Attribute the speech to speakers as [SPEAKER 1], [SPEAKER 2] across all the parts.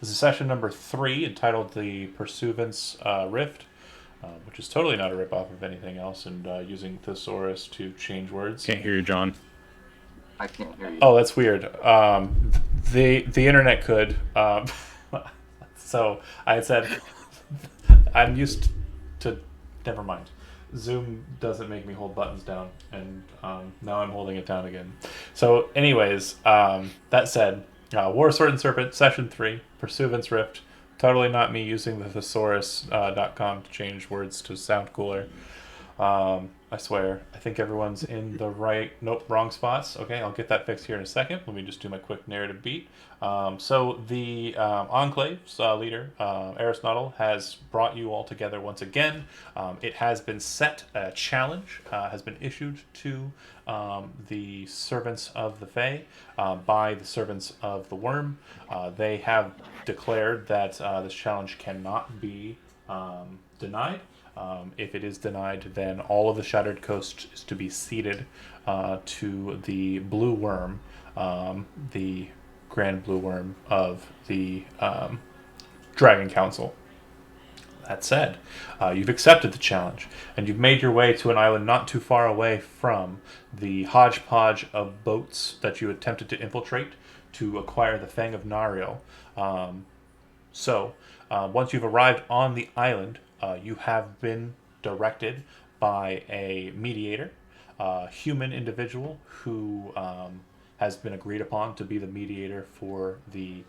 [SPEAKER 1] This is session number 3, entitled the Pursuivant's Rift, which is totally not a ripoff of anything else, and using thesaurus to change words.
[SPEAKER 2] Can't hear you, John.
[SPEAKER 3] I can't hear you.
[SPEAKER 1] Oh, that's weird. The internet could. So I had said I'm used to. Never mind. Zoom doesn't make me hold buttons down, and now I'm holding it down again. So, anyways, that said, War Sword and Serpent, Session 3, Pursuivant's Rift. Totally not me using the thesaurus.com to change words to sound cooler. I swear. I think everyone's in the right... Nope, wrong spots. Okay, I'll get that fixed here in a second. Let me just do my quick narrative beat. So the Enclave's leader, Aristotle, has brought you all together once again. It has been set. A challenge has been issued to the servants of the Fae by the servants of the Worm. They have declared that this challenge cannot be denied. If it is denied, then all of the Shattered Coast is to be ceded to the Blue Worm, the Grand Blue Worm of the Dragon Council. That said, you've accepted the challenge, and you've made your way to an island not too far away from the hodgepodge of boats that you attempted to infiltrate to acquire the Fang of Nariel. Once you've arrived on the island, you have been directed by a mediator, a human individual who has been agreed upon to be the mediator for the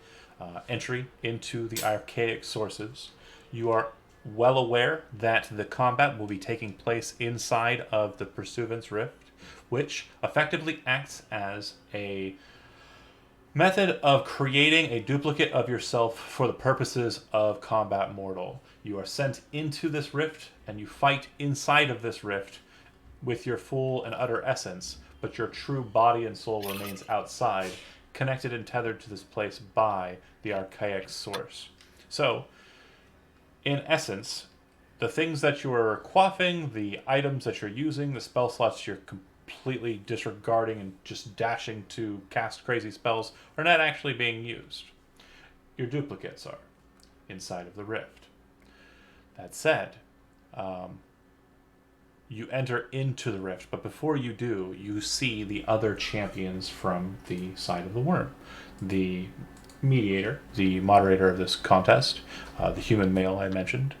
[SPEAKER 1] entry into the archaic sources. You are well aware that the combat will be taking place inside of the Pursuivant's Rift, which effectively acts as a method of creating a duplicate of yourself for the purposes of combat mortal. You are sent into this rift, and you fight inside of this rift with your full and utter essence, but your true body and soul remains outside, connected and tethered to this place by the archaic source. So, in essence, the things that you are quaffing, the items that you're using, the spell slots you're completely disregarding and just dashing to cast crazy spells are not actually being used. Your duplicates are inside of the rift. That said, you enter into the rift, but before you do, you see the other champions from the side of the worm. The mediator, the moderator of this contest, the human male I mentioned,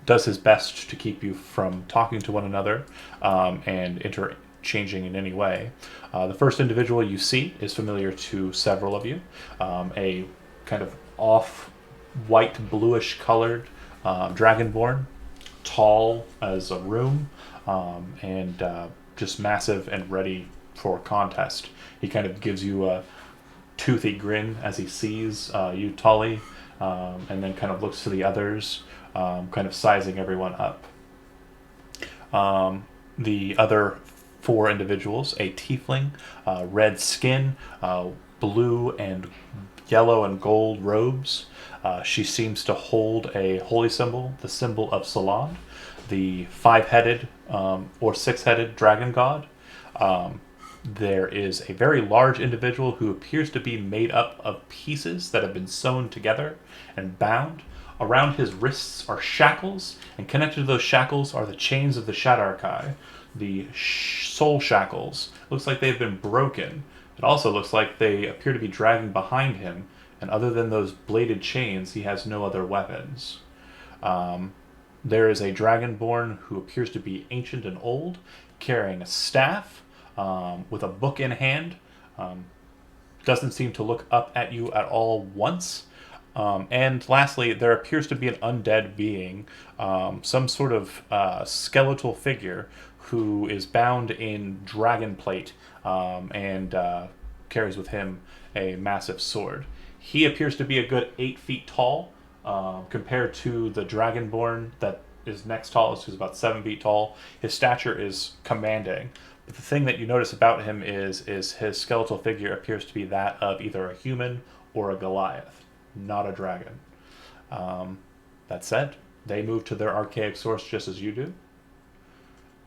[SPEAKER 1] does his best to keep you from talking to one another and interchanging in any way. The first individual you see is familiar to several of you, a kind of off-white, bluish-colored dragonborn, tall as a room, and just massive and ready for contest. He kind of gives you a toothy grin as he sees you, Tully, and then kind of looks to the others, kind of sizing everyone up. The other 4 individuals, a tiefling, red skin, blue and yellow and gold robes. She seems to hold a holy symbol, the symbol of Salon, the 5-headed or 6-headed dragon god. There is a very large individual who appears to be made up of pieces that have been sewn together and bound. Around his wrists are shackles, and connected to those shackles are the chains of the Shadarkai, the soul shackles. It looks like they've been broken. It also looks like they appear to be dragging behind him, and other than those bladed chains, he has no other weapons. There is a dragonborn who appears to be ancient and old, carrying a staff, with a book in hand. Doesn't seem to look up at you at all once. And lastly, there appears to be an undead being, some sort of skeletal figure who is bound in dragon plate and carries with him a massive sword. He appears to be a good 8 feet tall, compared to the dragonborn that is next tallest, who's about 7 feet tall. His stature is commanding. But the thing that you notice about him is his skeletal figure appears to be that of either a human or a Goliath, not a dragon. That said, they move to their archaic source just as you do.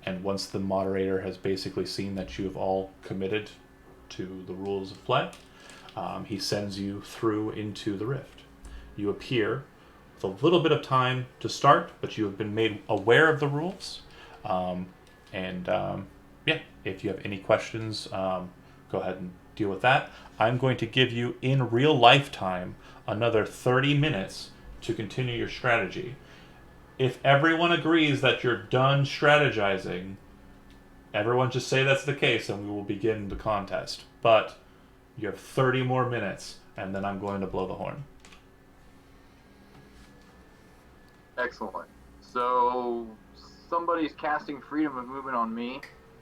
[SPEAKER 1] And once the moderator has basically seen that you have all committed to the rules of play, he sends you through into the rift. you appear with a little bit of time to start, but you have been made aware of the rules. And yeah, if you have any questions, go ahead and deal with that. I'm going to give you in real lifetime another 30 minutes to continue your strategy. If everyone agrees that you're done strategizing, everyone just say that's the case and we will begin the contest. But you have 30 more minutes and then I'm going to blow the horn.
[SPEAKER 3] Excellent. So somebody's casting freedom of movement on me,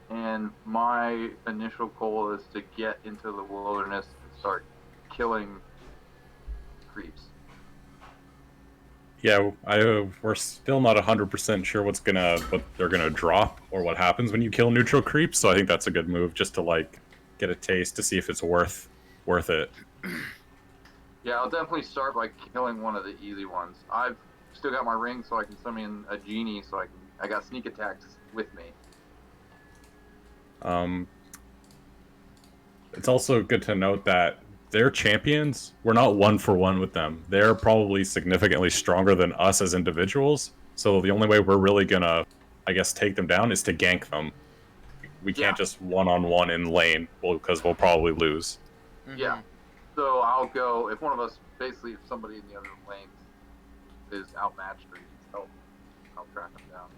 [SPEAKER 3] and my initial goal is to get into the wilderness and start killing creeps.
[SPEAKER 2] Yeah, we're still not 100% sure what they're gonna drop or what happens when you kill neutral creeps. So I think that's a good move, just to like get a taste to see if it's worth it.
[SPEAKER 3] Yeah, I'll definitely start by killing one of the easy ones. I've still got my ring, so I can summon a genie. So I got sneak attacks with me.
[SPEAKER 2] It's also good to note that their champions, we're not 1-for-1 with them. They're probably significantly stronger than us as individuals. So the only way we're really gonna, I guess, take them down is to gank them. We can't just one-on-one in lane, because we'll probably lose.
[SPEAKER 3] Mm-hmm. Yeah. So I'll go, if one of us, basically if somebody in the other lanes is outmatched or needs help, I'll track them down.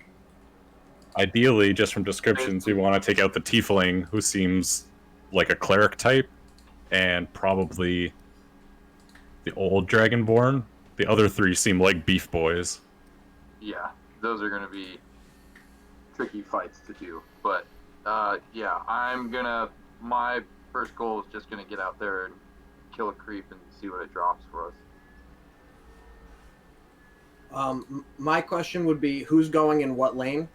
[SPEAKER 2] Ideally, just from descriptions, we want to take out the tiefling, who seems like a cleric type, and probably the old dragonborn. The other three seem like beef boys.
[SPEAKER 3] Yeah, those are going to be tricky fights to do. But, yeah, my first goal is just going to get out there and kill a creep and see what it drops for us.
[SPEAKER 4] My question would be, who's going in what lane?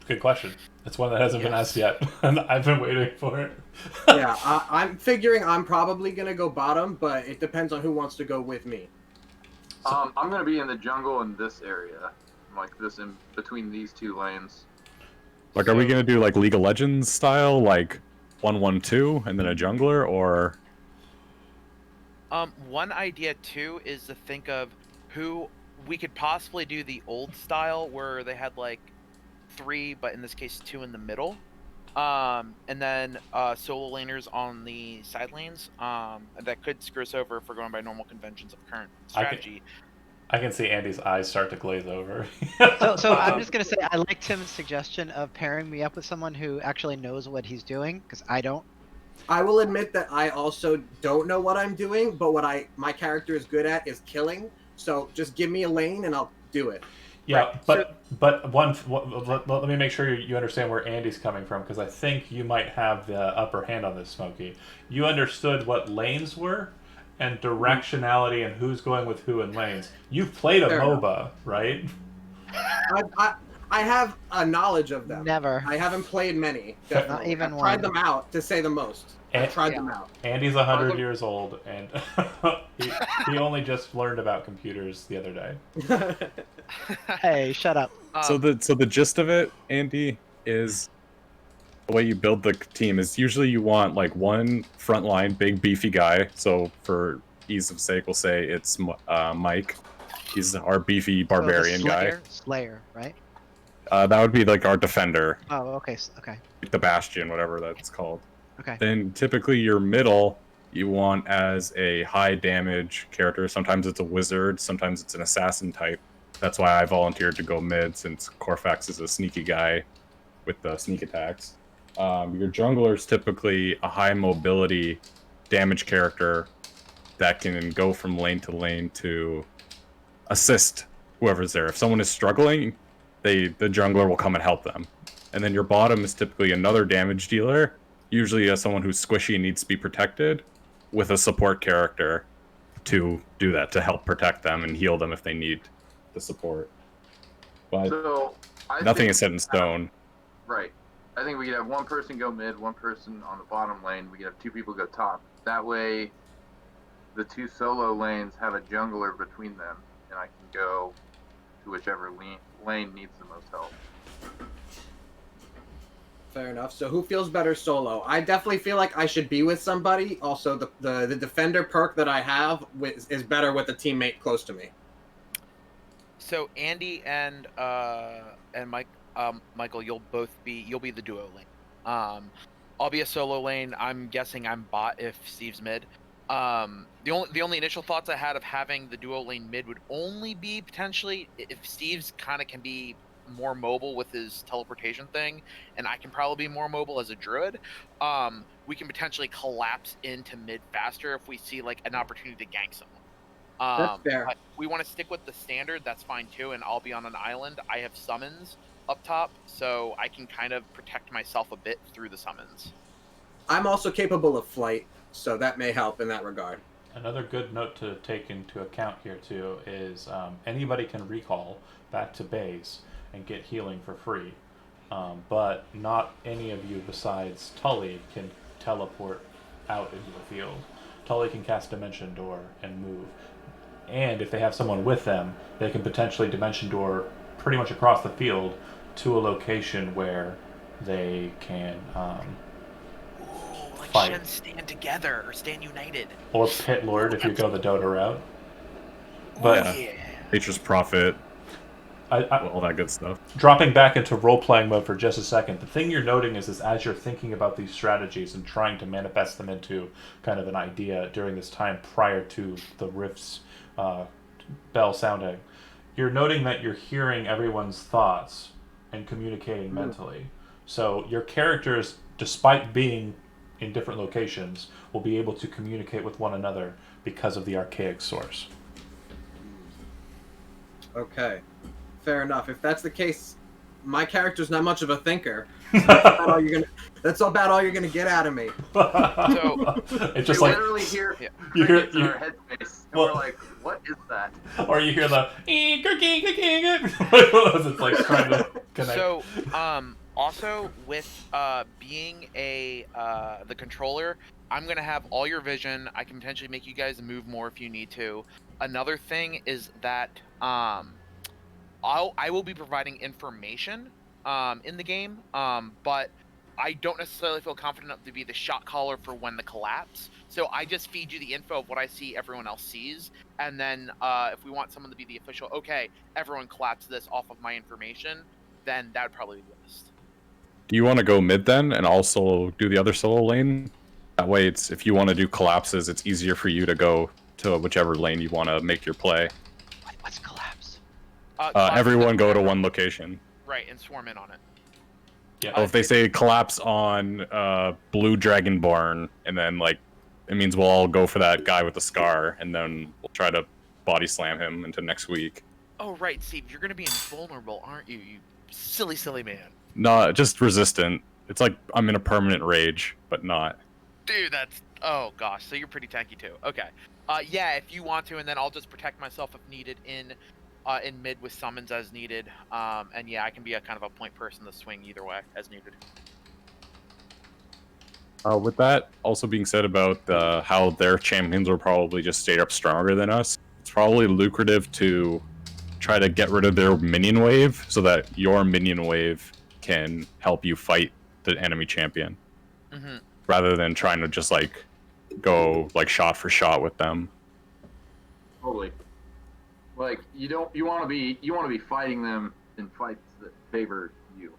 [SPEAKER 1] Good question. It's one that hasn't been asked yet, and I've been waiting for it.
[SPEAKER 4] Yeah, I'm figuring I'm probably going to go bottom, but it depends on who wants to go with me.
[SPEAKER 3] I'm going to be in the jungle in this area, like this in between these two lanes.
[SPEAKER 2] Like, are we going to do like League of Legends style, like 1-1-2 and then a jungler, or?
[SPEAKER 5] One idea too is to think of who we could possibly do the old style where they had like 3, but in this case 2 in the middle, and then solo laners on the side lanes. That could screw us over if we're going by normal conventions of current strategy.
[SPEAKER 1] I can see Andy's eyes start to glaze over.
[SPEAKER 6] So I'm just gonna say I like Tim's suggestion of pairing me up with someone who actually knows what he's doing, because I don't.
[SPEAKER 4] I will admit that I also don't know what I'm doing, but what my character is good at is killing. So just give me a lane and I'll do it.
[SPEAKER 1] Yeah, right. but let me make sure you understand where Andy's coming from, because I think you might have the upper hand on this, Smokey. You understood what lanes were and directionality and who's going with who in lanes. You've played a MOBA, right?
[SPEAKER 4] I have a knowledge of them.
[SPEAKER 6] Never.
[SPEAKER 4] I haven't played many. Definitely.
[SPEAKER 6] Not even
[SPEAKER 4] I've tried them out, to say the most. I've tried them out.
[SPEAKER 1] Andy's 100 years old, and he only just learned about computers the other day.
[SPEAKER 6] Hey, shut up.
[SPEAKER 2] So the gist of it, Andy, is the way you build the team is usually you want like one frontline big beefy guy. So for ease of sake, we'll say it's Mike. He's our beefy barbarian guy.
[SPEAKER 6] Slayer, right?
[SPEAKER 2] That would be like our defender.
[SPEAKER 6] Oh, okay, okay.
[SPEAKER 2] The Bastion, whatever that's called.
[SPEAKER 6] Okay.
[SPEAKER 2] Then typically your middle you want as a high damage character. Sometimes it's a wizard, sometimes it's an assassin type. That's why I volunteered to go mid, since Corfax is a sneaky guy with the sneak attacks. Your jungler is typically a high mobility damage character that can go from lane to lane to assist whoever's there. If someone is struggling, the jungler will come and help them. And then your bottom is typically another damage dealer, usually someone who's squishy and needs to be protected, with a support character to do that, to help protect them and heal them if they need the support. But nothing is set in stone.
[SPEAKER 3] Right. I think we could have one person go mid, one person on the bottom lane. We could have 2 people go top. That way, the 2 solo lanes have a jungler between them, and I can go to whichever lane needs the most help.
[SPEAKER 4] Fair enough. So who feels better solo? I definitely feel like I should be with somebody. Also, the defender perk that I have is better with a teammate close to me.
[SPEAKER 5] So Andy and Mike, Michael, you'll be the duo lane. I'll be a solo lane. I'm guessing I'm bot if Steve's mid. The only initial thoughts I had of having the duo lane mid would only be potentially if Steve's kind of can be more mobile with his teleportation thing, and I can probably be more mobile as a druid. We can potentially collapse into mid faster if we see like an opportunity to gank someone.
[SPEAKER 4] That's fair.
[SPEAKER 5] But we want to stick with the standard, that's fine too, and I'll be on an island. I have summons up top, so I can kind of protect myself a bit through the summons.
[SPEAKER 4] I'm also capable of flight, so that may help in that regard.
[SPEAKER 1] Another good note to take into account here too is anybody can recall back to base and get healing for free, but not any of you besides Tully can teleport out into the field. Tully can cast Dimension Door and move, and if they have someone with them, they can potentially Dimension Door pretty much across the field to a location where they can
[SPEAKER 5] Like
[SPEAKER 1] fight.
[SPEAKER 5] Shen stand together or stand united.
[SPEAKER 1] Or Pit Lord if you go the Dota route.
[SPEAKER 5] But
[SPEAKER 1] But
[SPEAKER 5] yeah.
[SPEAKER 2] Nature's Prophet,
[SPEAKER 1] I,
[SPEAKER 2] all that good stuff.
[SPEAKER 1] dropping back into role-playing mode for just a second, the thing you're noting is as you're thinking about these strategies and trying to manifest them into kind of an idea during this time prior to the Rift's bell sounding, you're noting that you're hearing everyone's thoughts and communicating mentally. So your characters, despite being in different locations, will be able to communicate with one another because of the archaic source.
[SPEAKER 4] Okay. Fair enough. If that's the case, my character's not much of a thinker. That's about all you're gonna get out of me.
[SPEAKER 5] So
[SPEAKER 1] It's just
[SPEAKER 3] we
[SPEAKER 1] like
[SPEAKER 3] literally hear
[SPEAKER 1] you hear-
[SPEAKER 3] crickets in our headspace, and we're like, what is that?
[SPEAKER 1] or you hear the it's like trying to connect.
[SPEAKER 5] So, also with being the controller, I'm gonna have all your vision. I can potentially make you guys move more if you need to. Another thing is that I will be providing information in the game, but I don't necessarily feel confident enough to be the shot caller for when the collapse. So I just feed you the info of what I see everyone else sees, and then if we want someone to be the official, okay, everyone collapse this off of my information, then that would probably be best.
[SPEAKER 2] Do you want to go mid then, and also do the other solo lane? That way, it's if you want to do collapses, it's easier for you to go to whichever lane you want to make your play.
[SPEAKER 6] What's collapse?
[SPEAKER 2] Everyone go to one location.
[SPEAKER 5] Right, and swarm in on it.
[SPEAKER 1] Yeah.
[SPEAKER 2] So if they say collapse on Blue Dragonborn, and then like it means we'll all go for that guy with the scar, and then we'll try to body slam him into next week.
[SPEAKER 5] Oh right, Steve, you're gonna be invulnerable, aren't you? You silly, silly man.
[SPEAKER 2] No, just resistant. It's like I'm in a permanent rage, but not.
[SPEAKER 5] Dude, that's oh gosh, so you're pretty tanky too. Okay. Yeah, if you want to, and then I'll just protect myself if needed in mid with summons as needed. And yeah, I can be a kind of a point person to swing either way as needed.
[SPEAKER 2] With that also being said about how their champions were probably just straight up stronger than us, it's probably lucrative to try to get rid of their minion wave so that your minion wave can help you fight the enemy champion, rather than trying to just like go like shot for shot with them.
[SPEAKER 3] Totally. Like you want to be fighting them in fights that favor you.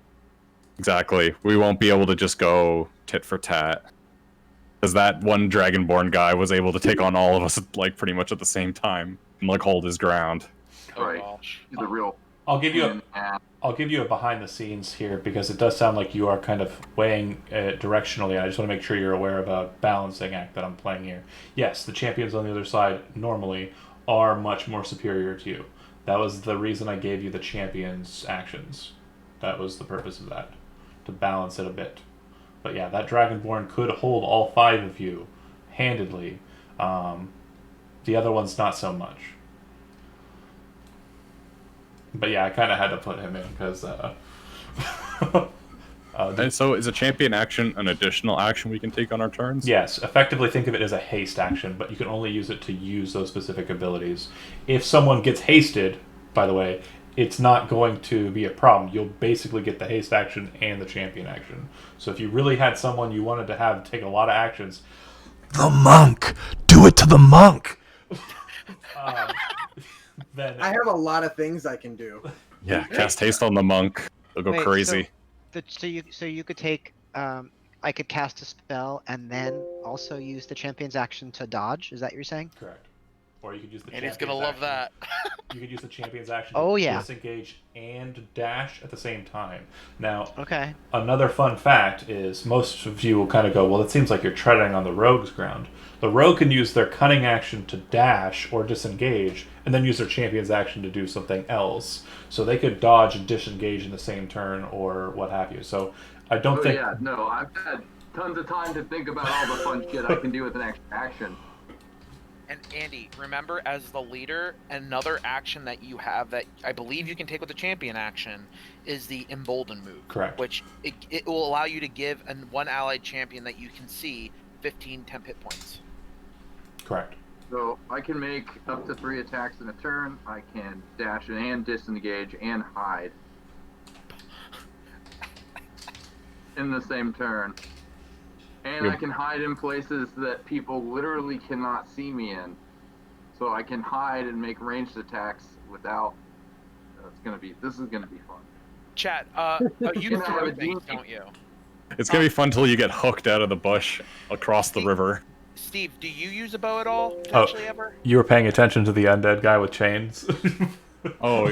[SPEAKER 2] Exactly. We won't be able to just go tit for tat. Because that one Dragonborn guy was able to take on all of us like pretty much at the same time and like hold his ground.
[SPEAKER 5] Oh
[SPEAKER 3] Right.
[SPEAKER 5] gosh.
[SPEAKER 3] He's a real.
[SPEAKER 1] I'll give you a
[SPEAKER 3] and
[SPEAKER 1] I'll give you a behind the scenes here because it does sound like you are kind of weighing it directionally. I just want to make sure you're aware of a balancing act that I'm playing here. Yes, the champions on the other side normally are much more superior to you. That was the reason I gave you the champions actions. That was the purpose of that, to balance it a bit. But yeah, that Dragonborn could hold all 5 of you handedly. The other one's not so much. But yeah, I kind of had to put him in because
[SPEAKER 2] And so is a champion action an additional action we can take on our turns?
[SPEAKER 1] yes, effectively think of it as a haste action, but you can only use it to use those specific abilities. If someone gets hasted, by the way, it's not going to be a problem. You'll basically get the haste action and the champion action. So if you really had someone you wanted to have take a lot of actions, the monk, do it to the monk. Then
[SPEAKER 4] I have a lot of things I can do.
[SPEAKER 2] Yeah, cast haste on the monk. They'll go
[SPEAKER 6] Wait,
[SPEAKER 2] crazy.
[SPEAKER 6] So you could take I could cast a spell and then also use the champion's action to dodge. Is that what you're saying?
[SPEAKER 1] correct. Or you could use the
[SPEAKER 5] And he's
[SPEAKER 1] champion's
[SPEAKER 5] gonna love
[SPEAKER 1] action.
[SPEAKER 5] that.
[SPEAKER 1] You could use the champion's action
[SPEAKER 6] Oh,
[SPEAKER 1] to
[SPEAKER 6] yeah.
[SPEAKER 1] disengage and dash at the same time. Now,
[SPEAKER 6] Okay.
[SPEAKER 1] another fun fact is most of you will kind of go, well, it seems like you're treading on the rogue's ground. The rogue can use their cunning action to dash or disengage, and then use their champion's action to do something else. So they could dodge and disengage in the same turn or what have you. So I don't
[SPEAKER 3] Oh
[SPEAKER 1] think...
[SPEAKER 3] yeah, no, I've had tons of time to think about all the fun shit I can do with an extra action.
[SPEAKER 5] And Andy, remember, as the leader, another action that you have that I believe you can take with the champion action is the Embolden move.
[SPEAKER 1] Correct.
[SPEAKER 5] Which it will allow you to give one allied champion that you can see 15 temp hit points.
[SPEAKER 1] Correct.
[SPEAKER 3] So I can make up to 3 attacks in a turn. I can dash and disengage and hide in the same turn. And I can hide in places that people literally cannot see me in. So I can hide and make ranged attacks without. This is gonna be fun.
[SPEAKER 5] Chat, you
[SPEAKER 3] Can I have
[SPEAKER 5] throw
[SPEAKER 3] a
[SPEAKER 5] things,
[SPEAKER 3] D&D?
[SPEAKER 5] don't you?
[SPEAKER 2] It's gonna be fun till you get hooked out of the bush across the river.
[SPEAKER 5] Steve, do you use a bow at all, potentially ever?
[SPEAKER 1] You were paying attention to the undead guy with chains?
[SPEAKER 2] Oh,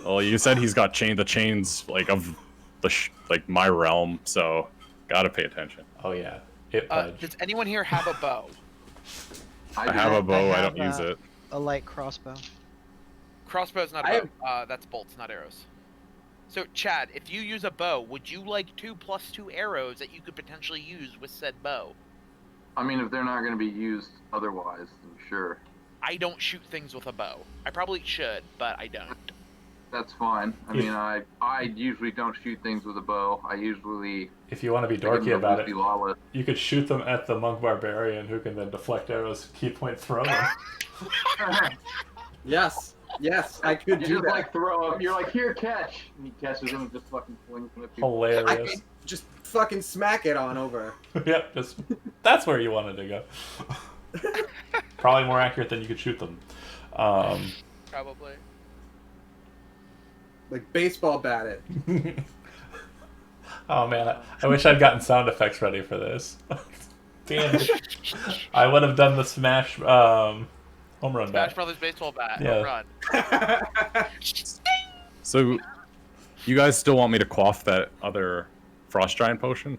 [SPEAKER 2] well, you said he's got the chains like of the like my realm, so gotta pay attention.
[SPEAKER 1] Oh, yeah. It pledged.
[SPEAKER 5] Does anyone here have a bow?
[SPEAKER 2] I have a bow. I
[SPEAKER 6] have,
[SPEAKER 2] don't use it.
[SPEAKER 6] A light crossbow.
[SPEAKER 5] Crossbow's not
[SPEAKER 4] I
[SPEAKER 5] a
[SPEAKER 4] have-
[SPEAKER 5] bow. That's bolts, not arrows. So, Chad, if you use a bow, would you like 2+2 arrows that you could potentially use with said bow?
[SPEAKER 3] I mean, if they're not gonna be used otherwise, then sure.
[SPEAKER 5] I don't shoot things with a bow. I probably should, but I don't.
[SPEAKER 3] That's fine. I mean, I usually don't shoot things with a bow. I usually
[SPEAKER 1] If you want to be
[SPEAKER 3] I give
[SPEAKER 1] dorky
[SPEAKER 3] them a
[SPEAKER 1] about
[SPEAKER 3] Lucy
[SPEAKER 1] it,
[SPEAKER 3] Lawless.
[SPEAKER 1] you could shoot them at the monk barbarian who can then deflect arrows, key point throw them.
[SPEAKER 4] Yes, I could
[SPEAKER 3] You
[SPEAKER 4] do
[SPEAKER 3] just
[SPEAKER 4] that.
[SPEAKER 3] like throw him. You're like, here, catch. And he catches him and just fucking flings him at people.
[SPEAKER 4] I
[SPEAKER 1] Hilarious.
[SPEAKER 4] could just fucking smack it on over.
[SPEAKER 1] Yep, just that's where you wanted to go. Probably more accurate than you could shoot them.
[SPEAKER 5] Probably.
[SPEAKER 4] Like baseball bat it.
[SPEAKER 1] Oh man, I wish I'd gotten sound effects ready for this. Damn it. I would have done the Smash home run
[SPEAKER 5] Smash
[SPEAKER 1] back.
[SPEAKER 5] Brothers baseball bat.
[SPEAKER 1] Yeah.
[SPEAKER 5] Run.
[SPEAKER 2] So, you guys still want me to quaff that other frost giant potion?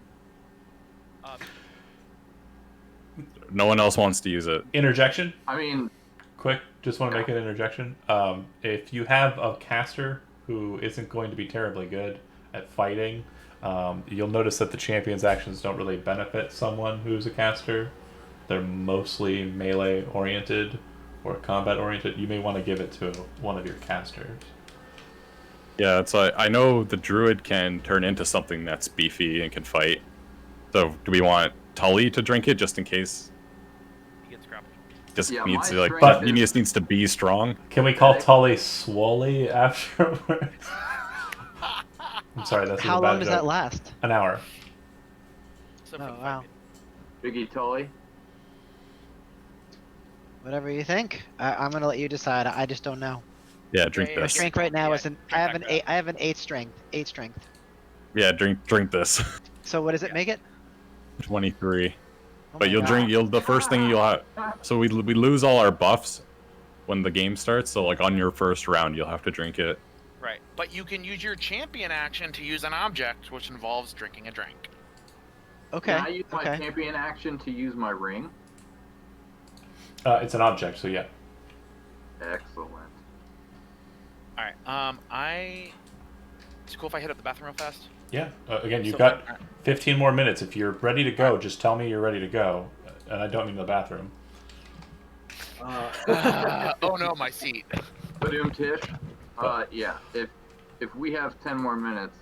[SPEAKER 2] No one else wants to use it.
[SPEAKER 1] Interjection?
[SPEAKER 3] I mean,
[SPEAKER 1] Quick, just want to make an interjection. If you have a caster who isn't going to be terribly good at fighting, you'll notice that the champion's actions don't really benefit someone who's a caster. They're mostly melee oriented or combat oriented. You may want to give it to one of your casters.
[SPEAKER 2] Yeah, so I know the druid can turn into something that's beefy and can fight. So, do we want Tully to drink it just in case?
[SPEAKER 5] He gets grappled.
[SPEAKER 2] Just
[SPEAKER 3] Yeah,
[SPEAKER 2] needs
[SPEAKER 3] my
[SPEAKER 2] to like,
[SPEAKER 3] strength
[SPEAKER 2] he
[SPEAKER 3] is-
[SPEAKER 2] just needs to be strong.
[SPEAKER 1] Can we call Tully Swolly afterwards? I'm sorry, that's
[SPEAKER 6] How
[SPEAKER 1] a bad
[SPEAKER 6] long does
[SPEAKER 1] joke.
[SPEAKER 6] that last?
[SPEAKER 1] An hour.
[SPEAKER 5] So
[SPEAKER 6] Oh,
[SPEAKER 5] for the
[SPEAKER 6] wow.
[SPEAKER 5] fight.
[SPEAKER 3] Biggie Tully.
[SPEAKER 6] Whatever you think. I'm gonna let you decide. I just don't know.
[SPEAKER 2] Yeah, drink
[SPEAKER 5] Yeah,
[SPEAKER 6] My
[SPEAKER 2] this.
[SPEAKER 6] strength right now
[SPEAKER 5] Yeah,
[SPEAKER 6] is an.
[SPEAKER 5] drink
[SPEAKER 6] I have
[SPEAKER 5] that
[SPEAKER 6] an
[SPEAKER 5] crap.
[SPEAKER 6] 8. I have an 8 strength. 8 strength.
[SPEAKER 2] Yeah, drink this.
[SPEAKER 6] So what does it
[SPEAKER 5] Yeah.
[SPEAKER 6] make it?
[SPEAKER 2] 23.
[SPEAKER 6] Oh
[SPEAKER 2] But
[SPEAKER 6] my
[SPEAKER 2] you'll
[SPEAKER 6] God.
[SPEAKER 2] drink. The first thing you'll have. So we lose all our buffs when the game starts. So like on your first round, you'll have to drink it.
[SPEAKER 5] Right. But you can use your champion action to use an object, which involves drinking a drink.
[SPEAKER 6] Okay.
[SPEAKER 3] Can I use my
[SPEAKER 6] Okay.
[SPEAKER 3] champion action to use my ring?
[SPEAKER 1] It's an object, so yeah.
[SPEAKER 3] Excellent.
[SPEAKER 5] Alright, It's cool if I hit up the bathroom real fast?
[SPEAKER 1] Yeah. Again, you've
[SPEAKER 5] So-
[SPEAKER 1] got 15 more minutes. If you're ready to go, just tell me you're ready to go. And I don't mean the bathroom.
[SPEAKER 5] Oh no, my seat.
[SPEAKER 3] Badoom Tish. Yeah. If we have 10 more minutes,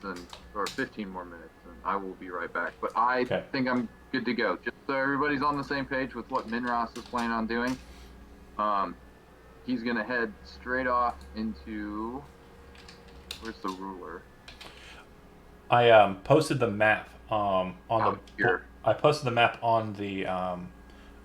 [SPEAKER 3] or 15 more minutes, then I will be right back. But I
[SPEAKER 1] Okay.
[SPEAKER 3] think I'm good to go. Just so everybody's on the same page with what Minros is planning on doing. He's gonna head straight off into Where's the ruler?
[SPEAKER 1] I posted the map on
[SPEAKER 3] Oh, here.
[SPEAKER 1] I posted the map on the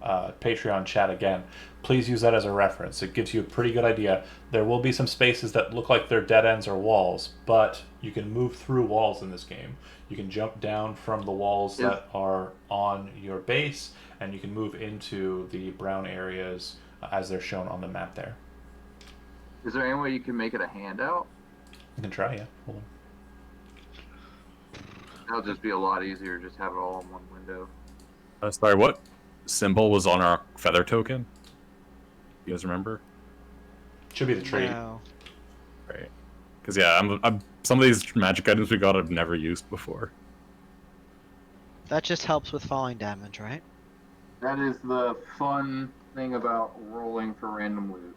[SPEAKER 1] Patreon chat again. Please use that as a reference. It gives you a pretty good idea. There will be some spaces that look like they're dead ends or walls, but you can move through walls in this game. You can jump down from the walls
[SPEAKER 3] Yes.
[SPEAKER 1] that are on your base, and you can move into the brown areas as they're shown on the map there.
[SPEAKER 3] Is there any way you can make it a handout?
[SPEAKER 1] You can try, yeah. Hold on.
[SPEAKER 3] That'll just be a lot easier. Just have it all in one window.
[SPEAKER 2] Sorry, what symbol was on our feather token? You guys remember?
[SPEAKER 1] Should be the tree.
[SPEAKER 6] No.
[SPEAKER 2] Right. Because yeah, I'm some of these magic items we got I've never used before.
[SPEAKER 6] That just helps with falling damage, right?
[SPEAKER 3] That is the fun thing about rolling for random loot.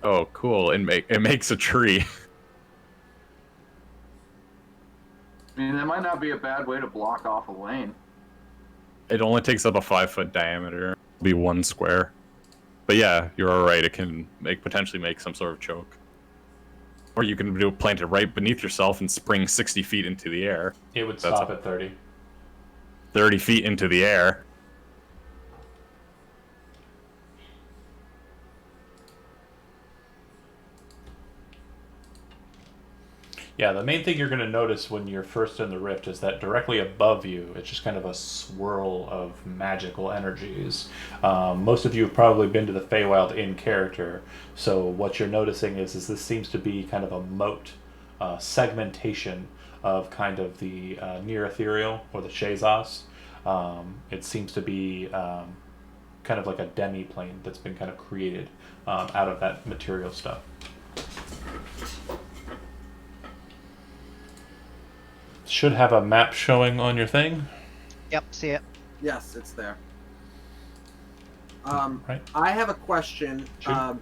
[SPEAKER 2] Oh, cool! It makes a tree.
[SPEAKER 3] I mean, that might not be a bad way to block off a lane.
[SPEAKER 2] It only takes up a 5-foot diameter. It'll be 1 square. But yeah, you're all right. It can potentially make some sort of choke. Or you can plant it right beneath yourself and spring 60 feet into the air.
[SPEAKER 1] It would
[SPEAKER 2] That's
[SPEAKER 1] stop at 30.
[SPEAKER 2] 30 feet into the air.
[SPEAKER 1] Yeah, the main thing you're going to notice when you're first in the rift is that directly above you, it's just kind of a swirl of magical energies. Most of you have probably been to the Feywild in character, so what you're noticing is this seems to be kind of a moat segmentation of kind of the near ethereal or the Shazas. It seems to be kind of like a demi-plane that's been kind of created out of that material stuff. Should have a map showing on your thing.
[SPEAKER 6] Yep, see it.
[SPEAKER 4] Yes, it's there.
[SPEAKER 1] Right.
[SPEAKER 4] I have a question.
[SPEAKER 1] Shoot.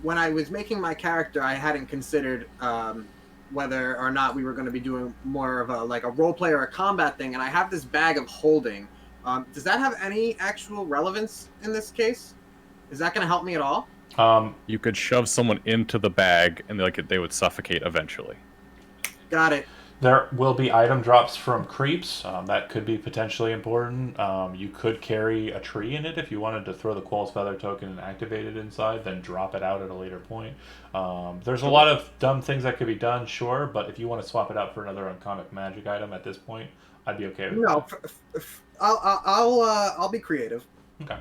[SPEAKER 4] When I was making my character, I hadn't considered whether or not we were going to be doing more of a role play or a combat thing. And I have this bag of holding. Does that have any actual relevance in this case? Is that going to help me at all?
[SPEAKER 2] You could shove someone into the bag and they would suffocate eventually.
[SPEAKER 4] Got it.
[SPEAKER 1] There will be item drops from creeps. That could be potentially important. You could carry a tree in it if you wanted to throw the Qual's Feather token and activate it inside, then drop it out at a later point. There's a lot of dumb things that could be done, sure, but if you want to swap it out for another uncommon magic item at this point, I'd be okay with
[SPEAKER 4] No, I'll be creative.
[SPEAKER 1] that. Okay.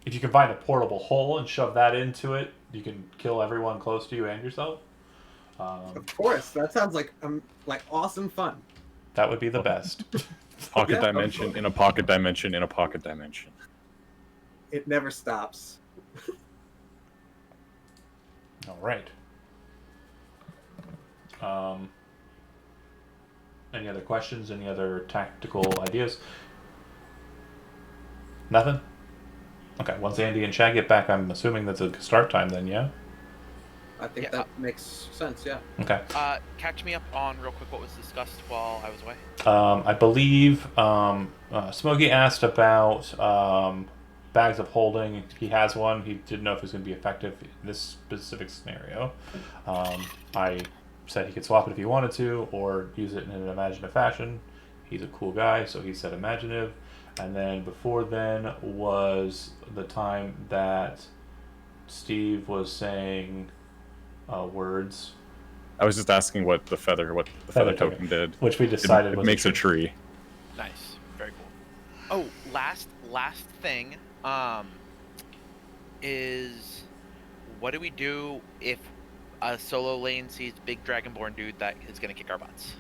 [SPEAKER 1] If you can find a portable hole and shove that into it, you can kill everyone close to you and yourself.
[SPEAKER 4] Of course, that sounds like awesome fun.
[SPEAKER 1] That would be the best.
[SPEAKER 2] Pocket
[SPEAKER 4] Yeah,
[SPEAKER 2] dimension in a pocket dimension in a pocket dimension.
[SPEAKER 4] It never stops.
[SPEAKER 1] All right. Any other questions? Any other tactical ideas? Nothing? Okay, once Andy and Chad get back, I'm assuming that's a start time then, yeah?
[SPEAKER 4] I think
[SPEAKER 5] Yeah.
[SPEAKER 4] that makes sense, yeah.
[SPEAKER 1] Okay.
[SPEAKER 5] Catch me up on real quick what was discussed while I was away.
[SPEAKER 1] I believe Smokey asked about bags of holding. He has one. He didn't know if it was going to be effective in this specific scenario. I said he could swap it if he wanted to, or use it in an imaginative fashion. He's a cool guy, so he said imaginative. And then before then was the time that Steve was saying words.
[SPEAKER 2] I was just asking what the feather token did.
[SPEAKER 1] Which we decided
[SPEAKER 2] It
[SPEAKER 1] was
[SPEAKER 2] makes a tree.
[SPEAKER 5] Nice, very cool. Oh, last thing, is what do we do if a solo lane sees big dragonborn dude that is gonna kick our butts?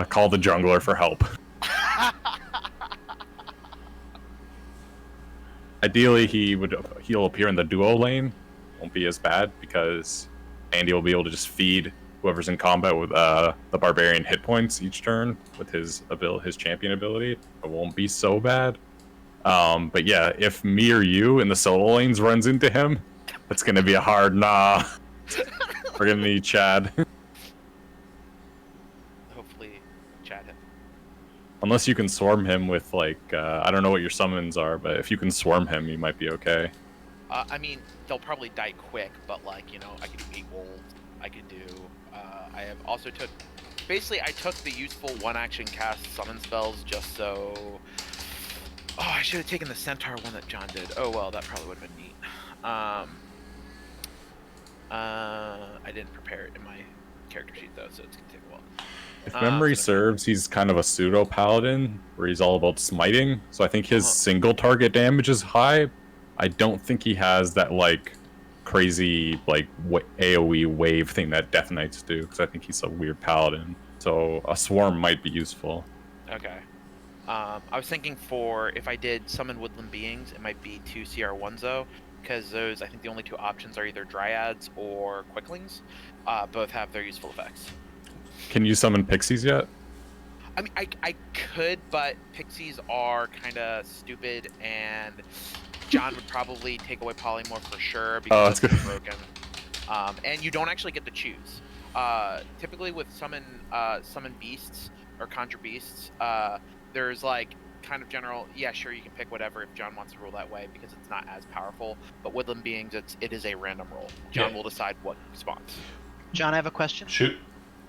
[SPEAKER 2] Call the jungler for help. Ideally, he'll appear in the duo lane. Won't be as bad because Andy will be able to just feed whoever's in combat with the barbarian hit points each turn with his champion ability. It won't be so bad. But yeah, if me or you in the solo lanes runs into him, it's gonna be a hard nah. We're gonna need Chad.
[SPEAKER 5] Hopefully, chat him.
[SPEAKER 2] Unless you can swarm him with I don't know what your summons are, but if you can swarm him, you might be okay.
[SPEAKER 5] I mean, they'll probably die quick, but like, you know, I could do 8 wolves. I could do. I have also took. Basically, I took the useful one-action cast summon spells just so. Oh, I should have taken the centaur one that John did. Oh well, that probably would have been neat. I didn't prepare it in my character sheet though, so it's gonna take a while.
[SPEAKER 2] If memory serves, he's kind of a pseudo paladin where he's all about smiting. So I think his single target damage is high. I don't think he has that like crazy like AOE wave thing that Death Knights do, because I think he's a weird paladin. So a swarm might be useful.
[SPEAKER 5] Okay. I was thinking for if I did summon woodland beings, it might be 2 CR1s though, because those I think the only 2 options are either dryads or quicklings. Both have their useful effects.
[SPEAKER 2] Can you summon pixies yet?
[SPEAKER 5] I mean, I could, but pixies are kind of stupid, and John would probably take away polymorph for sure because it's broken. And you don't actually get to choose. Typically with summon beasts or conjure beasts, there's like kind of general, yeah, sure, you can pick whatever if John wants to rule that way because it's not as powerful. But woodland beings, it is a random roll. John will decide what spawns.
[SPEAKER 6] John, I have a question.
[SPEAKER 1] Shoot.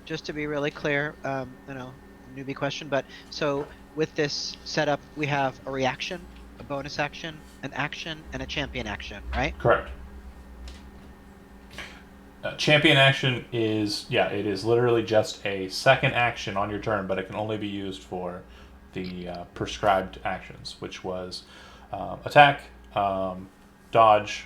[SPEAKER 6] Just to be really clear, you know, newbie question, but so with this setup, we have a reaction, a bonus action, an action, and a champion action, right?
[SPEAKER 1] Correct. Champion action is, it is literally just a second action on your turn, but it can only be used for the prescribed actions, which was attack, dodge,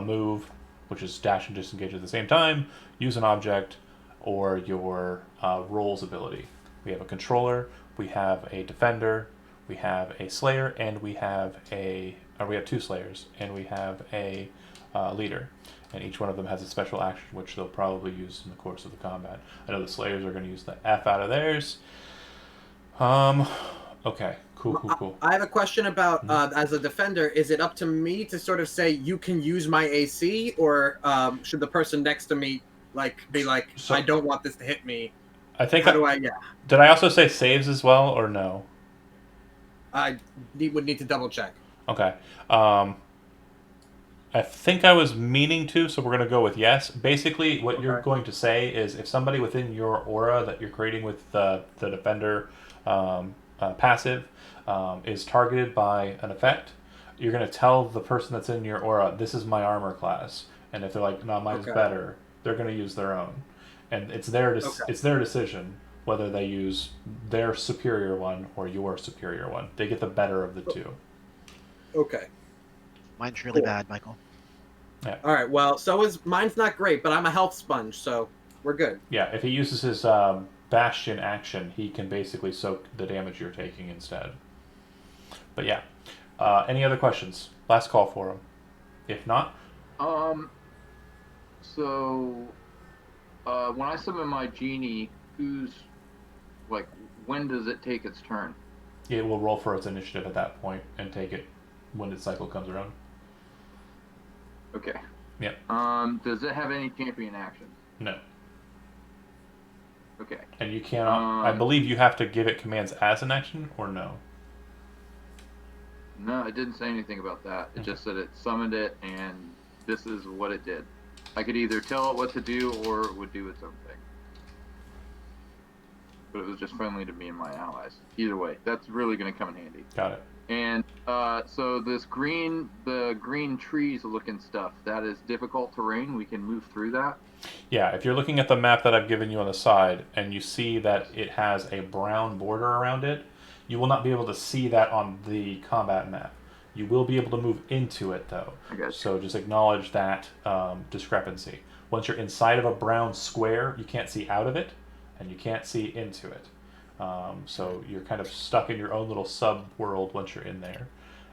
[SPEAKER 1] move, which is dash and disengage at the same time, use an object, or your roll's ability. We have a controller, we have a defender, we have a slayer, and we have we have 2 slayers, and we have a leader. And each one of them has a special action, which they'll probably use in the course of the combat. I know the slayers are going to use the F out of theirs. Okay, cool.
[SPEAKER 4] I have a question about, as a defender, is it up to me to sort of say, you can use my AC, or should the person next to me be like, so, I don't want this to hit me?
[SPEAKER 1] I think.
[SPEAKER 4] Did
[SPEAKER 1] I also say saves as well, or no?
[SPEAKER 4] I would need to double check.
[SPEAKER 1] Okay. I think I was meaning to, so we're going to go with yes. Basically, what you're going to say is if somebody within your aura that you're creating with the defender passive is targeted by an effect, you're going to tell the person that's in your aura, this is my armor class. And if they're like, no, mine's better, they're going to use their own. And it's their decision whether they use their superior one or your superior one. They get the better of the 2.
[SPEAKER 4] Okay.
[SPEAKER 6] Mine's really bad, Michael.
[SPEAKER 1] Yeah.
[SPEAKER 4] All right. Well, mine's not great, but I'm a health sponge, so we're good.
[SPEAKER 1] Yeah. If he uses his bastion action, he can basically soak the damage you're taking instead. But yeah. Any other questions? Last call for him. If not.
[SPEAKER 3] So, when I summon my genie, when does it take its turn?
[SPEAKER 1] It will roll for its initiative at that point and take it when its cycle comes around.
[SPEAKER 3] Okay.
[SPEAKER 1] Yep.
[SPEAKER 3] Does it have any champion actions?
[SPEAKER 1] No.
[SPEAKER 3] Okay.
[SPEAKER 1] And you cannot. I believe you have to give it commands as an action, or no?
[SPEAKER 3] No, it didn't say anything about that. It just said it summoned it, and this is what it did. I could either tell it what to do, or it would do its own thing. But it was just friendly to me and my allies. Either way, that's really going to come in handy.
[SPEAKER 1] Got it.
[SPEAKER 3] And so the green trees looking stuff, that is difficult terrain. We can move through that.
[SPEAKER 1] Yeah, if you're looking at the map that I've given you on the side and you see that it has a brown border around it, you will not be able to see that on the combat map. You will be able to move into it though. So just acknowledge that discrepancy. Once you're inside of a brown square, you can't see out of it and you can't see into it. So you're kind of stuck in your own little sub-world once you're in there.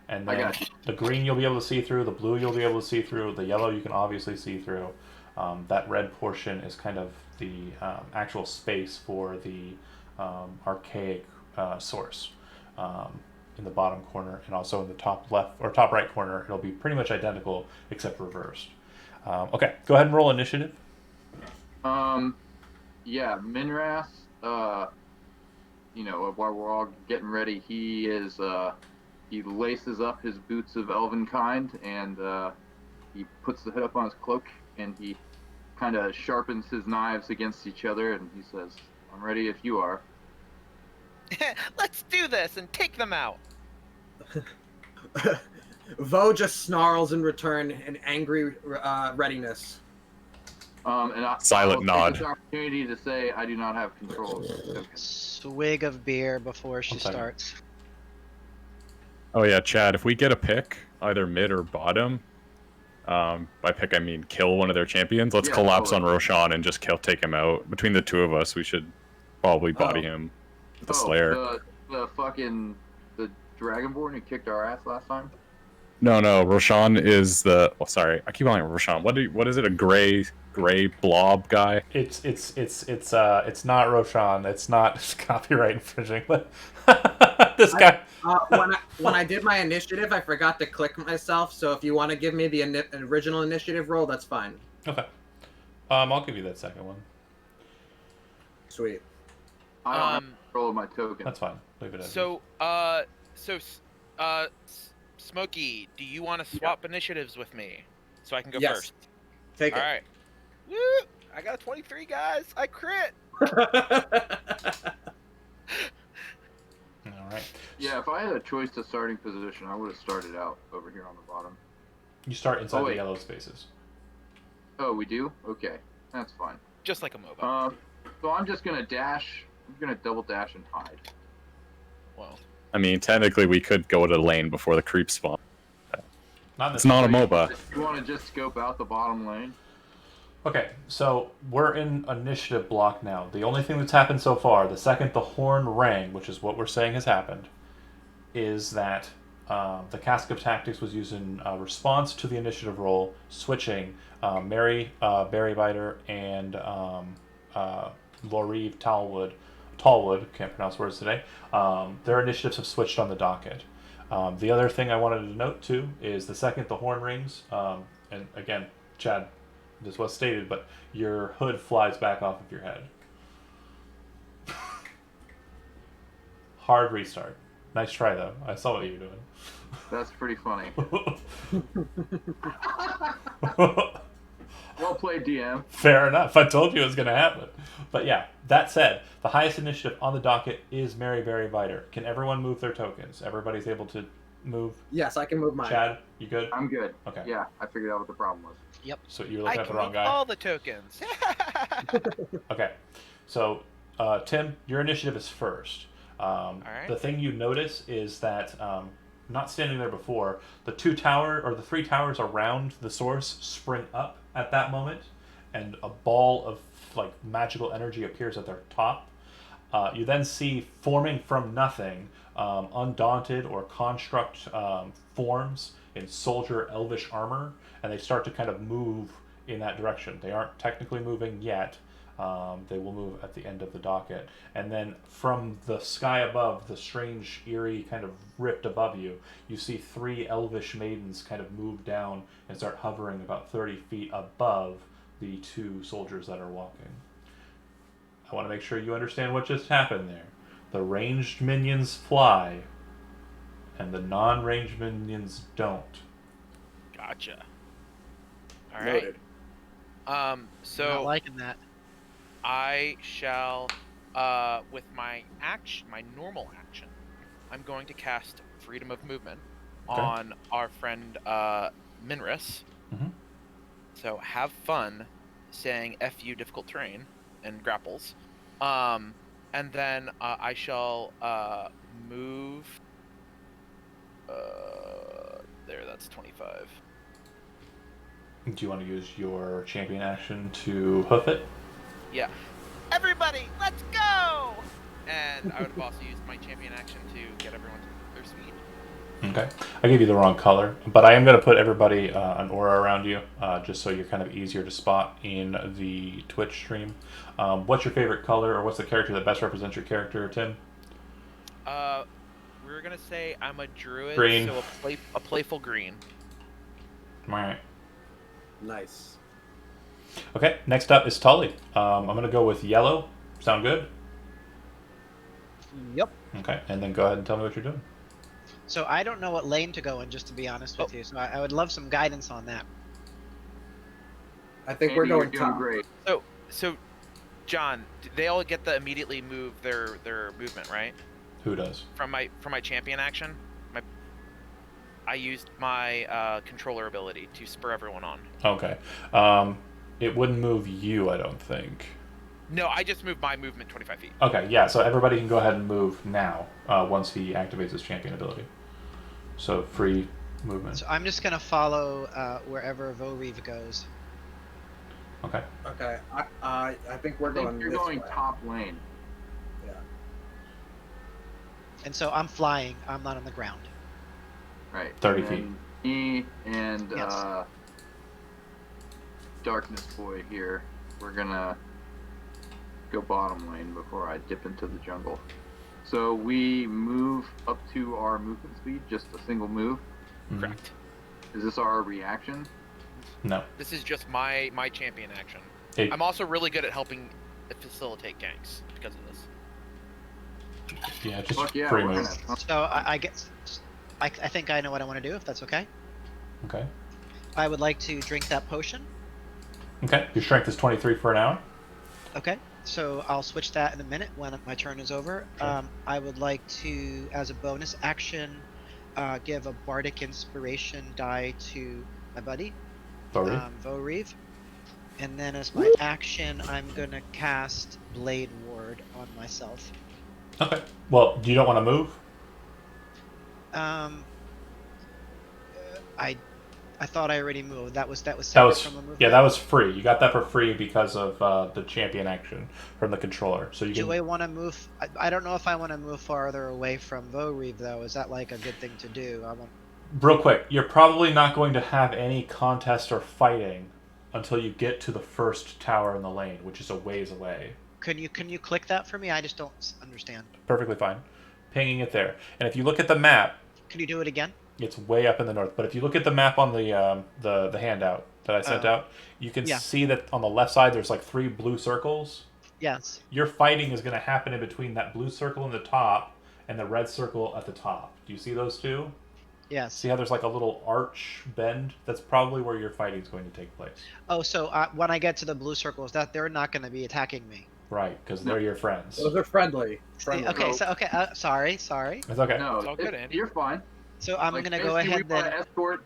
[SPEAKER 1] And then the green you'll be able to see through, the blue you'll be able to see through, the yellow you can obviously see through. That red portion is kind of the actual space for the archaic source in the bottom corner, and also in the top left or top right corner. It'll be pretty much identical except reversed. Okay, go ahead and roll initiative.
[SPEAKER 3] Yeah, Minras, while we're all getting ready, he is he laces up his boots of elven kind, and he puts the hood up on his cloak, and he kind of sharpens his knives against each other, and he says, "I'm ready if you are."
[SPEAKER 5] Let's do this and take them out.
[SPEAKER 4] Vo just snarls in return in angry readiness.
[SPEAKER 3] And
[SPEAKER 2] Silent
[SPEAKER 3] I'll
[SPEAKER 2] nod.
[SPEAKER 3] take this opportunity to say I do not have control of this token.
[SPEAKER 6] Swig of beer before she
[SPEAKER 1] One second.
[SPEAKER 6] starts.
[SPEAKER 2] Oh yeah, Chad. If we get a pick, either mid or bottom, by pick I mean kill one of their champions. Let's
[SPEAKER 3] Yeah,
[SPEAKER 2] collapse
[SPEAKER 3] totally.
[SPEAKER 2] on Roshan and just take him out. Between the two of us, we should probably body him with the Slayer.
[SPEAKER 3] The Dragonborn who kicked our ass last time?
[SPEAKER 2] No, Roshan is the. Oh, sorry, I keep calling it Roshan. What is it? A gray blob guy?
[SPEAKER 1] It's not Roshan. It's not copyright infringing. But this guy.
[SPEAKER 4] When I did my initiative, I forgot to click myself. So if you want to give me the original initiative roll, that's fine.
[SPEAKER 1] Okay. I'll give you that second one.
[SPEAKER 4] Sweet.
[SPEAKER 3] I don't have control of my token.
[SPEAKER 1] That's fine. Leave it as
[SPEAKER 5] So, Smokey, do you want to swap initiatives with me so I can go
[SPEAKER 4] Yes.
[SPEAKER 5] first?
[SPEAKER 4] Take
[SPEAKER 5] All
[SPEAKER 4] it.
[SPEAKER 5] right. Woo! I got a 23, guys. I crit.
[SPEAKER 1] All right.
[SPEAKER 3] Yeah, if I had a choice to starting position, I would have started out over here on the bottom.
[SPEAKER 1] You start inside
[SPEAKER 3] Oh,
[SPEAKER 1] the
[SPEAKER 3] wait.
[SPEAKER 1] yellow spaces.
[SPEAKER 3] Oh, we do? Okay, that's fine.
[SPEAKER 5] Just like a MOBA.
[SPEAKER 3] So I'm just gonna dash. I'm gonna double dash and hide.
[SPEAKER 5] Well,
[SPEAKER 2] I mean, technically, we could go to lane before the creep spawn.
[SPEAKER 1] Not
[SPEAKER 2] It's not a
[SPEAKER 1] necessarily.
[SPEAKER 2] MOBA.
[SPEAKER 3] You want to just scope out the bottom lane?
[SPEAKER 1] Okay, so we're in initiative block now. The only thing that's happened so far, the second the horn rang, which is what we're saying has happened, is that the Cask of Tactics was used in response to the initiative roll, switching Mary Berrybiter and Lorive Tallwood, can't pronounce words today, their initiatives have switched on the docket. The other thing I wanted to note too is the second the horn rings, and again, Chad, this was stated, but your hood flies back off of your head. Hard restart. Nice try though. I saw what you were doing.
[SPEAKER 3] That's pretty funny. Well played, DM.
[SPEAKER 1] Fair enough. I told you it was going to happen. But yeah, that said, the highest initiative on the docket is Mary Berrybiter. Can everyone move their tokens? Everybody's able to move.
[SPEAKER 4] Yes, I can move mine.
[SPEAKER 1] Chad, you good?
[SPEAKER 3] I'm good.
[SPEAKER 1] Okay.
[SPEAKER 3] Yeah, I figured out what the problem was.
[SPEAKER 1] So you were
[SPEAKER 5] I
[SPEAKER 1] looking at
[SPEAKER 5] can
[SPEAKER 1] the wrong
[SPEAKER 5] move
[SPEAKER 1] guy.
[SPEAKER 5] all the tokens.
[SPEAKER 1] Okay. So, Tim, your initiative is first.
[SPEAKER 5] right.
[SPEAKER 1] The thing you notice is that not standing there before, the three towers around the source spring up at that moment, and a ball of like magical energy appears at their top. You then see forming from nothing, undaunted or construct forms in soldier elvish armor, and they start to kind of move in that direction. They aren't technically moving yet. They will move at the end of the docket. And then from the sky above, the strange, eerie kind of rift above you, you see three elvish maidens kind of move down and start hovering about 30 feet above the two soldiers that are walking. I want to make sure you understand what just happened there. The ranged minions fly, and the non-ranged minions don't.
[SPEAKER 5] Gotcha. All right.
[SPEAKER 4] Noted.
[SPEAKER 6] Not
[SPEAKER 5] So
[SPEAKER 6] liking that.
[SPEAKER 5] I shall, with my normal action, I'm going to cast Freedom of Movement
[SPEAKER 1] Okay.
[SPEAKER 5] on our friend Minris.
[SPEAKER 1] Mhm.
[SPEAKER 5] So have fun saying "F you" difficult terrain and grapples, and then I shall move. There, that's 25.
[SPEAKER 1] Do you want to use your champion action to hoof it?
[SPEAKER 5] Yeah. Everybody, let's go! And I would have also used my champion action to get everyone to their speed.
[SPEAKER 1] Okay. I gave you the wrong color, but I am going to put everybody an aura around you, just so you're kind of easier to spot in the Twitch stream. What's your favorite color, or what's the character that best represents your character, Tim?
[SPEAKER 5] We're gonna say I'm a druid,
[SPEAKER 1] Green.
[SPEAKER 5] so a playful green.
[SPEAKER 1] All right.
[SPEAKER 4] Nice.
[SPEAKER 1] Okay. Next up is Tully. I'm going to go with yellow. Sound good?
[SPEAKER 6] Yep.
[SPEAKER 1] Okay. And then go ahead and tell me what you're doing.
[SPEAKER 6] So I don't know what lane to go in, just to be honest with you. So I would love some guidance on that.
[SPEAKER 4] I think
[SPEAKER 3] Andy,
[SPEAKER 4] we're
[SPEAKER 3] you're
[SPEAKER 4] going
[SPEAKER 3] doing
[SPEAKER 4] top.
[SPEAKER 3] great.
[SPEAKER 5] So, John, they all get to immediately move their movement, right?
[SPEAKER 1] Who does?
[SPEAKER 5] From my champion action, I used my controller ability to spur everyone on.
[SPEAKER 1] Okay. It wouldn't move you, I don't think.
[SPEAKER 5] No, I just moved my movement 25 feet.
[SPEAKER 1] Okay, yeah, so everybody can go ahead and move now once he activates his champion ability. So free movement.
[SPEAKER 6] So I'm just gonna follow wherever Voriv goes.
[SPEAKER 1] Okay.
[SPEAKER 4] Okay, I think we're
[SPEAKER 3] I think
[SPEAKER 4] going.
[SPEAKER 3] you're
[SPEAKER 4] this
[SPEAKER 3] going
[SPEAKER 4] way.
[SPEAKER 3] top lane.
[SPEAKER 4] Yeah.
[SPEAKER 6] And so I'm flying. I'm not on the ground.
[SPEAKER 3] Right.
[SPEAKER 1] 30
[SPEAKER 3] and
[SPEAKER 1] feet.
[SPEAKER 3] Me and
[SPEAKER 6] Yes.
[SPEAKER 3] Darkness Boy here. We're gonna go bottom lane before I dip into the jungle. So we move up to our movement speed, just a single move.
[SPEAKER 1] Mhm.
[SPEAKER 5] Correct.
[SPEAKER 3] Is this our reaction?
[SPEAKER 1] No.
[SPEAKER 5] This is just my champion action.
[SPEAKER 1] It-
[SPEAKER 5] I'm also really good at helping facilitate ganks because of this.
[SPEAKER 1] yeah, just
[SPEAKER 3] Fuck yeah,
[SPEAKER 1] free
[SPEAKER 3] we're
[SPEAKER 1] move.
[SPEAKER 3] gonna.
[SPEAKER 6] So I guess I think I know what I want to do. If that's okay,
[SPEAKER 1] Okay.
[SPEAKER 6] I would like to drink that potion.
[SPEAKER 1] Okay. Your strength is 23 for an hour.
[SPEAKER 6] Okay. So I'll switch that in a minute when my turn is over.
[SPEAKER 1] Sure.
[SPEAKER 6] I would like to, as a bonus action, give a bardic inspiration die to my buddy,
[SPEAKER 1] Sorry.
[SPEAKER 6] Voriv. And then as my action, I'm gonna cast Blade Ward on myself.
[SPEAKER 1] Okay. Well, you don't want to move?
[SPEAKER 6] I thought I already moved. That was
[SPEAKER 1] That
[SPEAKER 6] separate
[SPEAKER 1] was
[SPEAKER 6] from a movement.
[SPEAKER 1] yeah, that was free. You got that for free because of the champion action from the controller. So you
[SPEAKER 6] Do
[SPEAKER 1] can.
[SPEAKER 6] I want to move? I don't know if I want to move farther away from Voriv though. Is that like a good thing to do? I want.
[SPEAKER 1] Real quick, you're probably not going to have any contest or fighting until you get to the first tower in the lane, which is a ways away.
[SPEAKER 6] Can you click that for me? I just don't understand.
[SPEAKER 1] Perfectly fine. Pinging it there. And if you look at the map,
[SPEAKER 6] Can you do it again?
[SPEAKER 1] it's way up in the north. But if you look at the map on the handout that I sent
[SPEAKER 6] Oh.
[SPEAKER 1] out, you can
[SPEAKER 6] Yeah.
[SPEAKER 1] see that on the left side there's like 3 blue circles.
[SPEAKER 6] Yes.
[SPEAKER 1] Your fighting is going to happen in between that blue circle in the top and the red circle at the top. Do you see those two?
[SPEAKER 6] Yes.
[SPEAKER 1] See how there's like a little arch bend? That's probably where your fighting is going to take place.
[SPEAKER 6] Oh, so when I get to the blue circles, that they're not going to be attacking me.
[SPEAKER 1] Right, because they're your friends.
[SPEAKER 4] Those are friendly.
[SPEAKER 6] Okay. So okay. Sorry.
[SPEAKER 1] It's okay.
[SPEAKER 3] No,
[SPEAKER 5] It's all good, Andy.
[SPEAKER 3] you're fine.
[SPEAKER 6] So I'm
[SPEAKER 3] Like,
[SPEAKER 6] gonna go
[SPEAKER 3] basically,
[SPEAKER 6] ahead
[SPEAKER 3] we want
[SPEAKER 6] then.
[SPEAKER 3] to escort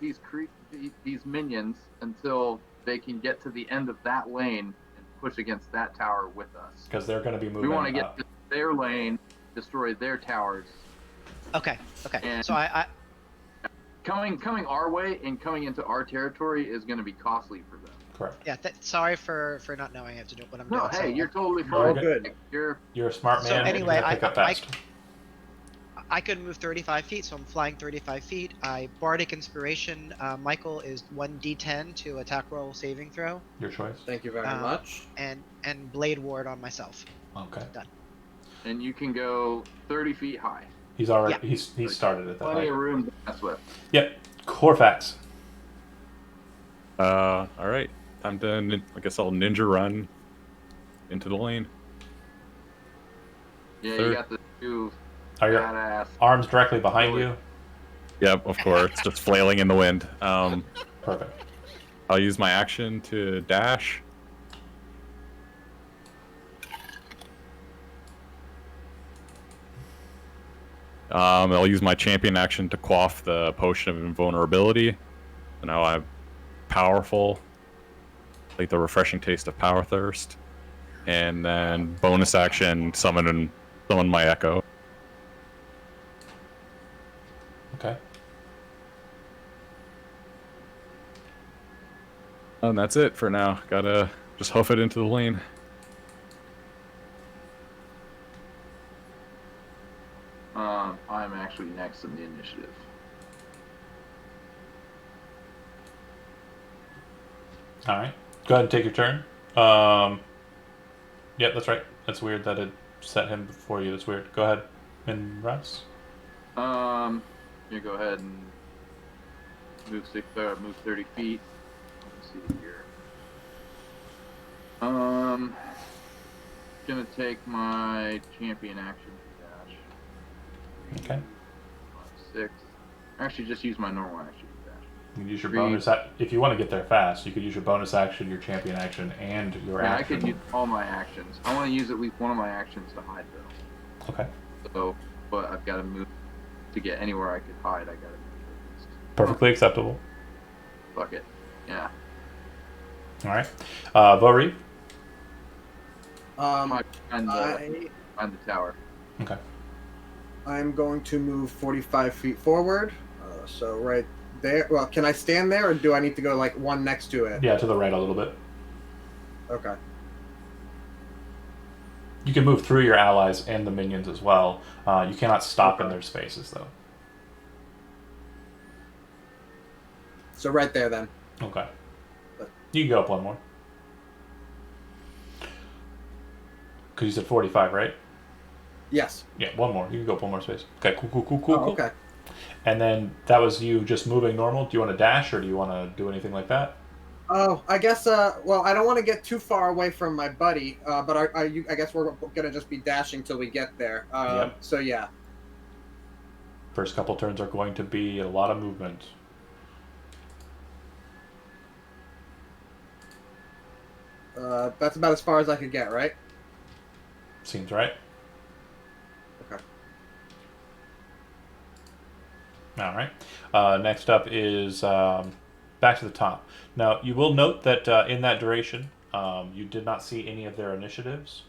[SPEAKER 3] these minions until they can get to the end of that lane and push against that tower with us.
[SPEAKER 1] Because they're going to be
[SPEAKER 3] We
[SPEAKER 1] moving
[SPEAKER 3] want to get
[SPEAKER 1] up.
[SPEAKER 3] to their lane, destroy their towers.
[SPEAKER 6] Okay. Okay.
[SPEAKER 3] And-
[SPEAKER 6] So I
[SPEAKER 3] Coming our way and coming into our territory is going to be costly for them.
[SPEAKER 1] Correct.
[SPEAKER 6] yeah. Sorry for not knowing how to do what I'm
[SPEAKER 3] No,
[SPEAKER 6] doing.
[SPEAKER 3] hey,
[SPEAKER 6] so,
[SPEAKER 3] you're totally
[SPEAKER 1] You're all
[SPEAKER 3] fine.
[SPEAKER 4] good.
[SPEAKER 3] You're
[SPEAKER 1] a smart
[SPEAKER 6] So
[SPEAKER 1] man.
[SPEAKER 6] anyway,
[SPEAKER 1] and you pick up fast.
[SPEAKER 6] I could move 35 feet, so I'm flying 35 feet. I bardic inspiration. Michael is 1d10 to attack roll saving throw,
[SPEAKER 1] Your choice.
[SPEAKER 4] Thank you very
[SPEAKER 6] Um,
[SPEAKER 4] much.
[SPEAKER 6] and blade ward on myself.
[SPEAKER 1] Okay.
[SPEAKER 3] and you can go 30 feet high.
[SPEAKER 1] He's already he's started at that
[SPEAKER 3] Plenty of
[SPEAKER 1] height.
[SPEAKER 3] room to mess with.
[SPEAKER 1] Yep. Corfax.
[SPEAKER 2] All right. Time to, I guess I'll ninja run into the lane.
[SPEAKER 3] Yeah,
[SPEAKER 2] Third.
[SPEAKER 3] you got the two
[SPEAKER 1] Are your
[SPEAKER 3] badass.
[SPEAKER 1] arms directly behind you?
[SPEAKER 2] Yep, of course, just flailing in the wind.
[SPEAKER 1] Perfect.
[SPEAKER 2] I'll use my action to dash. I'll use my champion action to quaff the potion of invulnerability. So now I'm powerful, like the refreshing taste of power thirst. And then bonus action, summon my echo.
[SPEAKER 1] Okay.
[SPEAKER 2] And that's it for now. Gotta just hoof it into the lane.
[SPEAKER 3] I'm actually next in the initiative.
[SPEAKER 1] All right. Go ahead and take your turn. Yep, that's right. That's weird that it set him before you. That's weird. Go ahead and Russ.
[SPEAKER 3] You go ahead and move 30 feet. Let's see here. Gonna take my champion action to dash.
[SPEAKER 1] Okay.
[SPEAKER 3] 5, 6. Actually, just use my normal action to dash.
[SPEAKER 1] You can use your
[SPEAKER 3] Three.
[SPEAKER 1] bonus. If you want to get there fast, you could use your bonus action, your champion action, and your
[SPEAKER 3] Yeah, I
[SPEAKER 1] action.
[SPEAKER 3] could use all my actions. I want to use at least one of my actions to hide, though.
[SPEAKER 1] Okay.
[SPEAKER 3] So, but I've got to move to get anywhere I could hide. I got to move at least.
[SPEAKER 1] Perfectly acceptable.
[SPEAKER 3] Fuck it. Yeah.
[SPEAKER 1] All right. Vori.
[SPEAKER 3] Behind the tower.
[SPEAKER 1] Okay.
[SPEAKER 4] I'm going to move 45 feet forward. So right there. Well, can I stand there, or do I need to go like one next to it?
[SPEAKER 1] Yeah, to the right a little bit.
[SPEAKER 4] Okay.
[SPEAKER 1] You can move through your allies and the minions as well. You cannot stop in their spaces, though.
[SPEAKER 4] So right there then.
[SPEAKER 1] Okay. You can go up one more. Because you said 45, right?
[SPEAKER 4] Yes.
[SPEAKER 1] Yeah, one more. You can go up one more space. Okay, cool.
[SPEAKER 4] Okay.
[SPEAKER 1] And then that was you just moving normal. Do you want to dash, or do you want to do anything like that?
[SPEAKER 4] Oh, I guess. Well, I don't want to get too far away from my buddy. But I guess we're gonna just be dashing till we get there.
[SPEAKER 1] Yep.
[SPEAKER 4] So yeah.
[SPEAKER 1] First couple turns are going to be a lot of movement.
[SPEAKER 4] That's about as far as I could get, right?
[SPEAKER 1] Seems right.
[SPEAKER 4] Okay.
[SPEAKER 1] All right. Next up is back to the top. Now, you will note that in that duration, you did not see any of their initiatives.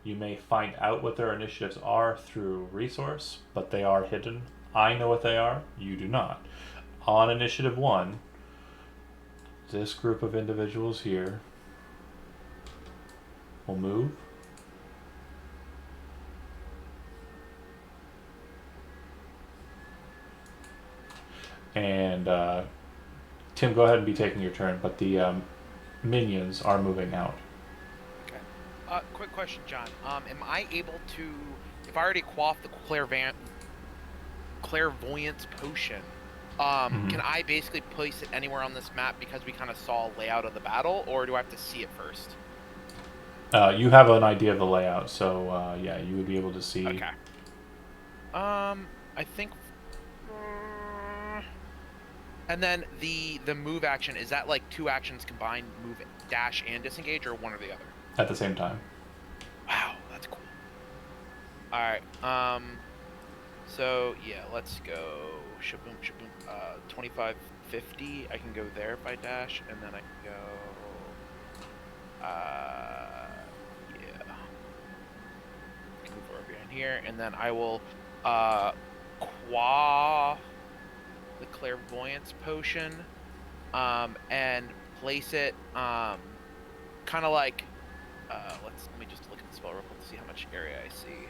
[SPEAKER 1] You may find out what their initiatives are through resource, but they are hidden. I know what they are. You do not. On Initiative 1, this group of individuals here will move. And Tim, go ahead and be taking your turn, but the minions are moving out.
[SPEAKER 5] Okay. Quick question, John. Am I able to, if I already quaffed the clairvoyance potion, can I basically place it anywhere on this map because we kind of saw a layout of the battle, or do I have to see it first?
[SPEAKER 1] You have an idea of the layout, so yeah, you would be able to see.
[SPEAKER 5] Okay. I think. And then the move action, is that like two actions combined, move, dash, and disengage, or one or the other?
[SPEAKER 1] At the same time.
[SPEAKER 5] Wow, that's cool. All right. So yeah, let's go. Shaboom, shaboom. 25, 50. I can go there if I dash, and then I can go. Yeah. Can move over behind here, and then I will quaff the clairvoyance potion, and place it, kind of like, let me just look at the spell real quick to see how much area I see.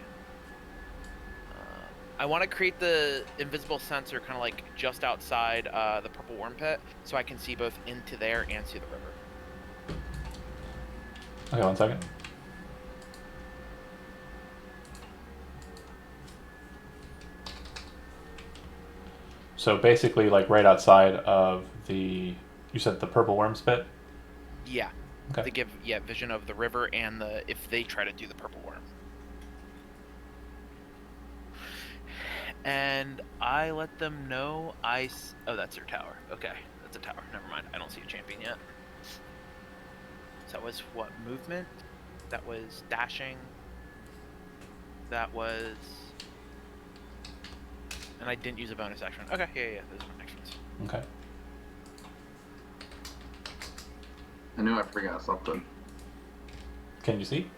[SPEAKER 5] I want to create the invisible sensor kind of like just outside the purple worm pit, so I can see both into there and see the river.
[SPEAKER 1] Okay, 1 second. So basically, like right outside of the, you said the purple worms pit?
[SPEAKER 5] Yeah.
[SPEAKER 1] Okay.
[SPEAKER 5] To give vision of the river and if they try to do the purple worm. And I let them know oh, that's their tower. Okay, that's a tower. Never mind. I don't see a champion yet. So that was what, movement? That was dashing. That was. And I didn't use a bonus action. Okay, yeah, those are my actions.
[SPEAKER 1] Okay.
[SPEAKER 3] I knew I forgot something.
[SPEAKER 1] Can you see?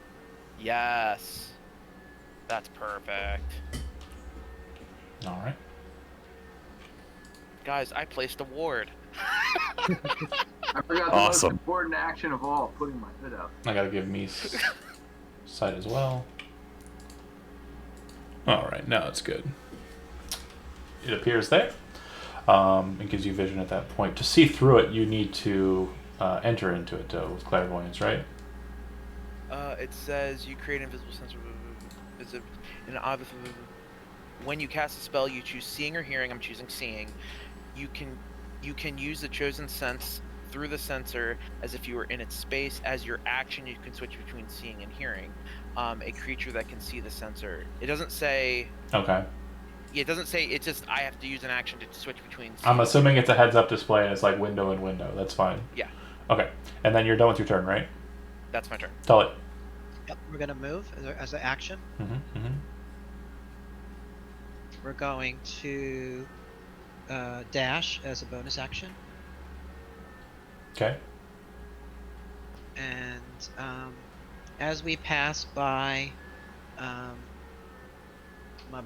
[SPEAKER 5] Yes. That's perfect.
[SPEAKER 1] All right.
[SPEAKER 5] Guys, I placed a ward.
[SPEAKER 3] I forgot the most
[SPEAKER 2] Awesome.
[SPEAKER 3] important action of all, putting my hood out.
[SPEAKER 1] I gotta give me sight as well. All right, now it's good. It appears there. It gives you vision at that point. To see through it, you need to enter into it with clairvoyance, right?
[SPEAKER 5] It says you create an invisible sensor. When you cast a spell, you choose seeing or hearing. I'm choosing seeing. You can use the chosen sense through the sensor as if you were in its space. As your action, you can switch between seeing and hearing. A creature that can see the sensor. It doesn't say.
[SPEAKER 1] Okay.
[SPEAKER 5] it doesn't say. It's just I have to use an action to switch between.
[SPEAKER 1] I'm assuming it's a heads-up display and it's like window and window. That's fine.
[SPEAKER 5] Yeah,
[SPEAKER 1] Okay, and then you're done with your turn, right?
[SPEAKER 5] that's my turn.
[SPEAKER 1] Tell it.
[SPEAKER 6] Yep, we're gonna move as an action.
[SPEAKER 1] Mm-hmm.
[SPEAKER 6] We're going to dash as a bonus action,
[SPEAKER 1] Okay.
[SPEAKER 6] and as we pass by my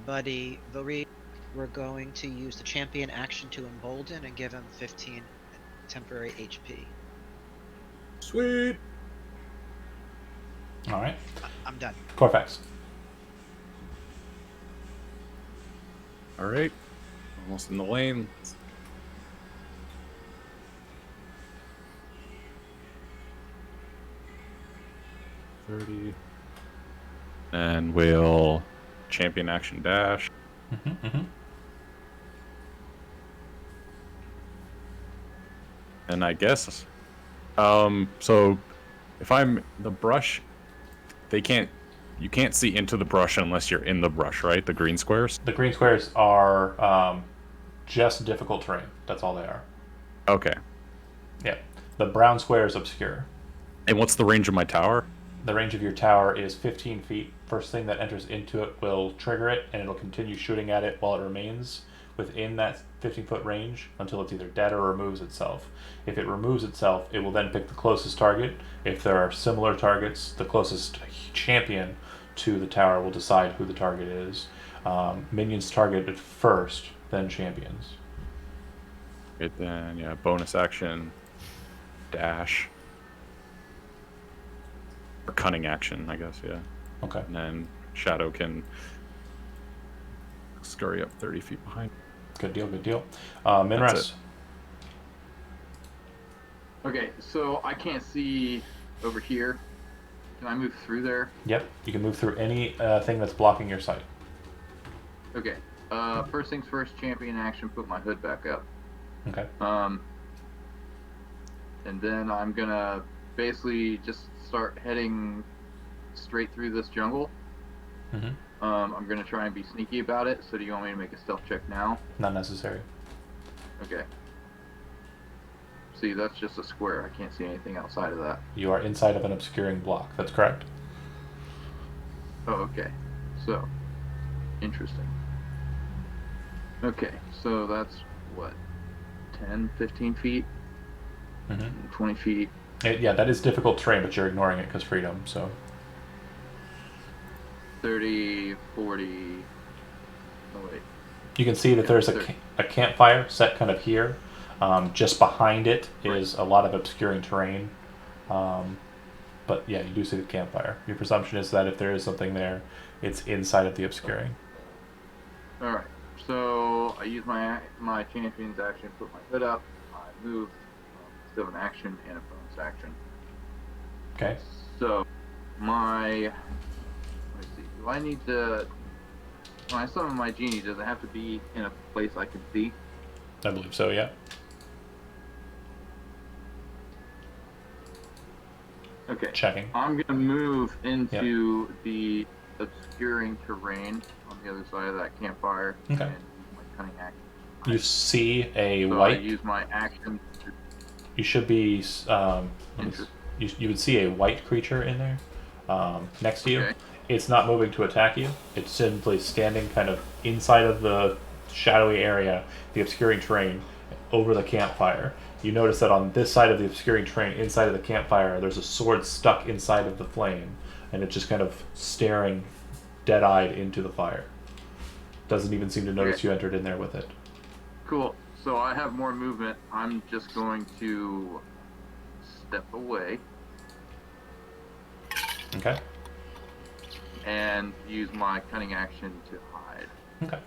[SPEAKER 6] buddy Vilri, we're going to use the champion action to embolden and give him 15 temporary HP.
[SPEAKER 4] Sweet.
[SPEAKER 1] All right.
[SPEAKER 6] I'm done.
[SPEAKER 1] Corfax.
[SPEAKER 2] All right, almost in the lane. 30. And we'll champion action dash.
[SPEAKER 1] Mm-hmm.
[SPEAKER 2] And I guess, so if I'm the brush, you can't see into the brush unless you're in the brush, right? The green squares?
[SPEAKER 1] The green squares are just difficult terrain. That's all they are.
[SPEAKER 2] Okay.
[SPEAKER 1] Yeah. The brown square is obscure.
[SPEAKER 2] And what's the range of my tower?
[SPEAKER 1] The range of your tower is 15 feet. First thing that enters into it will trigger it, and it'll continue shooting at it while it remains within that 15-foot range until it's either dead or removes itself. If it removes itself, it will then pick the closest target. If there are similar targets, the closest champion to the tower will decide who the target is. Minions targeted first, then champions.
[SPEAKER 2] Right then, yeah, bonus action, dash. Or cunning action, I guess, yeah.
[SPEAKER 1] Okay.
[SPEAKER 2] And then Shadow can scurry up 30 feet behind.
[SPEAKER 1] Good deal, good deal.
[SPEAKER 2] That's
[SPEAKER 1] Minras.
[SPEAKER 2] it.
[SPEAKER 3] Okay, so I can't see over here. Can I move through there?
[SPEAKER 1] Yep, you can move through any thing that's blocking your sight.
[SPEAKER 3] Okay. First things first, champion action, put my hood back up.
[SPEAKER 1] Okay.
[SPEAKER 3] And then I'm gonna basically just start heading straight through this jungle.
[SPEAKER 1] Mm-hmm.
[SPEAKER 3] I'm gonna try and be sneaky about it. So do you want me to make a stealth check now?
[SPEAKER 1] Not necessary.
[SPEAKER 3] Okay. See, that's just a square. I can't see anything outside of that.
[SPEAKER 1] You are inside of an obscuring block. That's correct.
[SPEAKER 3] Oh, okay. So, interesting. Okay, so that's what? 10, 15 feet?
[SPEAKER 1] Mm-hmm.
[SPEAKER 3] 20 feet?
[SPEAKER 1] Yeah, that is difficult terrain, but you're ignoring it because freedom, so...
[SPEAKER 3] 30, 40... Oh, wait.
[SPEAKER 1] You can see that
[SPEAKER 3] Yeah,
[SPEAKER 1] there's
[SPEAKER 3] there.
[SPEAKER 1] a campfire set kind of here. Just behind it is a lot of obscuring terrain. But yeah, you do see the campfire. Your presumption is that if there is something there, it's inside of the obscuring.
[SPEAKER 3] Alright, so I use my champion's action, put my hood up, I move, still an action and a bonus action.
[SPEAKER 1] Okay.
[SPEAKER 3] So, let's see, do I need to, when I summon my genie, does it have to be in a place I can see?
[SPEAKER 1] I believe so, yeah.
[SPEAKER 3] Okay.
[SPEAKER 1] Checking.
[SPEAKER 3] I'm gonna move into the obscuring terrain on the other side of that campfire
[SPEAKER 1] Okay.
[SPEAKER 3] and use my cunning action.
[SPEAKER 1] You see a
[SPEAKER 3] So I
[SPEAKER 1] white...
[SPEAKER 3] use my action to
[SPEAKER 1] You should be... you would see a white creature in there next to you.
[SPEAKER 3] Okay.
[SPEAKER 1] It's not moving to attack you. It's simply standing kind of inside of the shadowy area, the obscuring terrain, over the campfire. You notice that on this side of the obscuring terrain, inside of the campfire, there's a sword stuck inside of the flame, and it's just kind of staring dead-eyed into the fire. Doesn't even seem to notice you entered in there with it.
[SPEAKER 3] Cool. So I have more movement. I'm just going to step away
[SPEAKER 1] Okay.
[SPEAKER 3] and use my cunning action to hide.
[SPEAKER 1] Okay.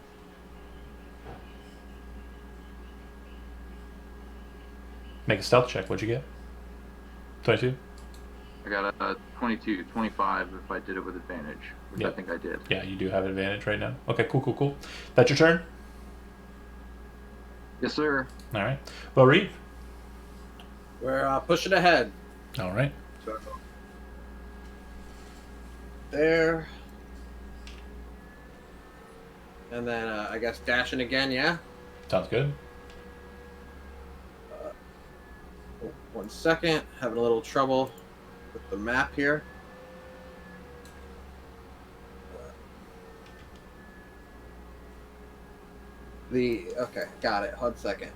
[SPEAKER 1] Make a stealth check. What'd you get? 22?
[SPEAKER 3] I got a 22, 25 if I did it with advantage, which I
[SPEAKER 1] Yep.
[SPEAKER 3] think I did.
[SPEAKER 1] Yeah, you do have advantage right now. Okay, cool. That's your turn?
[SPEAKER 3] Yes, sir.
[SPEAKER 1] All right. Well, Reeve.
[SPEAKER 4] We're pushing ahead.
[SPEAKER 1] All right.
[SPEAKER 4] So, there. And then I guess dashing again, yeah?
[SPEAKER 1] Sounds good.
[SPEAKER 4] Oh, 1 second. Having a little trouble with the map here. Okay, got it. 1 second.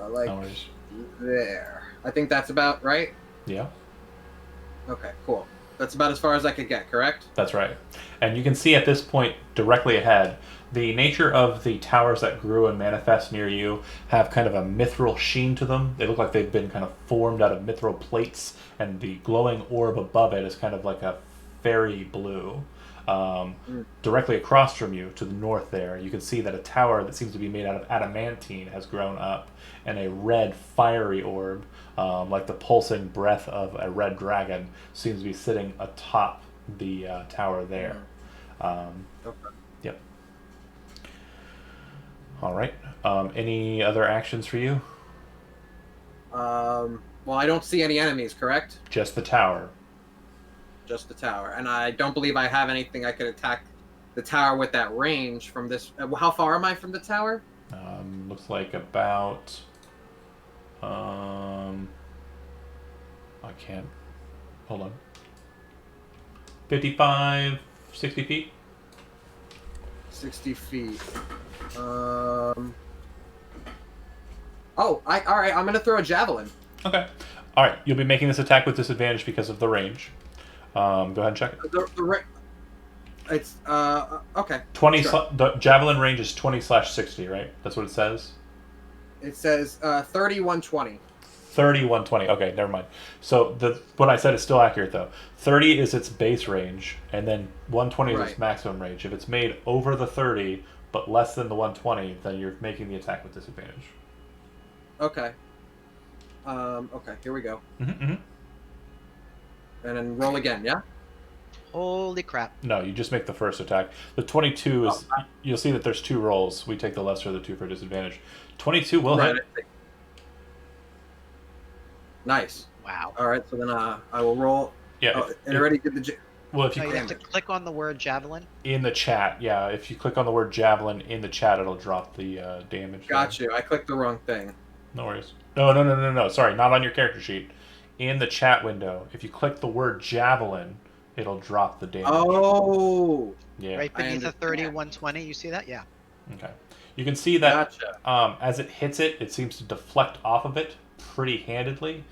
[SPEAKER 4] Like
[SPEAKER 1] No worries.
[SPEAKER 4] there. I think that's about right.
[SPEAKER 1] Yeah,
[SPEAKER 4] Okay, cool. That's about as far as I could get, correct?
[SPEAKER 1] that's right. And you can see at this point, directly ahead, the nature of the towers that grew and manifest near you have kind of a mithril sheen to them. They look like they've been kind of formed out of mithril plates, and the glowing orb above it is kind of like a fairy blue. Directly across from you, to the north there, you can see that a tower that seems to be made out of adamantine has grown up, and a red fiery orb, like the pulsing breath of a red dragon, seems to be sitting atop the tower there.
[SPEAKER 4] Okay.
[SPEAKER 1] Yep. All right. Any other actions for you?
[SPEAKER 4] Well, I don't see any enemies, correct?
[SPEAKER 1] Just the tower.
[SPEAKER 4] Just the tower. And I don't believe I have anything I could attack the tower with that range from this. How far am I from the tower?
[SPEAKER 1] Looks like about. I can't. Hold on. 55, 60 feet.
[SPEAKER 4] 60 feet. Oh, all right. I'm gonna throw a javelin.
[SPEAKER 1] Okay. All right. You'll be making this attack with disadvantage because of the range. Go ahead and check it.
[SPEAKER 4] It's okay.
[SPEAKER 1] 20.
[SPEAKER 4] Sure.
[SPEAKER 1] The javelin range is 20/60, right? That's what it says.
[SPEAKER 4] It says 3120.
[SPEAKER 1] 30, 120. Okay, never mind. So what I said is still accurate though. 30 is its base range, and then 120 is its
[SPEAKER 4] Right.
[SPEAKER 1] maximum range. If it's made over the 30 but less than the 120, then you're making the attack with disadvantage.
[SPEAKER 4] Okay. Okay. Here we go.
[SPEAKER 1] Mm-hmm.
[SPEAKER 4] And then roll again. Yeah.
[SPEAKER 6] Holy crap.
[SPEAKER 1] No, you just make the first attack. The 22 is. You'll see that there's two rolls. We take the lesser of the two for disadvantage. 22 will
[SPEAKER 4] Right.
[SPEAKER 1] hit.
[SPEAKER 4] Nice.
[SPEAKER 6] Wow.
[SPEAKER 4] All right. So then I will roll.
[SPEAKER 1] Yeah.
[SPEAKER 4] Oh, it already did the.
[SPEAKER 1] Well, if you
[SPEAKER 6] No, you have to
[SPEAKER 4] Damage.
[SPEAKER 6] click on the word javelin.
[SPEAKER 1] in the chat, yeah, if you click on the word javelin in the chat, it'll drop the damage.
[SPEAKER 4] Got you. I clicked the wrong thing.
[SPEAKER 1] No worries. No. Sorry, not on your character sheet. In the chat window, if you click the word javelin, it'll drop the damage.
[SPEAKER 4] Oh.
[SPEAKER 1] Yeah.
[SPEAKER 6] Right beneath the
[SPEAKER 4] understand.
[SPEAKER 6] 3120. You see that? Yeah.
[SPEAKER 1] Okay. You can see that
[SPEAKER 4] Gotcha.
[SPEAKER 1] as it hits it, it seems to deflect off of it pretty handedly.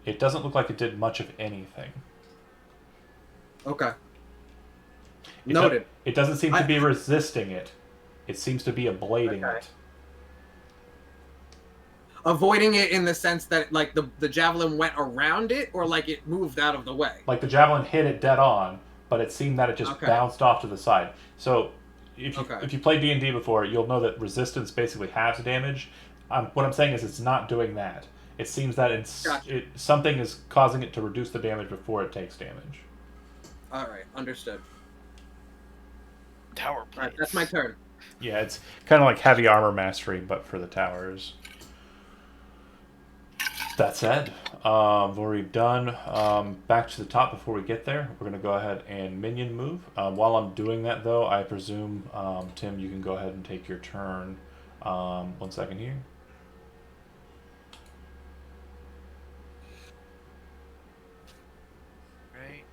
[SPEAKER 1] It doesn't look like it did much of anything.
[SPEAKER 4] Okay.
[SPEAKER 1] It
[SPEAKER 4] Noted.
[SPEAKER 1] It doesn't seem to be resisting it. It seems to be ablating
[SPEAKER 4] Okay.
[SPEAKER 1] it.
[SPEAKER 4] Avoiding it in the sense that like the javelin went around it, or like it moved out of the way.
[SPEAKER 1] Like the javelin hit it dead on, but it seemed that it just
[SPEAKER 4] Okay.
[SPEAKER 1] bounced off to the side. So if you
[SPEAKER 4] Okay.
[SPEAKER 1] if you played D&D before, you'll know that resistance basically halves damage. What I'm saying is it's not doing that. It seems that
[SPEAKER 4] Gotcha.
[SPEAKER 1] something is causing it to reduce the damage before it takes damage.
[SPEAKER 4] All right. Understood.
[SPEAKER 5] Tower
[SPEAKER 4] All
[SPEAKER 5] plates.
[SPEAKER 4] right. That's my turn.
[SPEAKER 1] Yeah, it's kind of like heavy armor mastery, but for the towers. That said, we've done back to the top before we get there. We're going to go ahead and minion move. While I'm doing that, though, I presume, Tim, you can go ahead and take your turn. 1 second here.
[SPEAKER 5] Right.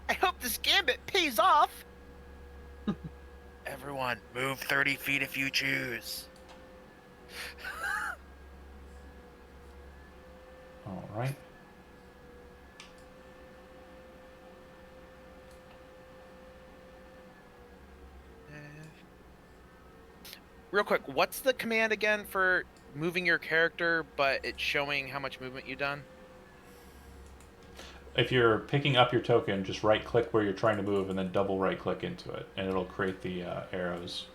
[SPEAKER 5] I hope this gambit pays off. Everyone, move 30 feet if you choose.
[SPEAKER 1] All right.
[SPEAKER 5] Real quick, what's the command again for moving your character, but it's showing how much movement you've done?
[SPEAKER 1] If you're picking up your token, just right-click where you're trying to move, and then double right-click into it, and it'll create the arrows.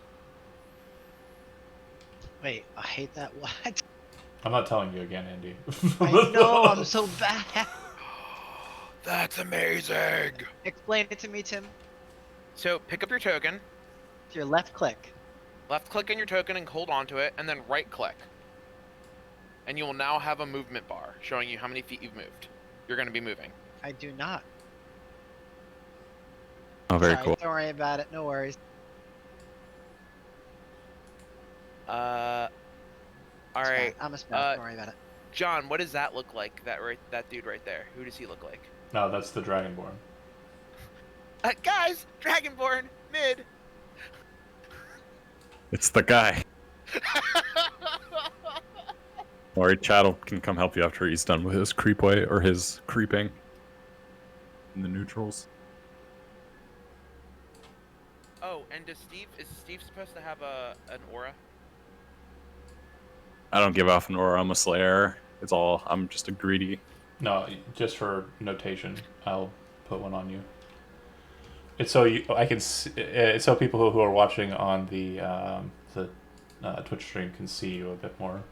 [SPEAKER 6] Wait, I hate that. What?
[SPEAKER 1] I'm not telling you again, Andy.
[SPEAKER 6] I know, I'm so bad.
[SPEAKER 5] That's amazing.
[SPEAKER 6] Explain it to me, Tim.
[SPEAKER 5] So pick up your token,
[SPEAKER 6] It's your left click.
[SPEAKER 5] left click on your token and hold on to it, and then right click. And you will now have a movement bar showing you how many feet you've moved. You're going to be moving.
[SPEAKER 6] I do not.
[SPEAKER 2] Oh, very
[SPEAKER 6] Sorry,
[SPEAKER 2] cool.
[SPEAKER 6] Don't worry about it. No worries.
[SPEAKER 5] All
[SPEAKER 6] It's fine.
[SPEAKER 5] right.
[SPEAKER 6] I'm a spell. Don't worry about it.
[SPEAKER 5] John, what does that look like? That dude right there. Who does he look like?
[SPEAKER 1] No, that's the Dragonborn.
[SPEAKER 5] Guys, Dragonborn mid.
[SPEAKER 2] It's the guy. Or Chattel can come help you after he's done with his creepway or his creeping in the neutrals.
[SPEAKER 5] Oh, and is Steve supposed to have an aura?
[SPEAKER 2] I don't give off an aura. I'm a slayer. It's all. I'm just a greedy.
[SPEAKER 1] No, just for notation, I'll put one on you. It's so I can. It's so people who are watching on the Twitch stream can see you a bit more.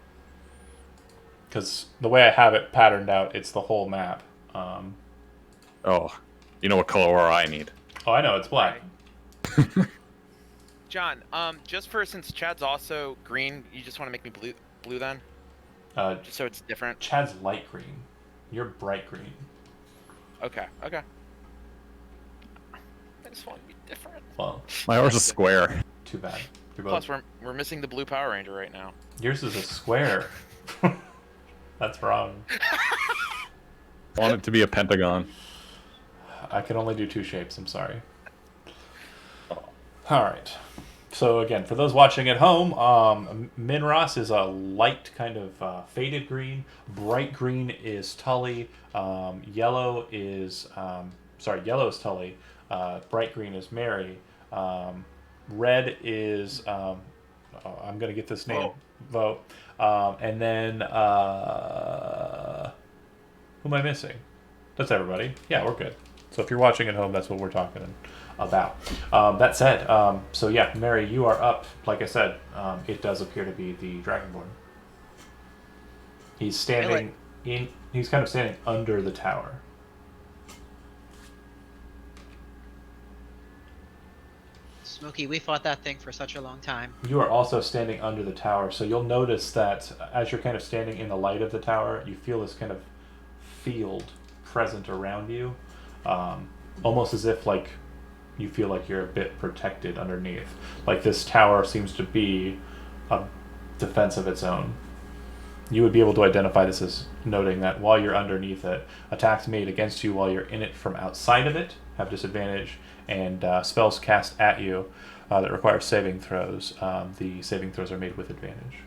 [SPEAKER 1] Because the way I have it patterned out, it's the whole map.
[SPEAKER 2] Oh, you know what color aura I need?
[SPEAKER 1] Oh, I know, it's black.
[SPEAKER 5] John, just for since Chad's also green, you just want to make me blue then, just so it's different.
[SPEAKER 1] Chad's light green. You're bright green.
[SPEAKER 5] Okay. I just want to be different.
[SPEAKER 1] Well,
[SPEAKER 2] My aura's a square.
[SPEAKER 1] too bad. You're both...
[SPEAKER 5] Plus, we're missing the blue Power Ranger right now.
[SPEAKER 1] Yours is a square. That's wrong.
[SPEAKER 2] I want it to be a pentagon.
[SPEAKER 1] I can only do two shapes, I'm sorry. Alright. So again, for those watching at home, Minros is a light kind of faded green. Bright green is Tully. Yellow is Tully. Bright green is Mary. Red is I'm gonna get this name. Vote. And then who am I missing? That's everybody. Yeah, we're good. So if you're watching at home, that's what we're talking about. That said, so yeah, Mary, you are up. Like I said, it does appear to be the Dragonborn. He's standing he's kind of standing under the tower.
[SPEAKER 6] Smokey, we fought that thing for such a long time.
[SPEAKER 1] You are also standing under the tower, so you'll notice that as you're kind of standing in the light of the tower, you feel this kind of field present around you, almost as if like you feel like you're a bit protected underneath. Like this tower seems to be a defense of its own. You would be able to identify this as noting that while you're underneath it, attacks made against you while you're in it from outside of it have disadvantage, and spells cast at you that require saving throws, the saving throws are made with advantage.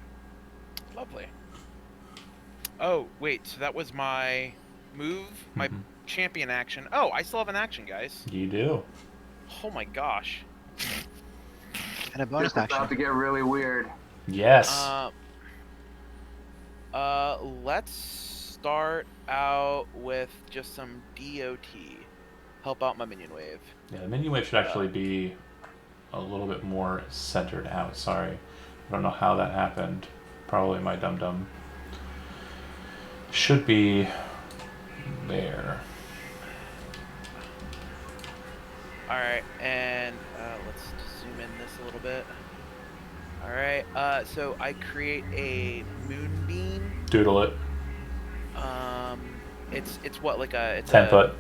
[SPEAKER 5] Lovely. Oh, wait, so that was my move, my champion action. Oh, I still have an action, guys.
[SPEAKER 1] You do.
[SPEAKER 5] Oh my gosh.
[SPEAKER 6] And a bonus
[SPEAKER 3] This is about
[SPEAKER 6] action.
[SPEAKER 3] to get really weird.
[SPEAKER 1] Yes.
[SPEAKER 5] Let's start out with just some DOT. Help out my minion wave.
[SPEAKER 1] Yeah, the minion wave should actually be a little bit more centered out. Sorry. I don't know how that happened. Probably my dum-dum. Should be there.
[SPEAKER 5] Alright, and let's zoom in this a little bit. Alright, so I create a moonbeam.
[SPEAKER 1] Doodle it.
[SPEAKER 5] It's what, like a... It's
[SPEAKER 1] 10 foot.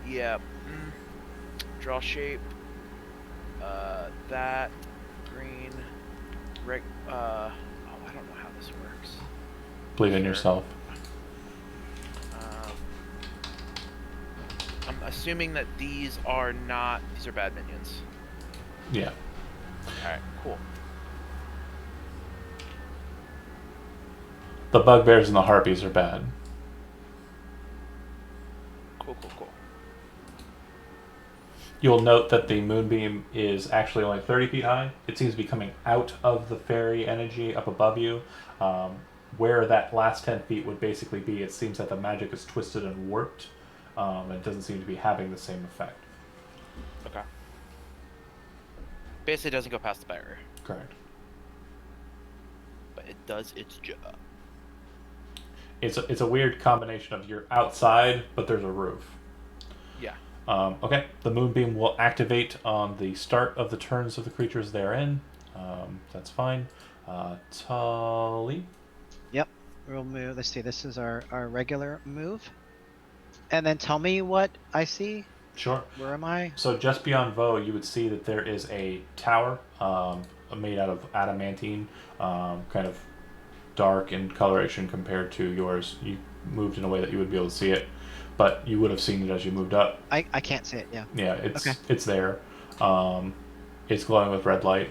[SPEAKER 5] Yeah. Draw shape. That. Green. I don't know how this works.
[SPEAKER 1] Believe in
[SPEAKER 5] Sure.
[SPEAKER 1] yourself.
[SPEAKER 5] I'm assuming that these are bad minions.
[SPEAKER 1] Yeah.
[SPEAKER 5] Alright, cool.
[SPEAKER 1] The bugbears and the harpies are bad.
[SPEAKER 5] Cool.
[SPEAKER 1] You'll note that the moonbeam is actually only 30 feet high. It seems to be coming out of the fairy energy up above you. Where that last 10 feet would basically be, it seems that the magic is twisted and warped. And it doesn't seem to be having the same effect.
[SPEAKER 5] Okay. Basically doesn't go past the barrier.
[SPEAKER 1] Correct.
[SPEAKER 5] But it does its job.
[SPEAKER 1] It's a weird combination of you're outside, but there's a roof.
[SPEAKER 5] Yeah.
[SPEAKER 1] Okay, the moonbeam will activate on the start of the turns of the creatures therein. That's fine. Tully.
[SPEAKER 6] Yep. We'll move. Let's see. This is our regular move. And then tell me what I see.
[SPEAKER 1] Sure.
[SPEAKER 6] Where am I?
[SPEAKER 1] So just beyond Vo, you would see that there is a tower made out of adamantine, kind of dark in coloration compared to yours. You moved in a way that you would be able to see it, but you would have seen it as you moved up.
[SPEAKER 6] I can't see it. Yeah.
[SPEAKER 1] Yeah, it's
[SPEAKER 6] Okay.
[SPEAKER 1] it's there. It's glowing with red light.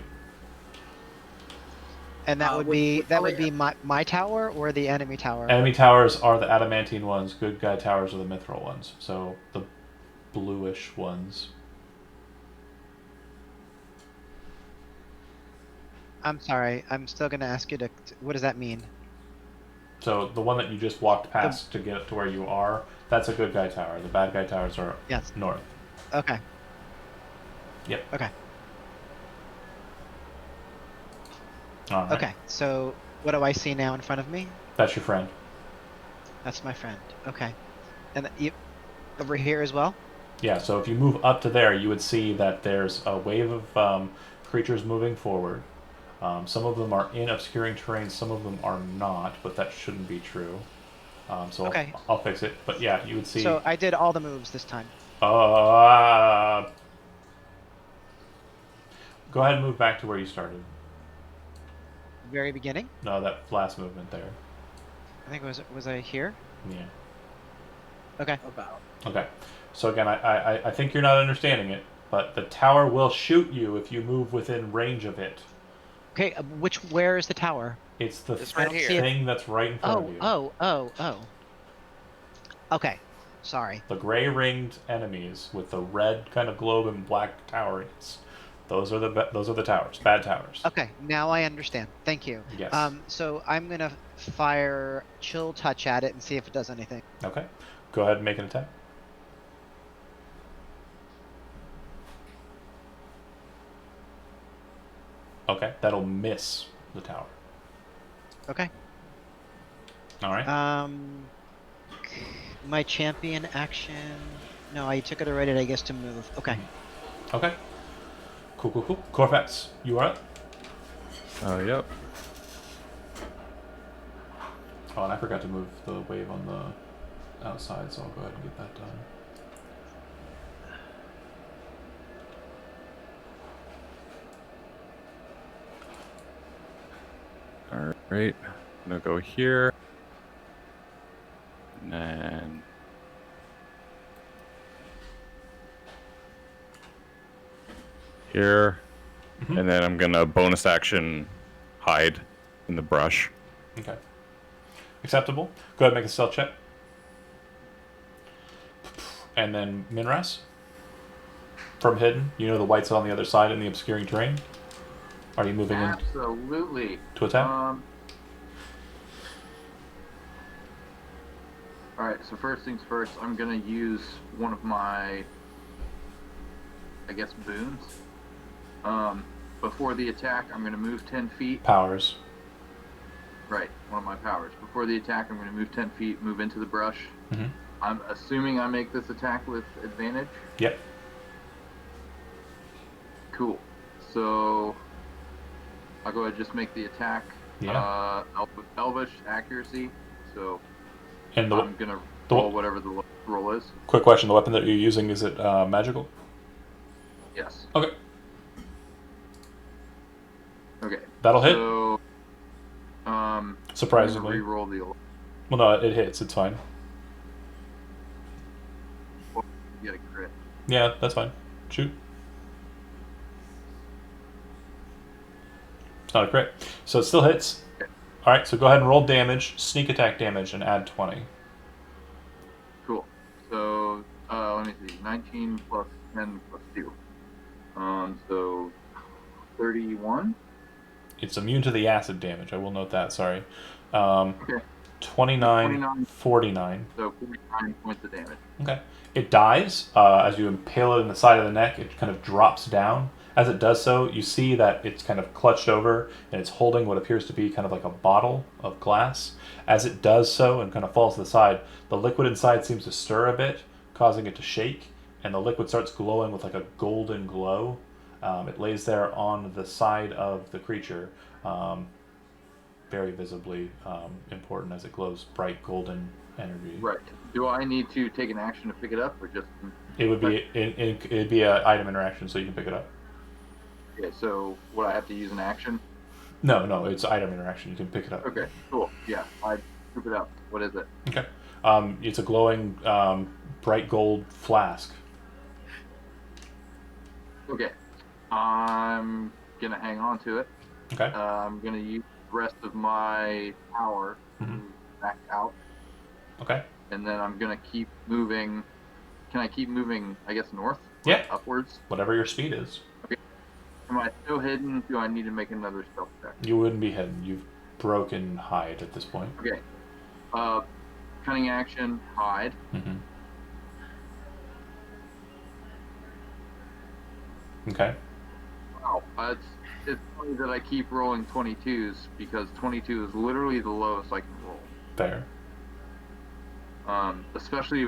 [SPEAKER 6] And that would
[SPEAKER 4] would-
[SPEAKER 6] be
[SPEAKER 4] would
[SPEAKER 6] that would
[SPEAKER 4] probably-
[SPEAKER 6] be my tower or the enemy tower.
[SPEAKER 1] Enemy towers are the adamantine ones. Good guy towers are the mithril ones. So the bluish ones.
[SPEAKER 6] I'm sorry. I'm still gonna ask you to. What does that mean?
[SPEAKER 1] So the one that you just walked past to get to where you are, that's a good guy tower. The bad guy towers are
[SPEAKER 6] Yes.
[SPEAKER 1] north.
[SPEAKER 6] Okay.
[SPEAKER 1] Yep.
[SPEAKER 6] Okay.
[SPEAKER 1] All right.
[SPEAKER 6] Okay. So what do I see now in front of me?
[SPEAKER 1] That's your friend.
[SPEAKER 6] That's my friend. Okay. And you over here as well?
[SPEAKER 1] Yeah, so if you move up to there, you would see that there's a wave of creatures moving forward. Some of them are in obscuring terrain, some of them are not, but that shouldn't be true. So
[SPEAKER 6] Okay.
[SPEAKER 1] I'll fix it. But yeah, you would see.
[SPEAKER 6] So I did all the moves this time.
[SPEAKER 1] Go ahead and move back to where you started.
[SPEAKER 6] Very beginning.
[SPEAKER 1] No, that last movement there.
[SPEAKER 6] I think was I here?
[SPEAKER 1] Yeah.
[SPEAKER 6] Okay.
[SPEAKER 4] About.
[SPEAKER 1] Okay. So again, I think you're not understanding it, but the tower will shoot you if you move within range of it.
[SPEAKER 6] Okay. Where is the tower?
[SPEAKER 1] It's the
[SPEAKER 5] It's right here.
[SPEAKER 1] thing that's right in front of you.
[SPEAKER 6] Oh. Okay. Sorry.
[SPEAKER 1] The gray ringed enemies with the red kind of globe and black towerings. Those are the towers. Bad towers.
[SPEAKER 6] Okay. Now I understand. Thank you.
[SPEAKER 1] Yes.
[SPEAKER 6] So I'm gonna fire chill touch at it and see if it does anything.
[SPEAKER 1] Okay. Go ahead and make an attack. Okay, that'll miss the tower.
[SPEAKER 6] Okay.
[SPEAKER 1] All right.
[SPEAKER 6] My champion action. No, I took it already. I guess to move. Okay.
[SPEAKER 1] Okay. Cool. Corvax, you are up.
[SPEAKER 2] Yep.
[SPEAKER 1] Oh, and I forgot to move the wave on the outside, so I'll go ahead and get that done.
[SPEAKER 2] All right. I'm gonna go here, and then here,
[SPEAKER 1] Mhm.
[SPEAKER 2] and then I'm gonna bonus action hide in the brush.
[SPEAKER 1] Okay. Acceptable. Go ahead and make a stealth check. And then Minras. From hidden, you know the white's on the other side in the obscuring terrain. Are you moving in
[SPEAKER 3] Absolutely.
[SPEAKER 1] to attack?
[SPEAKER 3] Alright, so first things first, I'm going to use one of my, I guess, boons. Before the attack, I'm going to move 10 feet.
[SPEAKER 1] Powers.
[SPEAKER 3] Right, one of my powers. Before the attack, I'm going to move 10 feet, move into the brush.
[SPEAKER 1] Mhm.
[SPEAKER 3] I'm assuming I make this attack with advantage.
[SPEAKER 1] Yep.
[SPEAKER 3] Cool. So, I'll go ahead and just make the attack.
[SPEAKER 1] Yeah.
[SPEAKER 3] Elvish accuracy. So,
[SPEAKER 1] And the
[SPEAKER 3] I'm going to
[SPEAKER 1] the-
[SPEAKER 3] roll whatever the roll is.
[SPEAKER 1] quick question: the weapon that you're using, is it magical?
[SPEAKER 3] Yes.
[SPEAKER 1] Okay.
[SPEAKER 3] Okay.
[SPEAKER 1] That'll hit.
[SPEAKER 3] So,
[SPEAKER 1] Surprisingly.
[SPEAKER 3] re-roll the
[SPEAKER 1] Well, no, it hits. It's fine.
[SPEAKER 3] get a crit.
[SPEAKER 1] Yeah, that's fine. Shoot. It's not a crit. So it still hits. Alright, so go ahead and roll damage, sneak attack damage, and add 20.
[SPEAKER 3] Cool. So, let me see. 19 plus 10 plus 2. So 31.
[SPEAKER 1] It's immune to the acid damage. I will note that, sorry.
[SPEAKER 3] Okay.
[SPEAKER 1] 29, 49.
[SPEAKER 3] So 49 points of damage.
[SPEAKER 1] Okay. It dies. As you impale it in the side of the neck, it kind of drops down. As it does so, you see that it's kind of clutched over and it's holding what appears to be kind of like a bottle of glass. As it does so and kind of falls to the side, the liquid inside seems to stir a bit, causing it to shake, and the liquid starts glowing with like a golden glow. It lays there on the side of the creature, very visibly important as it glows bright golden energy.
[SPEAKER 3] Right. Do I need to take an action to pick it up, or just?
[SPEAKER 1] It would be it'd be an item interaction, so you can pick it up.
[SPEAKER 3] Okay, so would I have to use an action?
[SPEAKER 1] No, it's item interaction. You can pick it up.
[SPEAKER 3] Okay, cool. Yeah, I scoop it up. What is it?
[SPEAKER 1] Okay. It's a glowing, bright gold flask.
[SPEAKER 3] Okay. I'm gonna hang on to it.
[SPEAKER 1] Okay.
[SPEAKER 3] I'm gonna use the rest of my power to back out,
[SPEAKER 1] Okay.
[SPEAKER 3] and then I'm gonna keep moving. Can I keep moving? I guess north.
[SPEAKER 1] Yeah.
[SPEAKER 3] Upwards.
[SPEAKER 1] Whatever your speed is.
[SPEAKER 3] Am I still hidden? Do I need to make another stealth check?
[SPEAKER 1] You wouldn't be hidden. You've broken hide at this point.
[SPEAKER 3] Okay. Cunning action, hide.
[SPEAKER 1] Mm-hmm. Okay.
[SPEAKER 3] Wow. It's funny that I keep rolling 22s because 22 is literally the lowest I can roll.
[SPEAKER 1] Fair.
[SPEAKER 3] Especially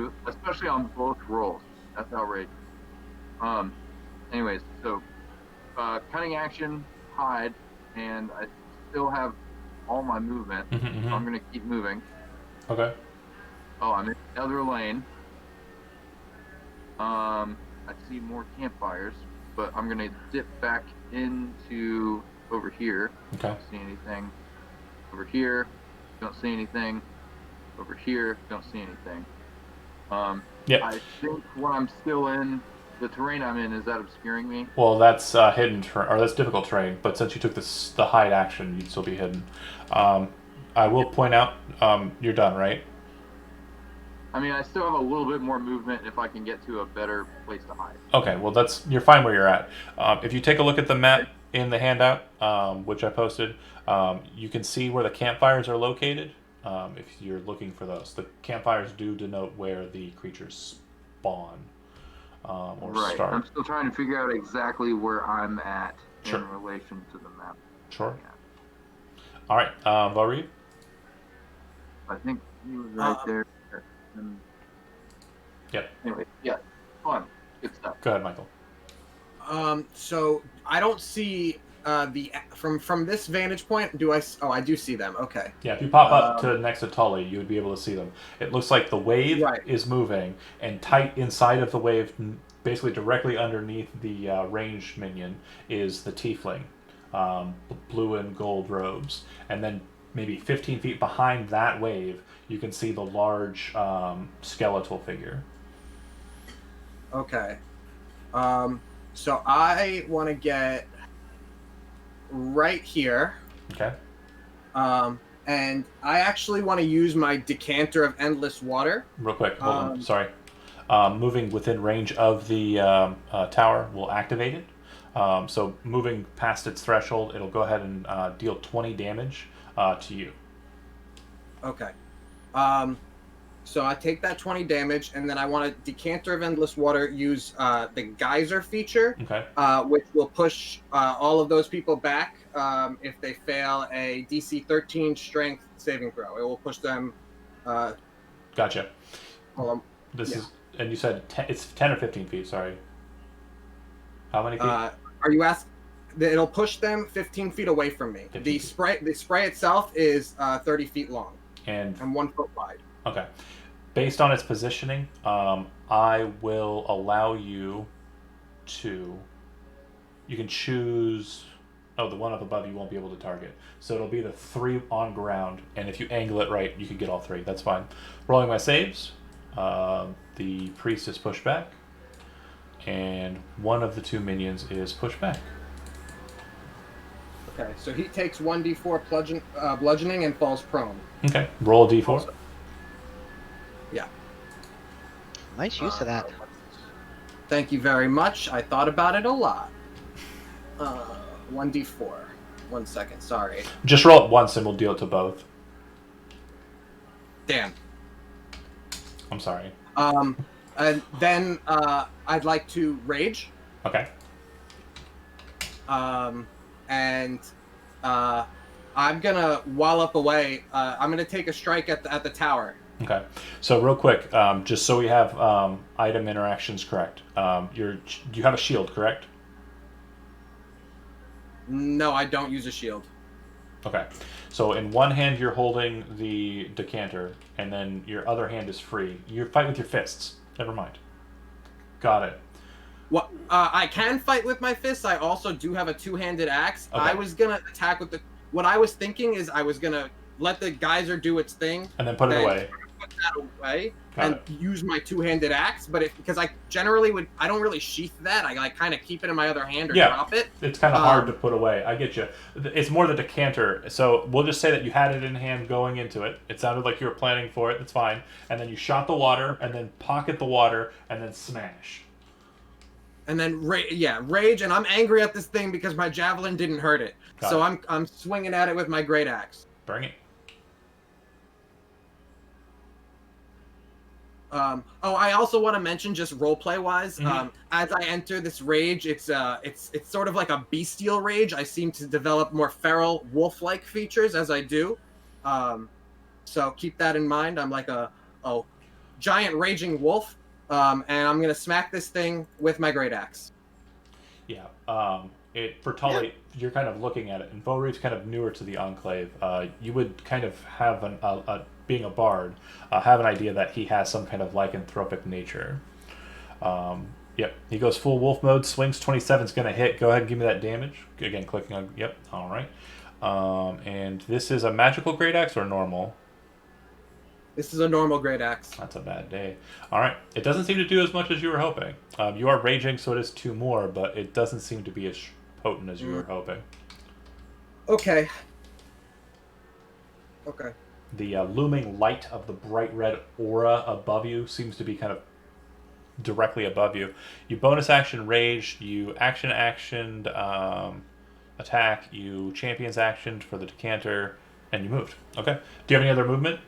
[SPEAKER 3] on both rolls. That's outrageous. Anyways, so cunning action, hide, and I still have all my movement. So I'm gonna keep moving.
[SPEAKER 1] Okay.
[SPEAKER 3] Oh, I'm in the other lane. I see more campfires, but I'm gonna dip back into over here.
[SPEAKER 1] Okay.
[SPEAKER 3] Don't see anything. Over here, don't see anything. Over here, don't see anything.
[SPEAKER 1] Yep.
[SPEAKER 3] I think when I'm still in the terrain I'm in, is that obscuring me?
[SPEAKER 1] Well, that's hidden terrain, or that's difficult terrain. But since you took the hide action, you'd still be hidden. I will point out, you're done, right?
[SPEAKER 3] I mean, I still have a little bit more movement if I can get to a better place to hide.
[SPEAKER 1] Okay. Well, you're fine where you're at. If you take a look at the map in the handout, which I posted, you can see where the campfires are located. If you're looking for those, the campfires do denote where the creatures spawn or
[SPEAKER 3] Right.
[SPEAKER 1] start.
[SPEAKER 3] I'm still trying to figure out exactly where I'm at
[SPEAKER 1] Sure.
[SPEAKER 3] in relation to the map.
[SPEAKER 1] Sure.
[SPEAKER 3] Yeah.
[SPEAKER 1] All right, Valreed.
[SPEAKER 3] I think he was right there. And
[SPEAKER 1] Yep.
[SPEAKER 3] anyway, yeah, fun, good stuff.
[SPEAKER 1] Go ahead, Michael.
[SPEAKER 4] So I don't see from this vantage point. Oh, I do see them. Okay.
[SPEAKER 1] Yeah, if you pop up to next to Tully, you would be able to see them. It looks like the wave
[SPEAKER 4] Right.
[SPEAKER 1] is moving, and tight inside of the wave, basically directly underneath the ranged minion, is the tiefling, blue and gold robes, and then maybe 15 feet behind that wave, you can see the large skeletal figure.
[SPEAKER 4] Okay. So I want to get right here.
[SPEAKER 1] Okay.
[SPEAKER 4] And I actually want to use my decanter of endless water.
[SPEAKER 1] Real quick, hold on. Sorry. Moving within range of the tower will activate it. So moving past its threshold, it'll go ahead and deal 20 damage to you.
[SPEAKER 4] Okay. So I take that 20 damage, and then I want a decanter of endless water, use the geyser feature,
[SPEAKER 1] Okay.
[SPEAKER 4] which will push all of those people back if they fail a DC 13 strength saving throw. It will push them.
[SPEAKER 1] Gotcha.
[SPEAKER 4] Hold on.
[SPEAKER 1] This
[SPEAKER 4] Yeah.
[SPEAKER 1] is, and you said it's 10 or 15 feet. Sorry. How many feet?
[SPEAKER 4] Are you asking? It'll push them 15 feet away from me.
[SPEAKER 1] 15
[SPEAKER 4] The
[SPEAKER 1] feet.
[SPEAKER 4] spray itself is 30 feet long
[SPEAKER 1] And
[SPEAKER 4] and 1 foot wide.
[SPEAKER 1] okay, based on its positioning, I will allow you to. You can choose. Oh, the one up above you won't be able to target. So it'll be the 3 on ground, and if you angle it right, you can get all 3. That's fine. Rolling my saves. The priest is pushed back, and one of the 2 minions is pushed back.
[SPEAKER 4] Okay, so he takes 1d4 bludgeoning and falls prone.
[SPEAKER 1] Okay, roll a d4.
[SPEAKER 4] Also- Yeah.
[SPEAKER 6] Nice use of that.
[SPEAKER 4] Thank you very much. I thought about it a lot. 1d4. 1 second, sorry.
[SPEAKER 1] Just roll it once, and we'll deal it to both.
[SPEAKER 4] Damn.
[SPEAKER 1] I'm sorry.
[SPEAKER 4] And then I'd like to rage.
[SPEAKER 1] Okay.
[SPEAKER 4] And I'm gonna wallop away. I'm gonna take a strike at the tower.
[SPEAKER 1] Okay. So real quick, just so we have item interactions correct. You have a shield, correct?
[SPEAKER 4] No, I don't use a shield.
[SPEAKER 1] Okay. So in one hand you're holding the decanter, and then your other hand is free. You fight with your fists. Never mind. Got it.
[SPEAKER 4] What I can fight with my fists. I also do have a two-handed axe.
[SPEAKER 1] Okay.
[SPEAKER 4] I was gonna attack with the. What I was thinking is I was gonna let the geyser do its thing,
[SPEAKER 1] And then put it away.
[SPEAKER 4] put that away,
[SPEAKER 1] Got
[SPEAKER 4] and
[SPEAKER 1] it.
[SPEAKER 4] use my two-handed axe. But because I generally would, I don't really sheath that. I like kind of keep it in my other hand or
[SPEAKER 1] Yeah.
[SPEAKER 4] drop it.
[SPEAKER 1] It's kind of hard to put away. I get you. It's more the decanter. So we'll just say that you had it in hand going into it. It sounded like you were planning for it. That's fine. And then you shot the water, and then pocket the water, and then smash.
[SPEAKER 4] And then rage, and I'm angry at this thing because my javelin didn't hurt it.
[SPEAKER 1] Got
[SPEAKER 4] So
[SPEAKER 1] it.
[SPEAKER 4] I'm swinging at it with my great axe.
[SPEAKER 1] Bring it.
[SPEAKER 4] I also want to mention, just roleplay wise,
[SPEAKER 1] Mhm.
[SPEAKER 4] as I enter this rage, it's sort of like a bestial rage. I seem to develop more feral, wolf-like features as I do. So keep that in mind. I'm like a giant raging wolf, and I'm gonna smack this thing with my great axe.
[SPEAKER 1] Yeah. For Tully, you're kind of looking at it, and Vore's kind of newer to the Enclave. You would kind of have being a bard, have an idea that he has some kind of lycanthropic nature. Yep. He goes full wolf mode. Swings 27's going to hit. Go ahead and give me that damage. Again, clicking on. Yep. All right. And this is a magical great axe or normal?
[SPEAKER 4] This is a normal great axe.
[SPEAKER 1] That's a bad day. All right. It doesn't seem to do as much as you were hoping. You are raging, so it is 2 more, but it doesn't seem to be as potent as you were hoping.
[SPEAKER 4] Okay. Okay.
[SPEAKER 1] The looming light of the bright red aura above you seems to be kind of directly above you. You bonus action rage, you actioned attack, you champions actioned for the decanter, and you moved. Okay. Do you have any other movement?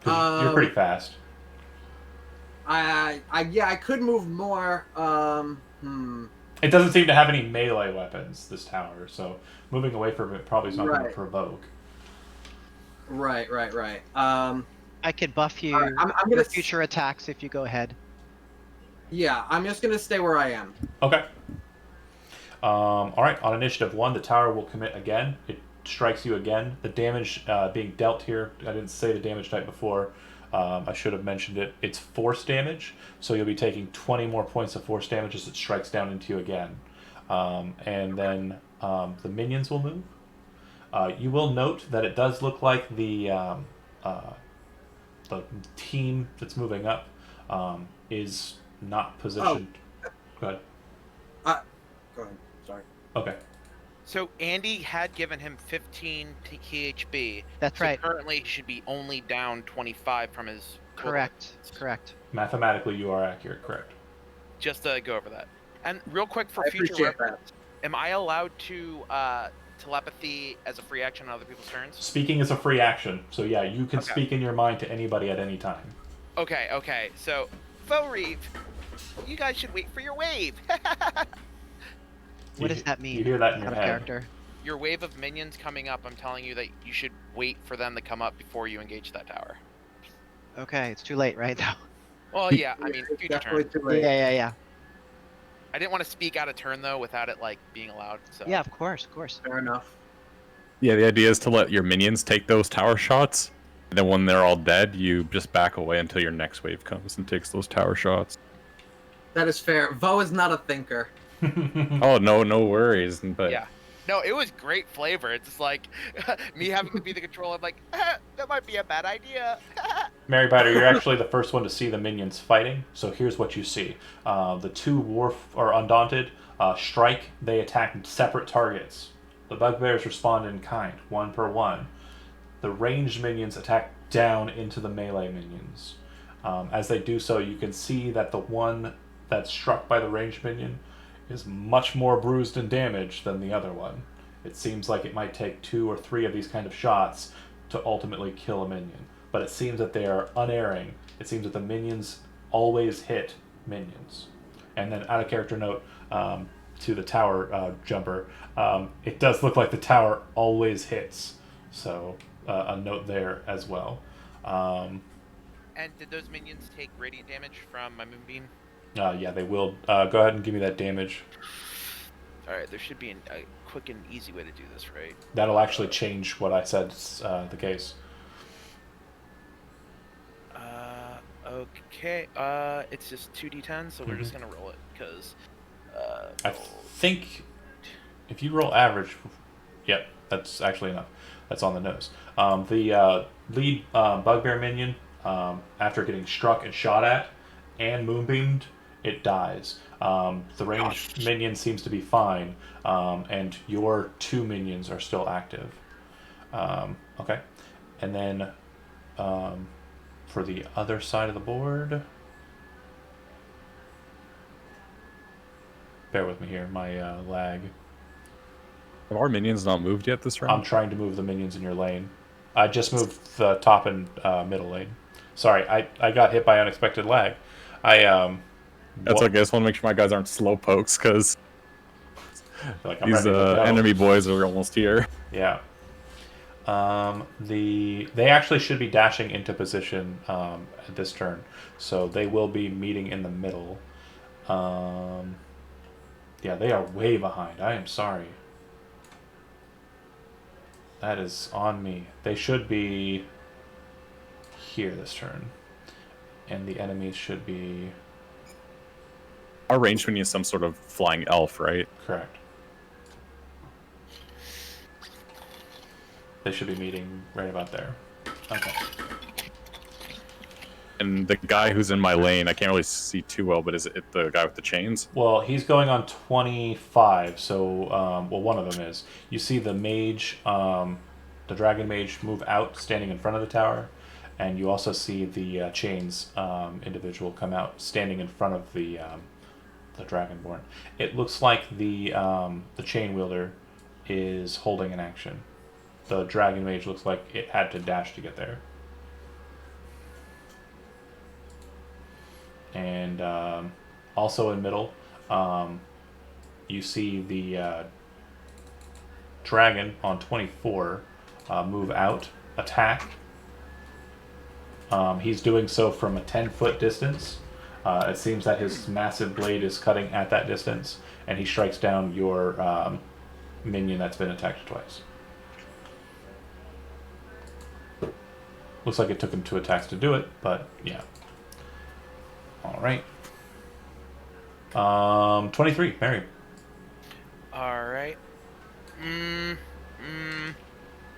[SPEAKER 1] 'Cause you're pretty fast.
[SPEAKER 4] I could move more.
[SPEAKER 1] It doesn't seem to have any melee weapons, this tower, so moving away from it probably is not going to
[SPEAKER 4] Right.
[SPEAKER 1] provoke.
[SPEAKER 4] Right.
[SPEAKER 6] I could buff you
[SPEAKER 4] I'm
[SPEAKER 6] for
[SPEAKER 4] gonna
[SPEAKER 6] future attacks if you go ahead.
[SPEAKER 4] Yeah, I'm just gonna stay where I am.
[SPEAKER 1] Okay. All right. On initiative 1, the tower will commit again. It strikes you again. The damage being dealt here, I didn't say the damage type before. I should have mentioned it. It's force damage, so you'll be taking 20 more points of force damage as it strikes down into you again. And then the minions will move. You will note that it does look like the team that's moving up is not positioned. Go ahead.
[SPEAKER 4] Go ahead. Sorry.
[SPEAKER 1] Okay.
[SPEAKER 5] So Andy had given him 15 THB.
[SPEAKER 6] That's
[SPEAKER 5] so
[SPEAKER 6] right.
[SPEAKER 5] Currently, he should be only down 25 from his. total.
[SPEAKER 6] Correct.
[SPEAKER 1] Mathematically, you are accurate. Correct.
[SPEAKER 5] Just to go over that. And real quick for
[SPEAKER 4] I
[SPEAKER 5] future
[SPEAKER 4] appreciate
[SPEAKER 5] reference, am I allowed to telepathy as a free action on other people's turns?
[SPEAKER 1] Speaking is a free action, so yeah, you can
[SPEAKER 5] Okay.
[SPEAKER 1] speak in your mind to anybody at any time.
[SPEAKER 5] Okay. So, Faux you guys should wait for your wave.
[SPEAKER 6] What does that mean?
[SPEAKER 1] You hear that in your
[SPEAKER 6] Out of
[SPEAKER 1] head.
[SPEAKER 6] character.
[SPEAKER 5] Your wave of minions coming up, I'm telling you that you should wait for them to come up before you engage that tower.
[SPEAKER 6] Okay, it's too late, right?
[SPEAKER 5] Well, yeah, I mean,
[SPEAKER 4] It's
[SPEAKER 5] future
[SPEAKER 4] definitely
[SPEAKER 5] turn.
[SPEAKER 4] too late.
[SPEAKER 6] Yeah.
[SPEAKER 5] I didn't want to speak out of turn, though, without it, like, being allowed, so...
[SPEAKER 6] Yeah, of course.
[SPEAKER 4] Fair enough.
[SPEAKER 2] Yeah, the idea is to let your minions take those tower shots. And then when they're all dead, you just back away until your next wave comes and takes those tower shots.
[SPEAKER 4] That is fair. Vo is not a thinker.
[SPEAKER 2] Oh, no worries. But
[SPEAKER 5] Yeah. No, it was great flavor. It's just like, me having to be the controller, I'm like, that might be a bad idea.
[SPEAKER 1] Mary Biter, you're actually the first one to see the minions fighting, so here's what you see. The 2 Undaunted strike, they attack separate targets. The bugbears respond in kind, 1 per 1. The ranged minions attack down into the melee minions. As they do so, you can see that the one that's struck by the ranged minion is much more bruised and damaged than the other one. It seems like it might take 2 or 3 of these kind of shots to ultimately kill a minion. But it seems that they are unerring. It seems that the minions always hit minions. And then, out of character note to the tower jumper, it does look like the tower always hits. So, a note there as well.
[SPEAKER 5] And did those minions take radiant damage from my moonbeam?
[SPEAKER 1] Yeah, they will. Go ahead and give me that damage.
[SPEAKER 5] Alright, there should be a quick and easy way to do this, right?
[SPEAKER 1] That'll actually change what I said the case.
[SPEAKER 5] Okay. It's just 2d10, so we're just gonna roll it because.
[SPEAKER 1] I think if you roll average, yep, that's actually enough. That's on the nose. The lead bugbear minion, after getting struck and shot at and moonbeamed, it dies. The ranged minion seems to be fine, and your 2 minions are still active. Okay. And then for the other side of the board, bear with me here, my lag.
[SPEAKER 2] Have our minions not moved yet this
[SPEAKER 1] I'm
[SPEAKER 2] round?
[SPEAKER 1] trying to move the minions in your lane. I just moved the top and middle lane. Sorry, I got hit by unexpected lag.
[SPEAKER 2] That's okay. I just want to make sure my guys aren't slow pokes because
[SPEAKER 1] like I'm
[SPEAKER 2] these
[SPEAKER 1] ready to go.
[SPEAKER 2] enemy boys are almost here.
[SPEAKER 1] Yeah. They actually should be dashing into position at this turn, so they will be meeting in the middle. Yeah, they are way behind. I am sorry. That is on me. They should be here this turn, and the enemies should be
[SPEAKER 2] Our ranged minion is some sort of flying elf, right?
[SPEAKER 1] correct. They should be meeting right about there. Okay.
[SPEAKER 2] And the guy who's in my lane, I can't really see too well, but is it the guy with the chains?
[SPEAKER 1] Well, he's going on 25, so, well, one of them is. You see the mage, the dragon mage move out, standing in front of the tower, and you also see the chains individual come out, standing in front of the dragonborn. It looks like the chain wielder is holding an action. The dragon mage looks like it had to dash to get there. And also in middle, you see the dragon on 24 move out, attack. He's doing so from a 10-foot distance. It seems that his massive blade is cutting at that distance, and he strikes down your minion that's been attacked twice. Looks like it took him 2 attacks to do it, but yeah. All right. 23, Mary.
[SPEAKER 5] All right.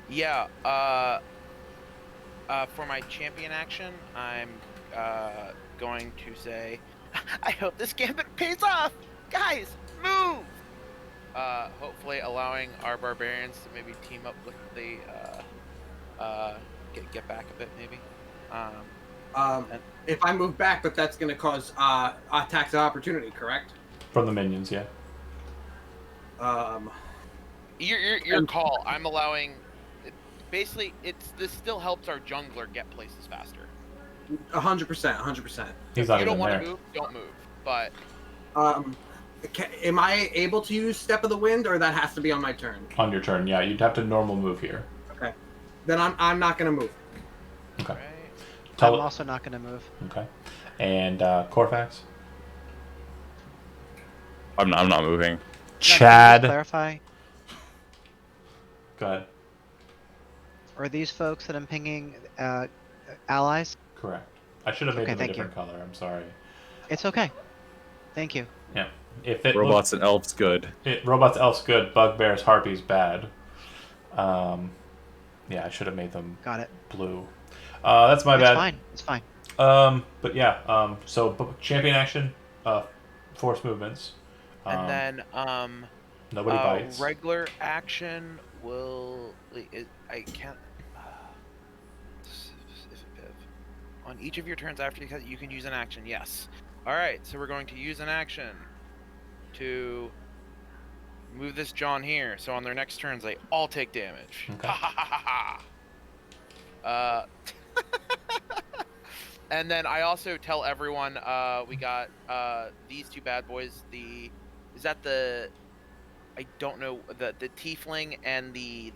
[SPEAKER 5] Yeah. For my champion action, I'm going to say, I hope this gambit pays off, guys. Move. Hopefully, allowing our barbarians to maybe team up with the get back a bit, maybe.
[SPEAKER 4] If I move back, but that's going to cause attacks of opportunity, correct?
[SPEAKER 1] From the minions, yeah.
[SPEAKER 5] Your call. I'm allowing. Basically, this still helps our jungler get places faster.
[SPEAKER 4] 100%.
[SPEAKER 1] He's
[SPEAKER 5] If
[SPEAKER 1] not
[SPEAKER 5] you don't
[SPEAKER 1] even
[SPEAKER 5] want
[SPEAKER 1] there.
[SPEAKER 5] to move, don't move. But
[SPEAKER 4] am I able to use Step of the Wind, or that has to be on my turn?
[SPEAKER 1] On your turn, yeah. You'd have to normal move here.
[SPEAKER 4] Okay. Then I'm not going to move.
[SPEAKER 1] Okay.
[SPEAKER 5] right.
[SPEAKER 6] I'm also not going to move.
[SPEAKER 1] Okay. And Corfax?
[SPEAKER 2] I'm not moving.
[SPEAKER 6] Now, can you just clarify,
[SPEAKER 1] Go ahead.
[SPEAKER 6] are these folks that I'm pinging allies?
[SPEAKER 1] Correct. I should have made
[SPEAKER 6] Okay,
[SPEAKER 1] them a
[SPEAKER 6] thank you.
[SPEAKER 1] different color. I'm sorry.
[SPEAKER 6] It's okay. Thank you.
[SPEAKER 1] Yeah. If it
[SPEAKER 2] Robots and elves, good.
[SPEAKER 1] robots, elves good. Bugbears, harpies bad. Yeah, I should have made them
[SPEAKER 6] Got it.
[SPEAKER 1] blue. That's my bad.
[SPEAKER 6] It's fine.
[SPEAKER 1] But yeah. So champion action, force movements.
[SPEAKER 5] And then
[SPEAKER 1] Nobody bites.
[SPEAKER 5] regular action will. I can't. On each of your turns after you can use an action. Yes. All right. So we're going to use an action to move this John here. So on their next turns, they all take damage.
[SPEAKER 1] Okay.
[SPEAKER 5] Ha ha ha ha ha. And then I also tell everyone we got these 2 bad boys. I don't know, the tiefling and the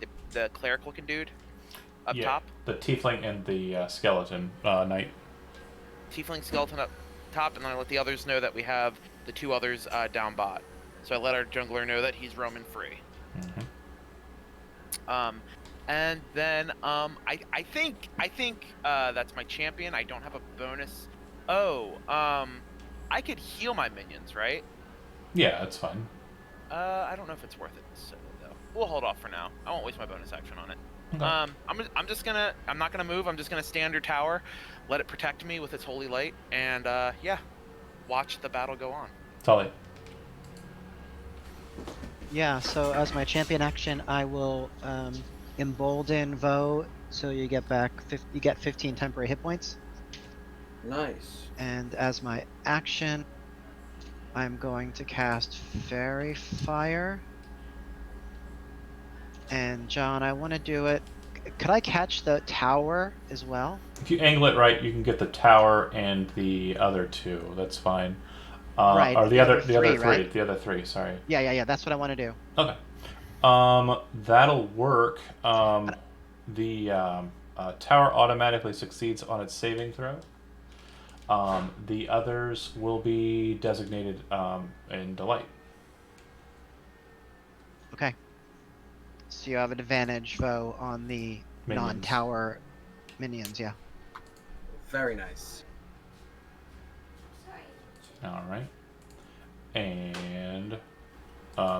[SPEAKER 5] cleric looking dude up
[SPEAKER 1] Yeah,
[SPEAKER 5] top.
[SPEAKER 1] The tiefling and the skeleton knight.
[SPEAKER 5] Tiefling skeleton up top, and I let the others know that we have the 2 others down bot. So I let our jungler know that he's roaming free.
[SPEAKER 1] Mm-hmm.
[SPEAKER 5] And then I think that's my champion. I don't have a bonus Oh, I could heal my minions, right?
[SPEAKER 1] Yeah, that's fine.
[SPEAKER 5] I don't know if it's worth it necessarily though. We'll hold off for now. I won't waste my bonus action on it.
[SPEAKER 1] Okay.
[SPEAKER 5] I'm not gonna move. I'm just gonna stay under tower, let it protect me with its holy light, and yeah, watch the battle go on.
[SPEAKER 1] Tully.
[SPEAKER 6] Yeah, so as my champion action, I will embolden Vo, so you get back you get 15 temporary hit points.
[SPEAKER 4] Nice.
[SPEAKER 6] And as my action, I'm going to cast Fairy Fire. And John, I want to do it. Could I catch the tower as well?
[SPEAKER 1] If you angle it right, you can get the tower and the other two. That's fine.
[SPEAKER 6] Right,
[SPEAKER 1] Or the
[SPEAKER 6] the
[SPEAKER 1] other
[SPEAKER 6] other
[SPEAKER 1] the other
[SPEAKER 6] three,
[SPEAKER 1] three.
[SPEAKER 6] right?
[SPEAKER 1] The other three. Sorry.
[SPEAKER 6] Yeah. That's what I want to do.
[SPEAKER 1] Okay. That'll work. The tower automatically succeeds on its saving throw. The others will be designated in delight.
[SPEAKER 6] Okay. So you have an advantage, Vo, on the
[SPEAKER 1] Minions.
[SPEAKER 6] non-tower minions. Yeah.
[SPEAKER 4] Very nice.
[SPEAKER 1] All right. And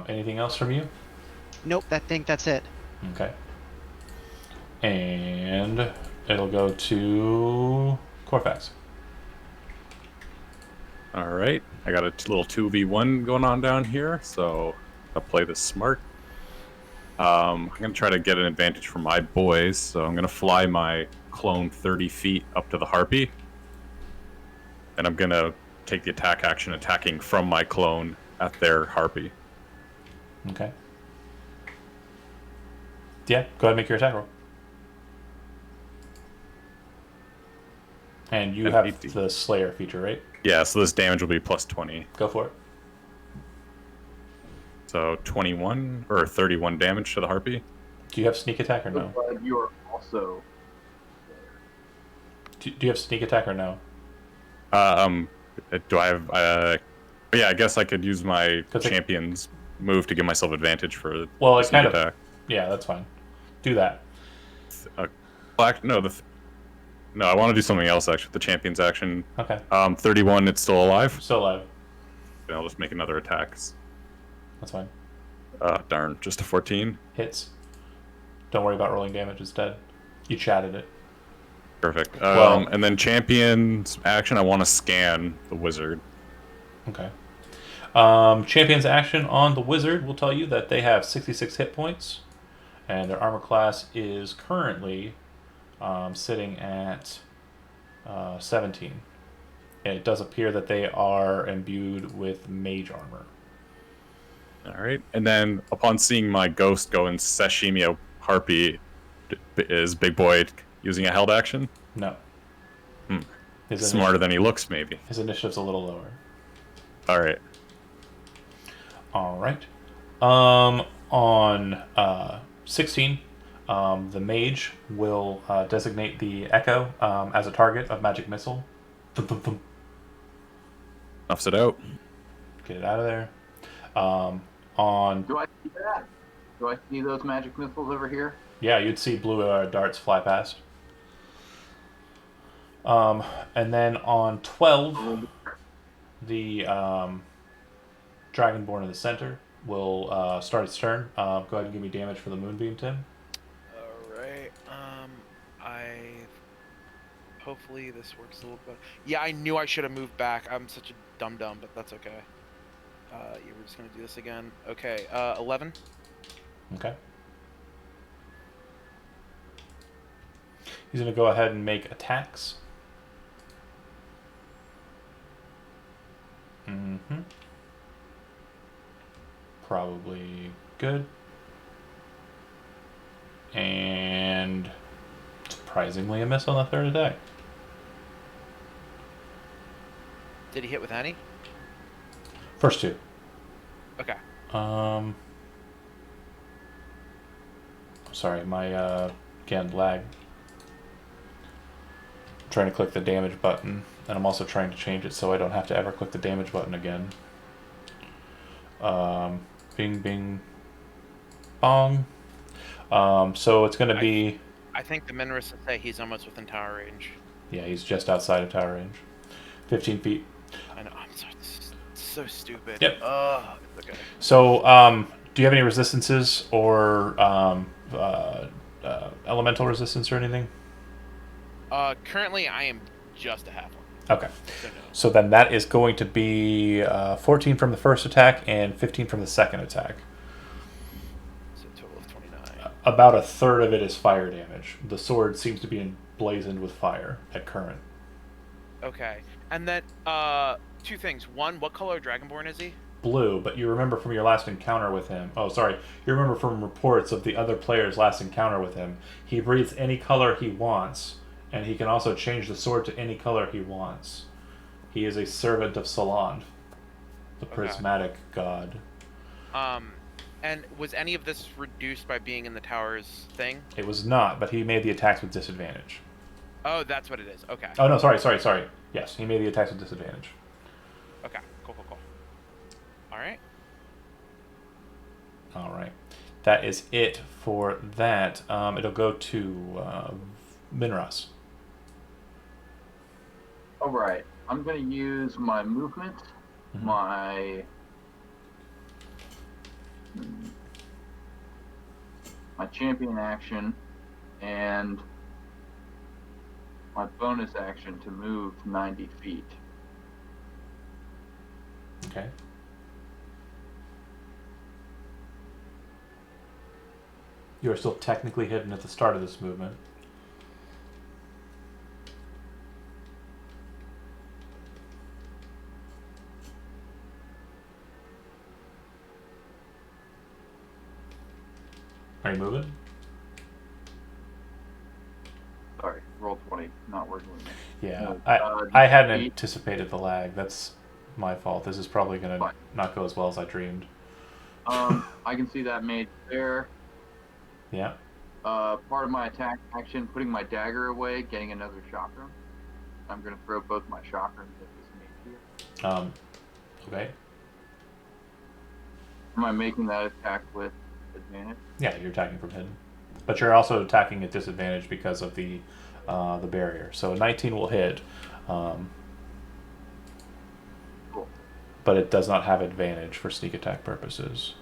[SPEAKER 1] anything else from you?
[SPEAKER 6] Nope. I think that's it.
[SPEAKER 1] Okay. And it'll go to Corfax.
[SPEAKER 2] All right, I got a little 2v1 going on down here, so I'll play this smart. I'm gonna try to get an advantage for my boys, so I'm gonna fly my clone 30 feet up to the harpy, and I'm gonna take the attack action attacking from my clone at their harpy.
[SPEAKER 1] Okay. Yeah, go ahead and make your attack roll. And you
[SPEAKER 2] And
[SPEAKER 1] have
[SPEAKER 2] 18.
[SPEAKER 1] the Slayer feature, right?
[SPEAKER 2] Yeah, so this damage will be plus 20.
[SPEAKER 1] Go for it.
[SPEAKER 2] So 21 or 31 damage to the harpy.
[SPEAKER 1] Do you have sneak attack or
[SPEAKER 3] So
[SPEAKER 1] no?
[SPEAKER 3] glad you are also.
[SPEAKER 1] Do you have sneak attack or no?
[SPEAKER 2] Do I have? Yeah, I guess I could use my
[SPEAKER 1] 'Cause it-
[SPEAKER 2] champion's move to give myself advantage for
[SPEAKER 1] Well,
[SPEAKER 2] the
[SPEAKER 1] it's
[SPEAKER 2] sneak
[SPEAKER 1] kind of.
[SPEAKER 2] attack.
[SPEAKER 1] Yeah, that's fine. Do that.
[SPEAKER 2] No, no, I want to do something else actually. The champion's action.
[SPEAKER 1] Okay.
[SPEAKER 2] 31. It's still alive.
[SPEAKER 1] Still alive.
[SPEAKER 2] Then I'll just make another attack.
[SPEAKER 1] That's fine.
[SPEAKER 2] Darn, just a 14.
[SPEAKER 1] Hits. Don't worry about rolling damage. It's dead. You chatted it.
[SPEAKER 2] Perfect.
[SPEAKER 1] Well-
[SPEAKER 2] And then champion's action. I want to scan the wizard.
[SPEAKER 1] Okay. Champion's action on the wizard will tell you that they have 66 hit points, and their armor class is currently sitting at 17. And it does appear that they are imbued with mage armor.
[SPEAKER 2] All right. And then upon seeing my ghost go in sashimi a harpy, is Big Boy using a held action?
[SPEAKER 1] No.
[SPEAKER 2] Hmm.
[SPEAKER 1] His
[SPEAKER 2] Smarter than he looks, maybe.
[SPEAKER 1] His initiative's a little lower.
[SPEAKER 2] All right.
[SPEAKER 1] All right. On 16, the mage will designate the Echo as a target of magic missile. Thump, thump, thump.
[SPEAKER 2] Offs it out.
[SPEAKER 1] Get it out of there. On
[SPEAKER 3] Do I see that? Do I see those magic missiles over here?
[SPEAKER 1] yeah, you'd see blue darts fly past. And then on 12, the Dragonborn in the center will start its turn. Go ahead and give me damage for the moonbeam, Tim.
[SPEAKER 5] All right. Hopefully this works a little better. Yeah, I knew I should have moved back. I'm such a dum dum, but that's okay. Yeah, we're just gonna do this again. Okay. 11.
[SPEAKER 1] Okay. He's going to go ahead and make attacks. Mm-hmm. Probably good. And surprisingly a miss on the third attack.
[SPEAKER 5] Did he hit with any?
[SPEAKER 1] First two.
[SPEAKER 5] Okay.
[SPEAKER 1] Sorry, my again lag. I'm trying to click the damage button, and I'm also trying to change it so I don't have to ever click the damage button again. Bing, bing, bong. So it's going to be.
[SPEAKER 5] I think the Minrus would say he's almost within tower range.
[SPEAKER 1] Yeah, he's just outside of tower range. 15 feet.
[SPEAKER 5] I know. I'm sorry. This is so stupid.
[SPEAKER 1] Yep.
[SPEAKER 5] Okay.
[SPEAKER 1] So, do you have any resistances or elemental resistance or anything?
[SPEAKER 5] Currently, I am just a halfling.
[SPEAKER 1] Okay.
[SPEAKER 5] So no.
[SPEAKER 1] So then that is going to be 14 from the first attack and 15 from the second attack.
[SPEAKER 5] So a total of 29.
[SPEAKER 1] About a third of it is fire damage. The sword seems to be emblazoned with fire at current.
[SPEAKER 5] Okay. And then, two things. One, what color Dragonborn is he?
[SPEAKER 1] Blue, but you remember from your last encounter with him. Oh, sorry. You remember from reports of the other player's last encounter with him. He breathes any color he wants, and he can also change the sword to any color he wants. He is a servant of Soland, the prismatic god.
[SPEAKER 5] And was any of this reduced by being in the tower's thing?
[SPEAKER 1] It was not, but he made the attacks with disadvantage.
[SPEAKER 5] Oh, that's what it is. Okay.
[SPEAKER 1] Oh, no, sorry. Yes, he made the attacks with disadvantage.
[SPEAKER 5] Okay. Cool. All right.
[SPEAKER 1] All right. That is it for that. It'll go to Minras.
[SPEAKER 3] All right. I'm going to use my movement, my champion action, and my bonus action to move 90 feet.
[SPEAKER 1] Okay. You are still technically hidden at the start of this movement. Are you moving?
[SPEAKER 3] Sorry, roll 20, not working with me.
[SPEAKER 1] Yeah,
[SPEAKER 3] No,
[SPEAKER 1] I hadn't
[SPEAKER 3] 8.
[SPEAKER 1] anticipated the lag. That's my fault. This is probably going to
[SPEAKER 3] Fine.
[SPEAKER 1] not go as well as I dreamed.
[SPEAKER 3] I can see that made there.
[SPEAKER 1] Yeah.
[SPEAKER 3] Part of my attack action, putting my dagger away, getting another chakra. I'm going to throw both my chakrams at this mage here.
[SPEAKER 1] Okay.
[SPEAKER 3] Am I making that attack with advantage?
[SPEAKER 1] Yeah, you're attacking from hidden, but you're also attacking at disadvantage because of the barrier. So 19 will hit,
[SPEAKER 3] Cool.
[SPEAKER 1] but it does not have advantage for sneak attack purposes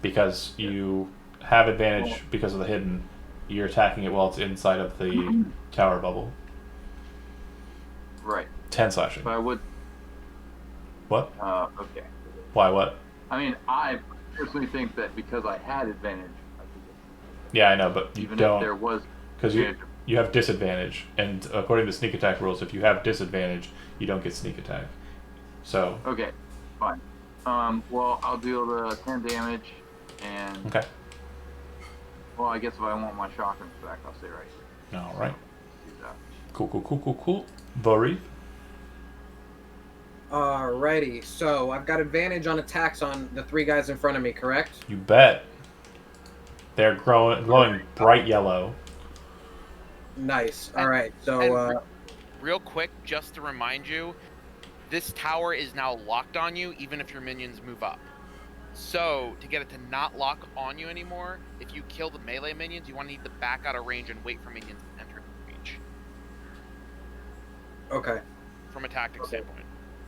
[SPEAKER 1] because you have advantage because of the hidden. You're attacking it while it's inside of the tower bubble.
[SPEAKER 3] Right.
[SPEAKER 1] 10 slashing.
[SPEAKER 3] But I would.
[SPEAKER 1] What?
[SPEAKER 3] Okay.
[SPEAKER 1] Why? What?
[SPEAKER 3] I mean, I personally think that because I had advantage, I could get,
[SPEAKER 1] Yeah, I know, but you
[SPEAKER 3] even
[SPEAKER 1] don't.
[SPEAKER 3] if there was
[SPEAKER 1] Because
[SPEAKER 3] advantage.
[SPEAKER 1] you have disadvantage, and according to sneak attack rules, if you have disadvantage, you don't get sneak attack. So
[SPEAKER 3] Okay, fine. Well, I'll deal the 10 damage, and
[SPEAKER 1] okay,
[SPEAKER 3] well, I guess if I want my chakrams back, I'll stay right here.
[SPEAKER 1] all right,
[SPEAKER 3] Do that.
[SPEAKER 1] cool. Vorith,
[SPEAKER 4] Alrighty, so I've got advantage on attacks on the 3 guys in front of me, correct?
[SPEAKER 1] you bet. They're glowing bright yellow.
[SPEAKER 4] Nice.
[SPEAKER 5] And-
[SPEAKER 4] Alright, so
[SPEAKER 5] and real quick, just to remind you, this tower is now locked on you, even if your minions move up. So, to get it to not lock on you anymore, if you kill the melee minions, you want to need to back out of range and wait for minions to enter range.
[SPEAKER 4] okay.
[SPEAKER 5] From a tactics standpoint.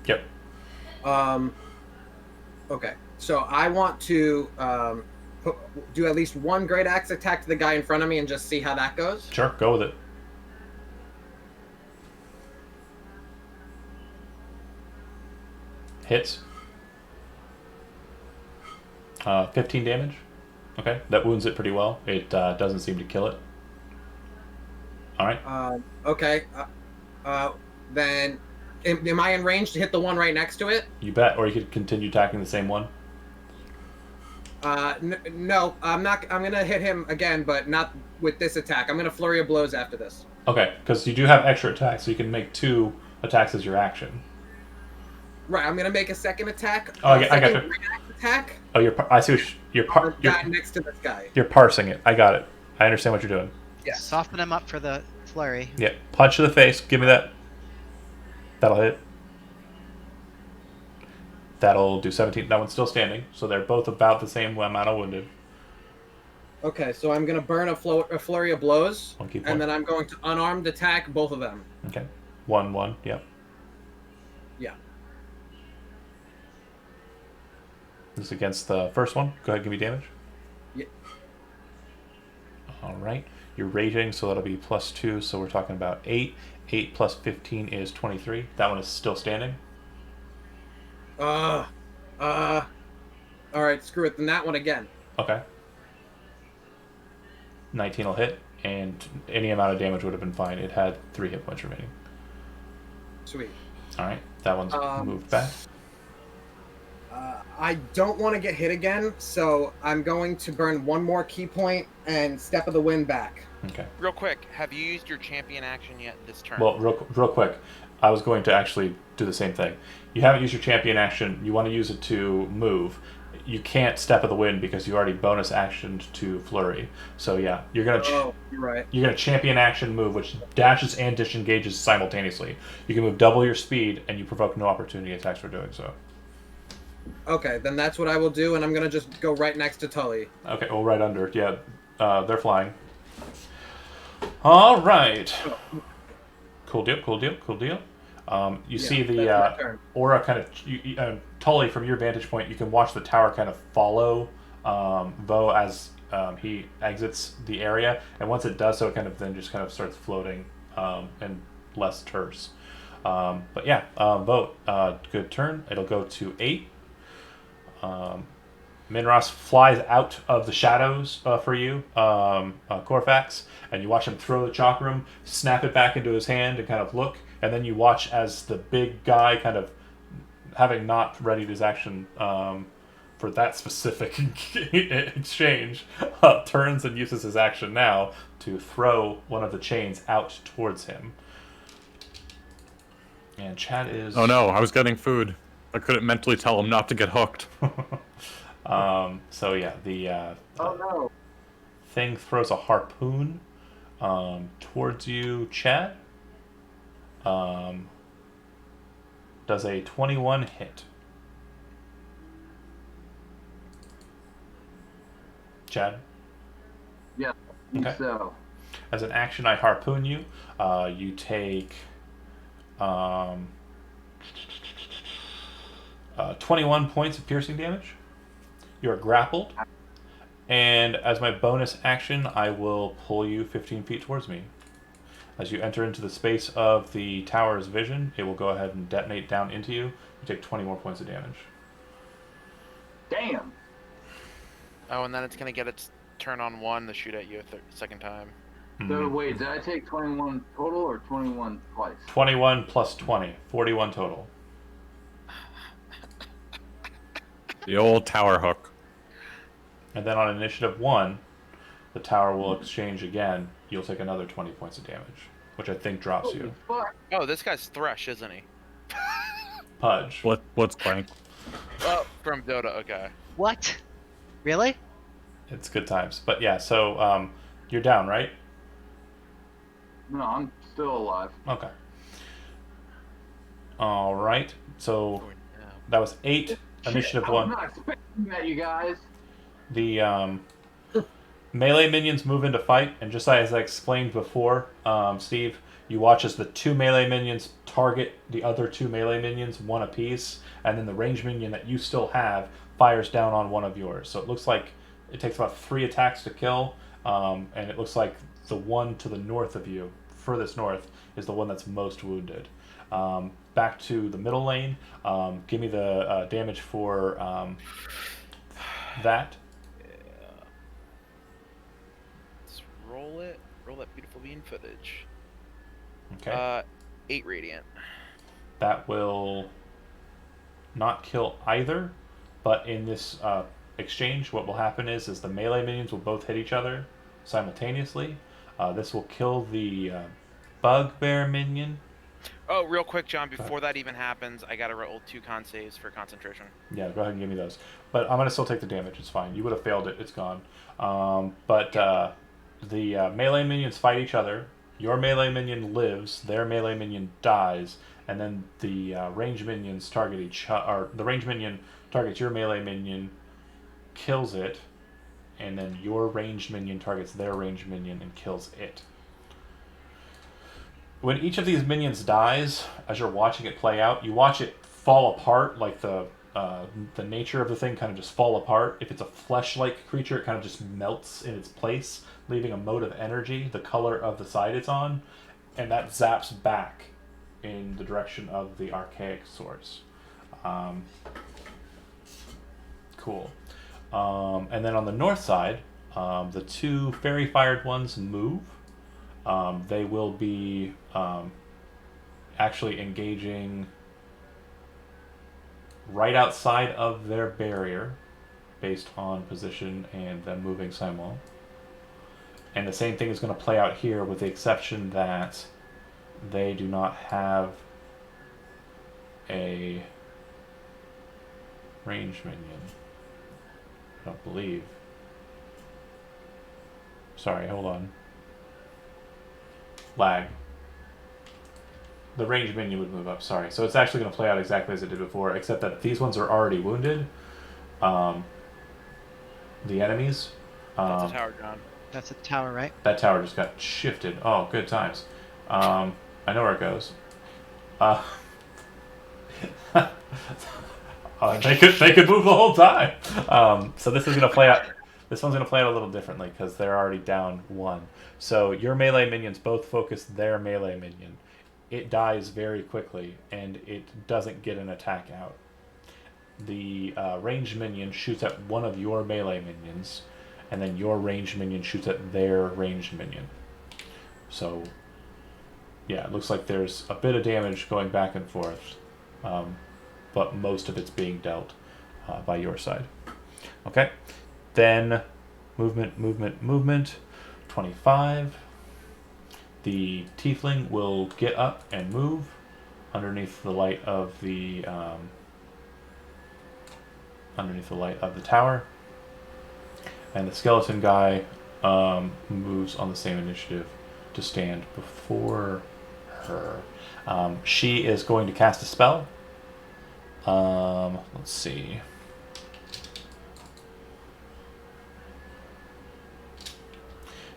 [SPEAKER 1] Yep.
[SPEAKER 4] Okay. So I want to do at least one great axe attack to the guy in front of me and just see how that goes.
[SPEAKER 1] Sure, go with it. Hits. 15 damage. Okay, that wounds it pretty well. It doesn't seem to kill it. All right.
[SPEAKER 4] Okay. Then am I in range to hit the one right next to it?
[SPEAKER 1] You bet. Or you could continue attacking the same one.
[SPEAKER 4] No, I'm not. I'm gonna hit him again, but not with this attack. I'm gonna flurry of blows after this.
[SPEAKER 1] Okay, because you do have extra attacks, so you can make 2 attacks as your action.
[SPEAKER 4] Right. I'm gonna make a second attack.
[SPEAKER 1] Oh, I got
[SPEAKER 4] second
[SPEAKER 1] you.
[SPEAKER 4] great axe attack.
[SPEAKER 1] Oh, I see. You're
[SPEAKER 4] On the guy next to this guy.
[SPEAKER 1] you're parsing it. I got it. I understand what you're doing.
[SPEAKER 4] Yes.
[SPEAKER 6] Soften him up for the flurry.
[SPEAKER 1] Yeah. Punch to the face. Give me that. That'll hit. That'll do 17. That one's still standing, so they're both about the same amount of wounded.
[SPEAKER 4] Okay, so I'm gonna burn a flurry of blows,
[SPEAKER 1] One key point.
[SPEAKER 4] and then I'm going to unarmed attack both of them.
[SPEAKER 1] Okay. 1/1. Yep.
[SPEAKER 4] Yeah.
[SPEAKER 1] This is against the first one. Go ahead, give me damage.
[SPEAKER 4] Yeah.
[SPEAKER 1] All right. Your rating, so that'll be +2. So we're talking about 8. 8 plus 15 is 23. That one is still standing.
[SPEAKER 4] All right, screw it. Then that one again.
[SPEAKER 1] Okay. 19 will hit, and any amount of damage would have been fine. It had 3 hit points remaining.
[SPEAKER 4] Sweet.
[SPEAKER 1] All right. That one's moved back.
[SPEAKER 4] I don't want to get hit again, so I'm going to burn one more key point and Step of the Wind back.
[SPEAKER 1] Okay.
[SPEAKER 5] Real quick, have you used your champion action yet this turn?
[SPEAKER 1] Well, real quick, I was going to actually do the same thing. You haven't used your champion action. You want to use it to move. You can't Step of the Wind because you already bonus actioned to flurry. So yeah, you're gonna
[SPEAKER 4] You're right.
[SPEAKER 1] you're gonna champion action move, which dashes and disengages simultaneously. You can move double your speed, and you provoke no opportunity attacks for doing so.
[SPEAKER 4] Okay, then that's what I will do, and I'm gonna just go right next to Tully.
[SPEAKER 1] Okay, well, right under. Yeah, they're flying. All right. Cool deal. Cool deal. Cool deal. You see
[SPEAKER 4] that's
[SPEAKER 1] the
[SPEAKER 4] my turn.
[SPEAKER 1] aura kind of Tully, from your vantage point, you can watch the tower kind of follow Vo as he exits the area, and once it does so, it kind of then just kind of starts floating and less terse. But yeah, Vo, good turn. It'll go to 8. Minros flies out of the shadows for you, Corfax, and you watch him throw the chakram, snap it back into his hand, and kind of look, and then you watch as the big guy, kind of having not readied his action for that specific exchange, turns and uses his action now to throw one of the chains out towards him. And Chad is...
[SPEAKER 2] Oh no, I was getting food. I couldn't mentally tell him not to get hooked.
[SPEAKER 1] So yeah, the
[SPEAKER 3] Oh no.
[SPEAKER 1] thing throws a harpoon towards you, Chad. Does a 21 hit? Chad?
[SPEAKER 3] Yeah.
[SPEAKER 1] Okay.
[SPEAKER 3] So.
[SPEAKER 1] As an action, I harpoon you. You take 21 points of piercing damage. You're grappled. And as my bonus action, I will pull you 15 feet towards me. As you enter into the space of the tower's vision, it will go ahead and detonate down into you. You take 20 more points of damage.
[SPEAKER 3] Damn.
[SPEAKER 5] Oh, and then it's gonna get its turn on 1 to shoot at you a second time.
[SPEAKER 3] So wait, did I take 21 total or 21 twice?
[SPEAKER 1] 21 plus 20. 41 total.
[SPEAKER 2] The old tower hook.
[SPEAKER 1] And then on initiative 1, the tower will exchange again. You'll take another 20 points of damage, which I think drops
[SPEAKER 3] Holy
[SPEAKER 1] you.
[SPEAKER 3] fuck.
[SPEAKER 5] Oh, this guy's Thresh, isn't he?
[SPEAKER 1] Pudge.
[SPEAKER 2] What's Clank?
[SPEAKER 5] Oh, from Dota. Okay.
[SPEAKER 6] What? Really?
[SPEAKER 1] It's good times. But yeah, so you're down, right?
[SPEAKER 3] No, I'm still alive.
[SPEAKER 1] Okay. All right. So that was 8. Initiative
[SPEAKER 3] Shit, I
[SPEAKER 1] 1.
[SPEAKER 3] was not expecting that, you guys.
[SPEAKER 1] The melee minions move into fight, and just as I explained before, Steve, you watch as the 2 melee minions target the other 2 melee minions, one apiece, and then the range minion that you still have fires down on one of yours. So it looks like it takes about 3 attacks to kill, and it looks like the one to the north of you, furthest north, is the one that's most wounded. Back to the middle lane. Give me the damage for that.
[SPEAKER 5] Let's roll it. Roll that beautiful bean footage.
[SPEAKER 1] Okay.
[SPEAKER 5] 8 radiant.
[SPEAKER 1] That will not kill either, but in this exchange, what will happen is the melee minions will both hit each other simultaneously. This will kill the bugbear minion.
[SPEAKER 5] Oh, real quick, John. Before that even happens, I gotta roll 2 con saves for concentration.
[SPEAKER 1] Yeah, go ahead and give me those. But I'm going to still take the damage. It's fine. You would have failed it. It's gone. But the melee minions fight each other. Your melee minion lives. Their melee minion dies. And then the range minions target each or the range minion targets your melee minion, kills it, and then your ranged minion targets their ranged minion and kills it. when each of these minions dies, as you're watching it play out, you watch it fall apart, like the nature of the thing kind of just fall apart. If it's a flesh-like creature, it kind of just melts in its place, leaving a mode of energy, the color of the side it's on, and that zaps back in the direction of the archaic source. Cool. And then on the north side, the two fairy-fired ones move. They will be actually engaging right outside of their barrier based on position and them moving simul. And the same thing is going to play out here with the exception that they do not have a range minion. I don't believe. Sorry, hold on. Lag. The range minion would move up, sorry. So it's actually going to play out exactly as it did before, except that these ones are already wounded. The enemies.
[SPEAKER 5] That's a tower gone.
[SPEAKER 6] That's a tower, right?
[SPEAKER 1] That tower just got shifted. Oh, good times. I know where it goes. They could move the whole time. So this is going to play out. This one's going to play out a little differently because they're already down one. So your melee minions both focus their melee minion. It dies very quickly and it doesn't get an attack out. The ranged minion shoots at one of your melee minions, and then your ranged minion shoots at their ranged minion. So, yeah, it looks like there's a bit of damage going back and forth, but most of it's being dealt by your side. Okay, then movement. 25. The tiefling will get up and move underneath the light of the tower, and the skeleton guy moves on the same initiative to stand before her. She is going to cast a spell. Let's see.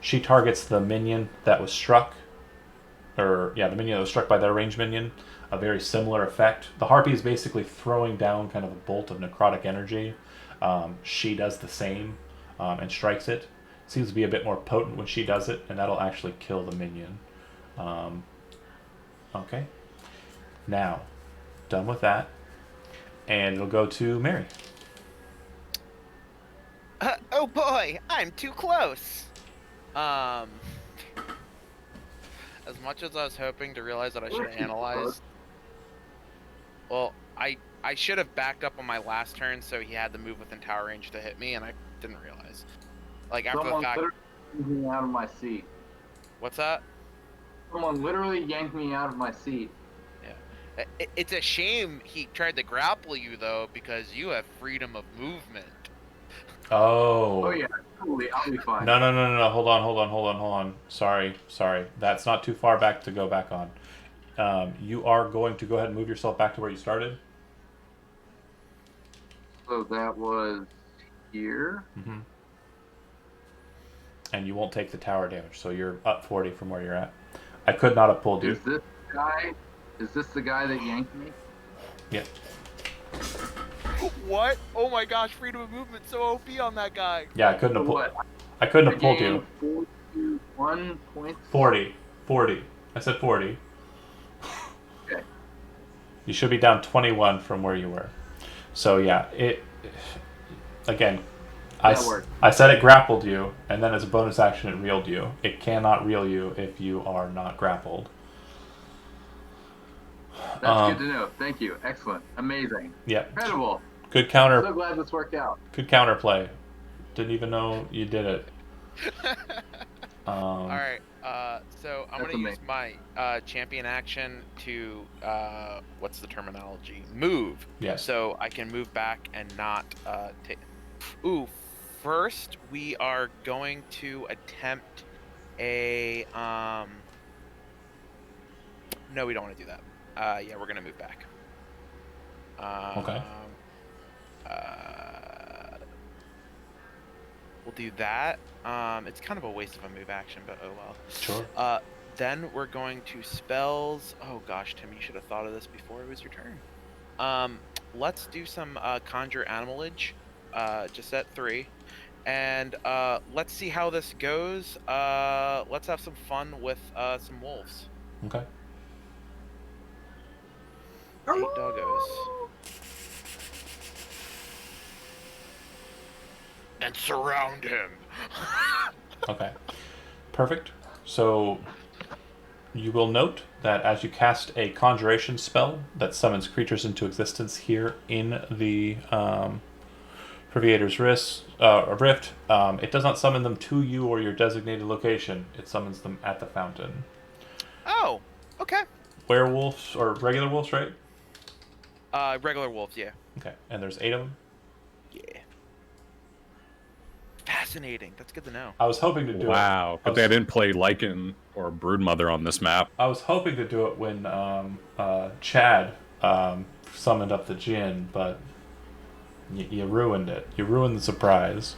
[SPEAKER 1] She targets the minion that was struck, the minion that was struck by their ranged minion. A very similar effect. The harpy is basically throwing down kind of a bolt of necrotic energy. She does the same and strikes it. Seems to be a bit more potent when she does it, and that'll actually kill the minion. Okay. Now, done with that, and it'll go to Mary.
[SPEAKER 5] Oh boy, I'm too close. As much as I was hoping to realize that I should have analyzed, well, I should have backed up on my last turn, so he had to move within tower range to hit me, and I didn't realize. Like after
[SPEAKER 3] Someone
[SPEAKER 5] the fact.
[SPEAKER 3] literally yanked me out of my seat.
[SPEAKER 5] What's that?
[SPEAKER 3] Someone literally yanked me out of my seat.
[SPEAKER 5] Yeah, it's a shame he tried to grapple you though, because you have freedom of movement.
[SPEAKER 1] Oh.
[SPEAKER 3] Oh yeah, totally. I'll be fine.
[SPEAKER 1] No. Hold on. Sorry. That's not too far back to go back on. You are going to go ahead and move yourself back to where you started.
[SPEAKER 3] So that was here.
[SPEAKER 1] Mm-hmm. And you won't take the tower damage, so you're up 40 from where you're at. I could not have pulled you.
[SPEAKER 3] Is this the guy that yanked me?
[SPEAKER 1] Yeah.
[SPEAKER 5] What? Oh my gosh, freedom of movement so OP on that guy.
[SPEAKER 1] Yeah, I couldn't
[SPEAKER 3] So
[SPEAKER 1] have pulled.
[SPEAKER 3] what?
[SPEAKER 1] I couldn't have pulled you.
[SPEAKER 3] 41 points.
[SPEAKER 1] 40. I said 40.
[SPEAKER 3] Okay.
[SPEAKER 1] You should be down 21 from where you were. So yeah, again, I said it grappled you, and then as a bonus action it reeled you. It cannot reel you if you are not grappled.
[SPEAKER 3] That's good to know. Thank you. Excellent. Amazing.
[SPEAKER 1] Yeah.
[SPEAKER 3] Incredible.
[SPEAKER 1] Good counter.
[SPEAKER 3] So glad this worked out.
[SPEAKER 1] Good counterplay. Didn't even know you did it.
[SPEAKER 5] All right. So I'm
[SPEAKER 3] That's
[SPEAKER 5] gonna use my champion action to what's the terminology? Move.
[SPEAKER 1] Yes.
[SPEAKER 5] So I can move back and not take. Ooh. First, we are going to attempt a No, we don't want to do that. Yeah, we're gonna move back.
[SPEAKER 1] Okay.
[SPEAKER 5] We'll do that. It's kind of a waste of a move action, but oh well.
[SPEAKER 1] Sure.
[SPEAKER 5] then we're going to spells. Oh gosh, Tim, you should have thought of this before it was your turn. Let's do some conjure animalage, just at 3, and let's see how this goes. Let's have some fun with some wolves.
[SPEAKER 1] Okay.
[SPEAKER 5] 8 doggos. And surround him.
[SPEAKER 1] Okay. Perfect. So you will note that as you cast a conjuration spell that summons creatures into existence here in the Pursuivan's Rift, it does not summon them to you or your designated location. It summons them at the fountain.
[SPEAKER 5] Oh, okay.
[SPEAKER 1] Werewolves or regular wolves, right?
[SPEAKER 5] Regular wolves, yeah.
[SPEAKER 1] Okay. And there's 8 of them.
[SPEAKER 5] Yeah. Fascinating. That's good to know.
[SPEAKER 1] I was hoping to do it.
[SPEAKER 2] Wow. Good thing I didn't play Lycan or Broodmother on this map.
[SPEAKER 1] I was hoping to do it when Chad summoned up the Djinn, but you ruined it. You ruined the surprise.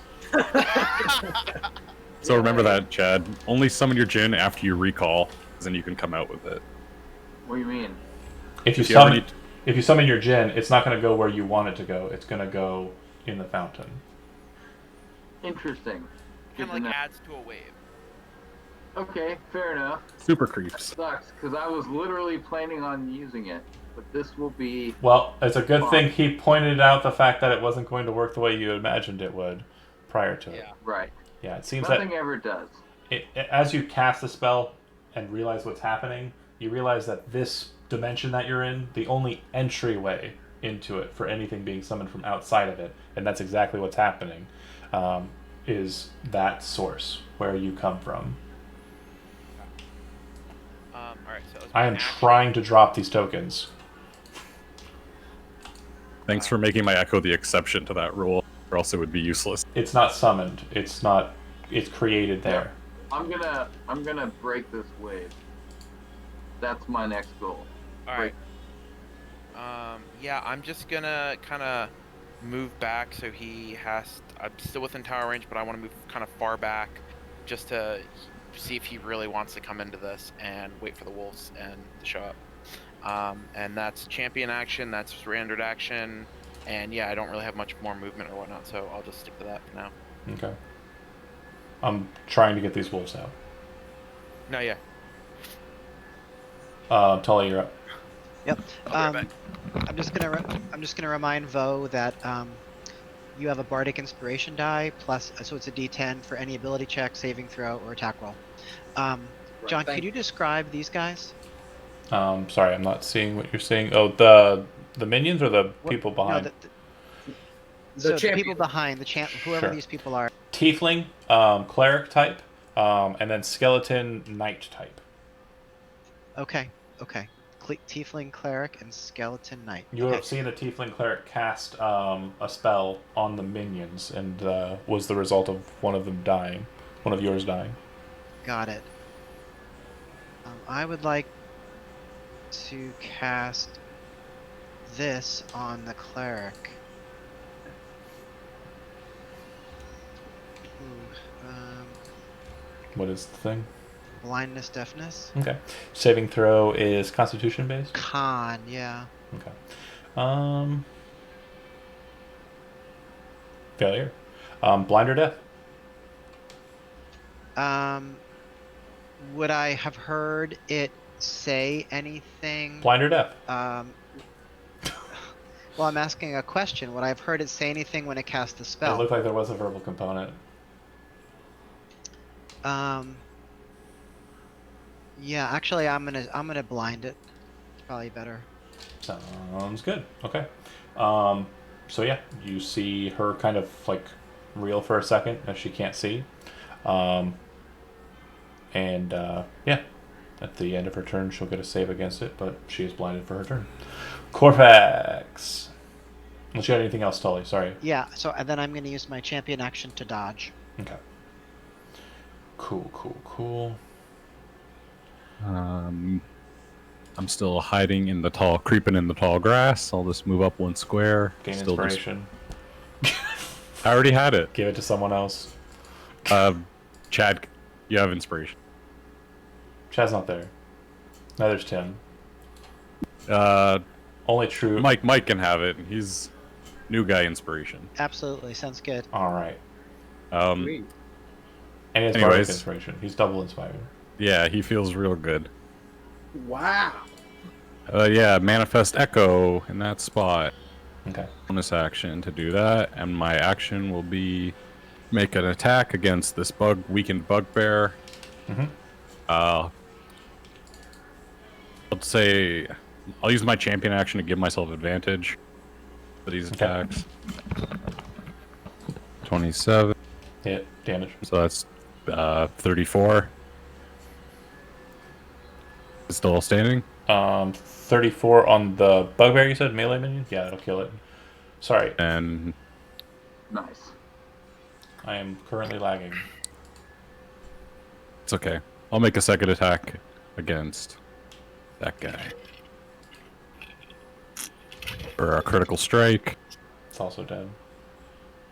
[SPEAKER 2] So remember that, Chad. Only summon your Djinn after you recall, 'cause then you can come out with it.
[SPEAKER 3] What do you mean?
[SPEAKER 1] If you
[SPEAKER 2] If you ever
[SPEAKER 1] summon,
[SPEAKER 2] need-
[SPEAKER 1] if you summon your Djinn, it's not going to go where you want it to go. It's going to go in the fountain.
[SPEAKER 3] Interesting. Good
[SPEAKER 5] Kind of
[SPEAKER 3] to
[SPEAKER 5] like
[SPEAKER 3] know.
[SPEAKER 5] adds to a wave.
[SPEAKER 3] Okay, fair enough.
[SPEAKER 2] Super creeps.
[SPEAKER 3] Sucks, because I was literally planning on using it, but this will be...
[SPEAKER 1] Well, it's a good thing he pointed out the fact that it wasn't going to work the way you imagined it would prior to it.
[SPEAKER 5] Yeah.
[SPEAKER 3] Right.
[SPEAKER 1] Yeah, it seems
[SPEAKER 3] Nothing
[SPEAKER 1] that
[SPEAKER 3] ever does.
[SPEAKER 1] as you cast the spell and realize what's happening, you realize that this dimension that you're in, the only entryway into it for anything being summoned from outside of it, and that's exactly what's happening, is that source where you come from.
[SPEAKER 5] All right. So
[SPEAKER 1] I am trying to drop these tokens.
[SPEAKER 2] Thanks for making my Echo the exception to that rule, or else it would be useless.
[SPEAKER 1] It's not summoned. It's not. It's created there.
[SPEAKER 3] I'm gonna break this wave. That's my next goal.
[SPEAKER 5] All right. Yeah, I'm just gonna kind of move back so he has. I'm still within tower range, but I want to move kind of far back, just to see if he really wants to come into this and wait for the wolves and to show up. And that's champion action. That's surrendered action. And yeah, I don't really have much more movement or whatnot, so I'll just stick to that for now.
[SPEAKER 1] Okay. I'm trying to get these wolves out.
[SPEAKER 5] No, yeah.
[SPEAKER 1] Tully, you're up.
[SPEAKER 6] Yep.
[SPEAKER 5] I'll be right
[SPEAKER 6] I'm just gonna remind Vo that you have a bardic inspiration die plus, so it's a D10 for any ability check, saving throw, or attack roll. John, could you describe these guys?
[SPEAKER 1] Sorry, I'm not seeing what you're seeing. Oh, the minions or the people behind?
[SPEAKER 6] No,
[SPEAKER 4] The
[SPEAKER 6] so the
[SPEAKER 4] champion.
[SPEAKER 6] people behind the whoever
[SPEAKER 1] Sure.
[SPEAKER 6] these people are.
[SPEAKER 1] Tiefling, cleric type, and then skeleton knight type.
[SPEAKER 6] Okay. Tiefling cleric and skeleton knight.
[SPEAKER 1] You
[SPEAKER 6] Okay.
[SPEAKER 1] have seen a tiefling cleric cast a spell on the minions, and was the result of one of them dying, one of yours dying.
[SPEAKER 6] Got it. I would like to cast this on the cleric. Ooh,
[SPEAKER 1] What is the thing?
[SPEAKER 6] blindness, deafness.
[SPEAKER 1] Okay. Saving throw is Constitution based.
[SPEAKER 6] Con, yeah.
[SPEAKER 1] Okay. Failure. Blind or deaf?
[SPEAKER 6] Would I have heard it say anything?
[SPEAKER 1] Blind or deaf?
[SPEAKER 6] Well, I'm asking a question. Would I have heard it say anything when it cast the
[SPEAKER 1] It
[SPEAKER 6] spell?
[SPEAKER 1] looked like there was a verbal component.
[SPEAKER 6] Yeah, actually, I'm gonna blind it. It's probably better.
[SPEAKER 1] Sounds good. Okay. So yeah, you see her kind of like reel for a second as she can't see. Yeah, at the end of her turn, she'll get a save against it, but she is blinded for her turn. Corvax. Unless you had anything else, Tully. Sorry.
[SPEAKER 6] Yeah. So and then I'm gonna use my champion action to dodge.
[SPEAKER 1] Okay. Cool.
[SPEAKER 2] I'm still hiding in the creeping in the tall grass. I'll just move up one square.
[SPEAKER 1] Gain
[SPEAKER 2] Still just-
[SPEAKER 1] inspiration.
[SPEAKER 2] I already had it.
[SPEAKER 1] Give it to someone else.
[SPEAKER 2] Chad, you have inspiration.
[SPEAKER 1] Chad Chad's not there. Neither's Tim.
[SPEAKER 2] Uh,
[SPEAKER 1] Only true.
[SPEAKER 2] Mike can have it. He's new guy inspiration.
[SPEAKER 6] Absolutely, sounds good.
[SPEAKER 1] All right.
[SPEAKER 4] Sweet.
[SPEAKER 1] And he has bardic
[SPEAKER 2] Anyways.
[SPEAKER 1] inspiration. He's double inspired.
[SPEAKER 2] Yeah, he feels real good.
[SPEAKER 4] Wow.
[SPEAKER 2] Yeah, manifest echo in that spot.
[SPEAKER 1] Okay.
[SPEAKER 2] Bonus action to do that, and my action will be make an attack against this weakened bugbear.
[SPEAKER 1] Mm-hmm.
[SPEAKER 2] Let's say I'll use my champion action to give myself advantage for these
[SPEAKER 1] Okay.
[SPEAKER 2] attacks. 27,
[SPEAKER 1] Hit damage.
[SPEAKER 2] so that's 34. It's still standing.
[SPEAKER 1] 34 on the bugbear. You said melee minion. Yeah, that'll kill it. Sorry,
[SPEAKER 2] And
[SPEAKER 3] Nice.
[SPEAKER 1] I am currently lagging.
[SPEAKER 2] it's okay. I'll make a second attack against that guy. For a critical strike.
[SPEAKER 1] It's also dead.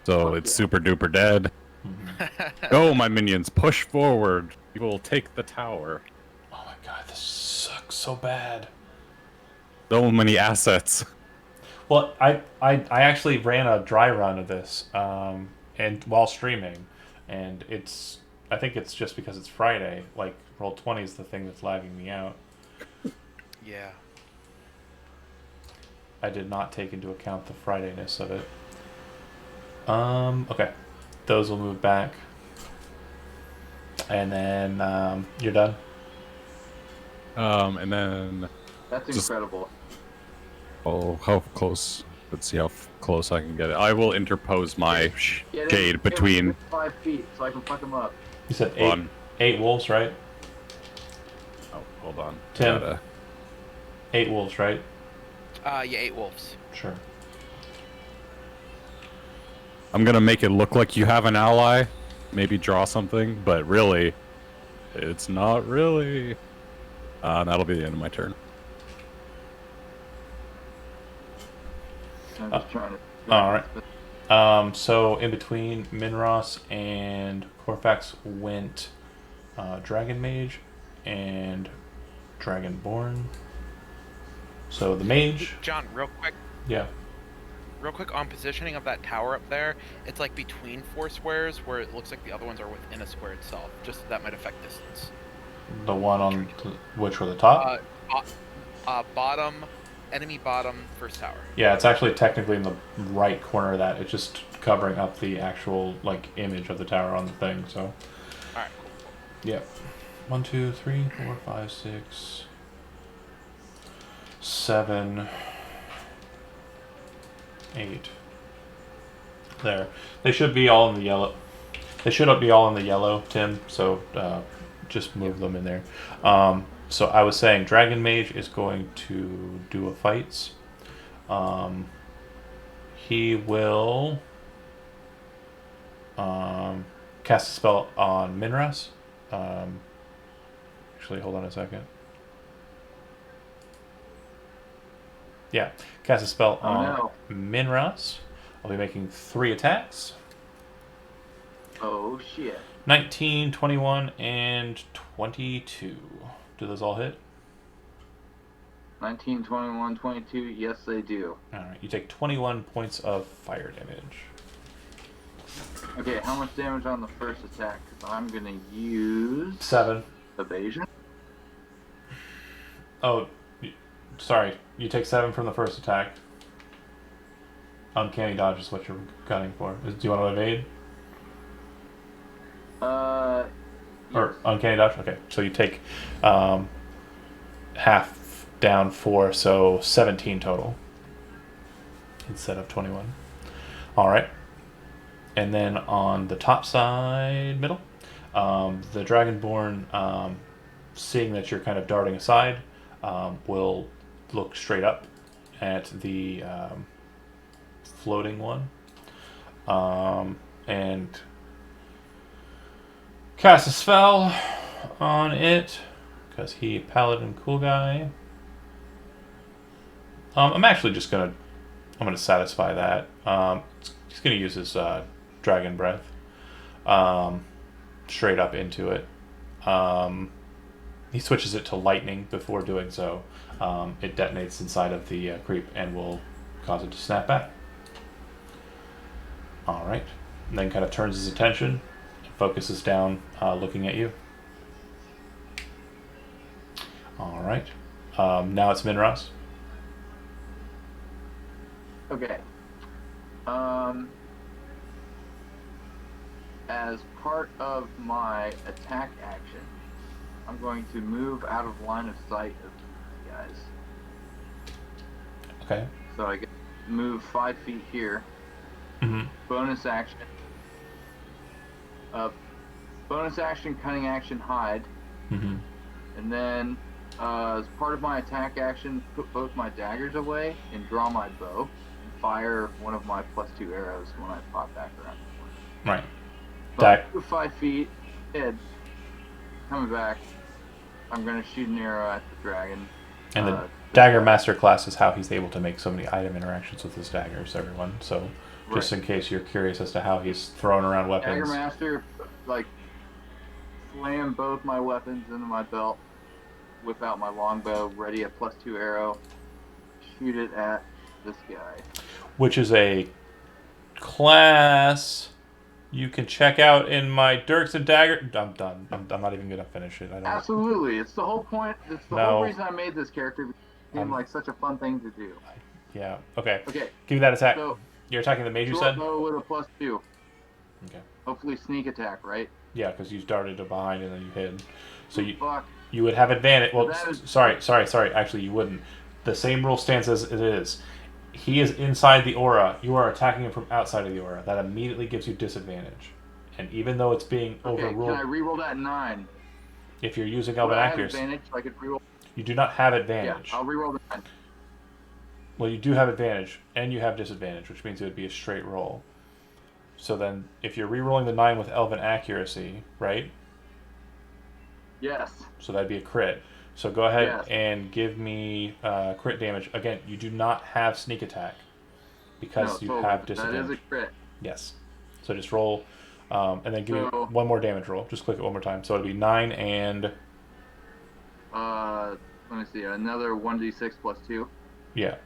[SPEAKER 2] So it's super duper dead.
[SPEAKER 1] Mm-hmm.
[SPEAKER 2] Go, my minions, push forward. You will take the tower.
[SPEAKER 1] Oh my god, this sucks so bad.
[SPEAKER 2] So many assets.
[SPEAKER 1] Well, I actually ran a dry run of this, and while streaming, and I think it's just because it's Friday. Like Roll20 is the thing that's lagging me out.
[SPEAKER 5] Yeah.
[SPEAKER 1] I did not take into account the Fridayness of it. Okay, those will move back, and then you're done.
[SPEAKER 2] And then
[SPEAKER 3] That's
[SPEAKER 2] Just-
[SPEAKER 3] incredible.
[SPEAKER 2] how close? Let's see how close I can get it. I will interpose my
[SPEAKER 3] Get in-
[SPEAKER 2] shade
[SPEAKER 3] get
[SPEAKER 2] between.
[SPEAKER 3] within 5 feet so I can fuck him up.
[SPEAKER 1] You said
[SPEAKER 2] One.
[SPEAKER 1] eight wolves, right?
[SPEAKER 2] Oh, hold on.
[SPEAKER 1] Tim.
[SPEAKER 2] Gotta-
[SPEAKER 1] 8 wolves, right?
[SPEAKER 5] Yeah, 8 wolves.
[SPEAKER 1] Sure.
[SPEAKER 2] I'm gonna make it look like you have an ally. Maybe draw something, but really, it's not really. That'll be the end of my turn.
[SPEAKER 3] I'm just trying to.
[SPEAKER 1] Alright. So in between Minros and Corfax went Dragon Mage and Dragonborn. So the mage,
[SPEAKER 5] John, real quick on positioning of that tower up there, it's like between 4 squares where it looks like the other ones are within a square itself. Just that might affect distance.
[SPEAKER 1] the one on which were the top.
[SPEAKER 5] Bottom, enemy bottom, first tower.
[SPEAKER 1] Yeah, it's actually technically in the right corner of that. It's just covering up the actual like image of the tower on the thing. So
[SPEAKER 5] All right, cool.
[SPEAKER 1] yeah, 1, 2, 3, 4, 5, 6, 7, 8. There. They should be all in the yellow. They should be all in the yellow, Tim. So just move them in there. So I was saying Dragon Mage is going to do a fights. He will cast a spell on Minras. Actually, hold on a second. Yeah, cast a spell
[SPEAKER 3] Oh,
[SPEAKER 1] on
[SPEAKER 3] no.
[SPEAKER 1] Minras. I'll be making 3 attacks.
[SPEAKER 3] Oh shit.
[SPEAKER 1] 19, 21, and 22. Do those all hit?
[SPEAKER 3] 19, 21, 22. Yes, they do.
[SPEAKER 1] Alright, you take 21 points of fire damage.
[SPEAKER 3] Okay, how much damage on the first attack? 'Cause I'm gonna use
[SPEAKER 1] 7.
[SPEAKER 3] evasion.
[SPEAKER 1] Oh, sorry. You take 7 from the first attack. Uncanny dodge is what you're gunning for. Do you want to evade? Or uncanny dodge? Okay, so you take half down 4, so 17 total instead of 21. All right. And then on the top side, middle, the Dragonborn, seeing that you're kind of darting aside, will look straight up at the floating one and cast a spell on it because he paladin cool guy. I'm actually just gonna satisfy that. He's gonna use his dragon breath straight up into it. He switches it to lightning before doing so. It detonates inside of the creep and will cause it to snap back. All right. And then kind of turns his attention, focuses down, looking at you. All right. Now it's Minras.
[SPEAKER 3] Okay. As part of my attack action, I'm going to move out of line of sight of these guys.
[SPEAKER 1] Okay.
[SPEAKER 3] So I get move 5 feet here.
[SPEAKER 1] Mm-hmm.
[SPEAKER 3] Bonus action. Bonus action, cunning action, hide.
[SPEAKER 1] Mm-hmm.
[SPEAKER 3] And then, as part of my attack action, put both my daggers away and draw my bow and fire one of my +2 arrows when I pop back around.
[SPEAKER 1] Right.
[SPEAKER 3] So I move 5 feet, head, coming back. I'm going to shoot an arrow at the dragon.
[SPEAKER 1] And the Dagger Master class is how he's able to make so many item interactions with his daggers, everyone. So, just in case you're curious as to how he's throwing around weapons.
[SPEAKER 3] Dagger Master, slam both my weapons into my belt, whip out my longbow, ready a +2 arrow, shoot it at this guy.
[SPEAKER 1] Which is a class you can check out in my Dirks and Dagger. I'm done. I'm not even gonna finish it. I don't.
[SPEAKER 3] Absolutely, it's the whole point. It's the whole reason I made this character. It became such a fun thing to do.
[SPEAKER 1] Yeah. Okay.
[SPEAKER 3] Okay.
[SPEAKER 1] Give me that attack.
[SPEAKER 3] So,
[SPEAKER 1] you're attacking the mage, you said?
[SPEAKER 3] Bow with a +2.
[SPEAKER 1] Okay.
[SPEAKER 3] Hopefully sneak attack, right?
[SPEAKER 1] Yeah, because you darted to behind and then you hid. So
[SPEAKER 3] Fuck.
[SPEAKER 1] you would have advantage. Well,
[SPEAKER 3] Is...
[SPEAKER 1] sorry. Actually, you wouldn't. The same rule stands as it is. He is inside the aura. You are attacking him from outside of the aura. That immediately gives you disadvantage. And even though it's being overruled...
[SPEAKER 3] Can I reroll that 9?
[SPEAKER 1] If you're using Elven Accuracy...
[SPEAKER 3] advantage, so I could reroll...
[SPEAKER 1] You do not have advantage.
[SPEAKER 3] Yeah, I'll reroll the 9.
[SPEAKER 1] Well, you do have advantage, and you have disadvantage, which means it would be a straight roll. So then, if you're rerolling the 9 with Elven Accuracy, right?
[SPEAKER 3] Yes.
[SPEAKER 1] So that'd be a crit. So go ahead and give me crit damage. Again, you do not have sneak attack because you have disadvantage.
[SPEAKER 3] That is a crit.
[SPEAKER 1] Yes. So just roll, and then give me one more damage roll. Just click it one more time. So it'll be 9 and...
[SPEAKER 3] let me see. Another 1d6 +2.
[SPEAKER 1] Yeah.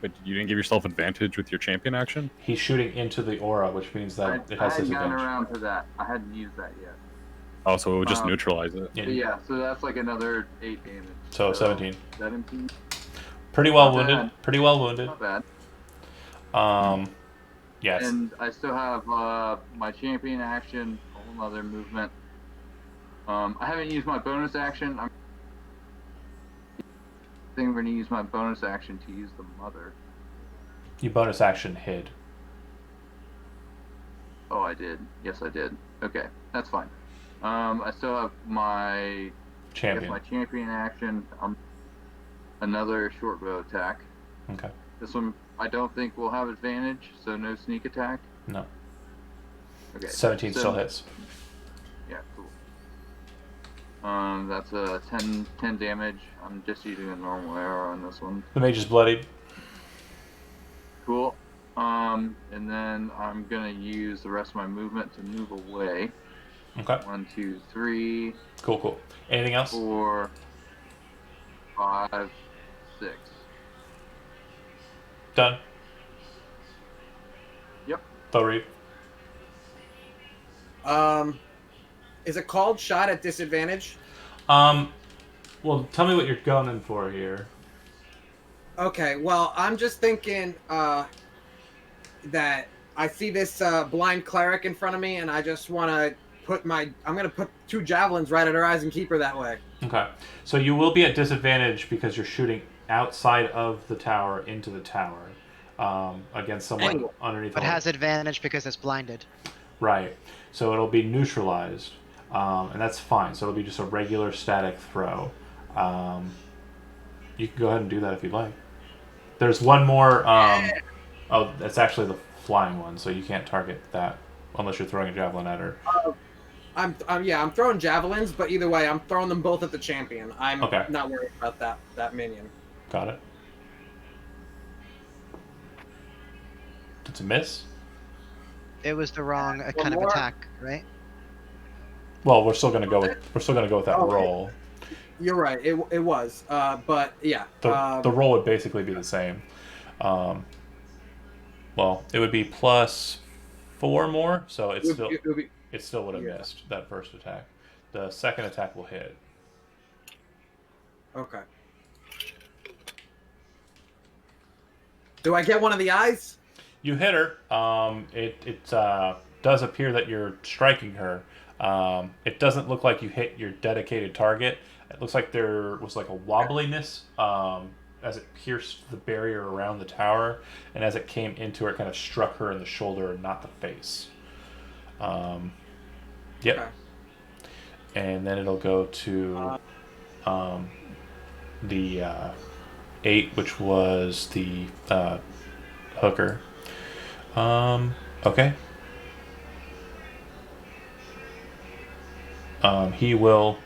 [SPEAKER 2] But you didn't give yourself advantage with your champion action?
[SPEAKER 1] He's shooting into the aura, which means that it has
[SPEAKER 3] disadvantage. I hadn't gotten
[SPEAKER 1] disadvantage.
[SPEAKER 3] around to that. I hadn't used that yet.
[SPEAKER 2] Oh, so it would just neutralize it.
[SPEAKER 3] Yeah, so that's like another 8 damage.
[SPEAKER 1] So 17.
[SPEAKER 3] 17.
[SPEAKER 1] Pretty well
[SPEAKER 3] Not
[SPEAKER 1] wounded.
[SPEAKER 3] bad.
[SPEAKER 1] Pretty well wounded.
[SPEAKER 3] Not bad.
[SPEAKER 1] Yes.
[SPEAKER 3] And I still have my champion action, a whole other movement. I haven't used my bonus action. I think we're going to use my bonus action to use the mother.
[SPEAKER 1] You bonus action hid.
[SPEAKER 3] Oh, I did. Yes, I did. Okay, that's fine. I still have my
[SPEAKER 1] champion.
[SPEAKER 3] My champion action. Another short bow attack.
[SPEAKER 1] Okay.
[SPEAKER 3] This one I don't think will have advantage, so no sneak attack.
[SPEAKER 1] No.
[SPEAKER 3] Okay.
[SPEAKER 1] 17 still hits.
[SPEAKER 3] Yeah, cool. That's a 10 damage. I'm just using a normal arrow on this one.
[SPEAKER 1] The mage is bloodied.
[SPEAKER 3] Cool. And then I'm gonna use the rest of my movement to move away.
[SPEAKER 1] Okay.
[SPEAKER 3] 1, 2, 3.
[SPEAKER 1] Cool. Anything else?
[SPEAKER 3] 4, 5, 6.
[SPEAKER 1] Done.
[SPEAKER 3] Yep.
[SPEAKER 1] Bo Reed.
[SPEAKER 4] Is it called shot at disadvantage?
[SPEAKER 1] Well, tell me what you're gunning for here.
[SPEAKER 4] Okay, well, I'm just thinking that I see this blind cleric in front of me, and I just want to I'm going to put 2 javelins right at her eyes and keep her that way.
[SPEAKER 1] Okay. So you will be at disadvantage because you're shooting outside of the tower into the tower against someone underneath.
[SPEAKER 6] But has advantage because it's blinded.
[SPEAKER 1] Right. So it'll be neutralized, and that's fine. So it'll be just a regular static throw. You can go ahead and do that if you'd like. There's one more. Oh, that's actually the flying one, so you can't target that unless you're throwing a javelin at her.
[SPEAKER 4] I'm throwing javelins, but either way, I'm throwing them both at the champion. I'm not worried about that minion.
[SPEAKER 1] Got it. It's a miss.
[SPEAKER 6] It was the wrong kind of attack, right?
[SPEAKER 1] Well, we're still gonna go with that
[SPEAKER 4] Oh,
[SPEAKER 1] roll.
[SPEAKER 4] You're right. It was. But yeah.
[SPEAKER 1] The roll would basically be the same. Um, well, it would be plus 4 more, so
[SPEAKER 4] it would be,
[SPEAKER 1] it still would have
[SPEAKER 4] yeah.
[SPEAKER 1] missed that first attack. The second attack will hit.
[SPEAKER 4] Okay. Do I get one of the eyes?
[SPEAKER 1] You hit her. It does appear that you're striking her. It doesn't look like you hit your dedicated target. It looks like there was like a wobbliness as it pierced the barrier around the tower, and as it came into her, it kind of struck her in the shoulder and not the face. Yep.
[SPEAKER 4] Okay.
[SPEAKER 1] And then it'll go to the 8, which was the hooker. Okay. He will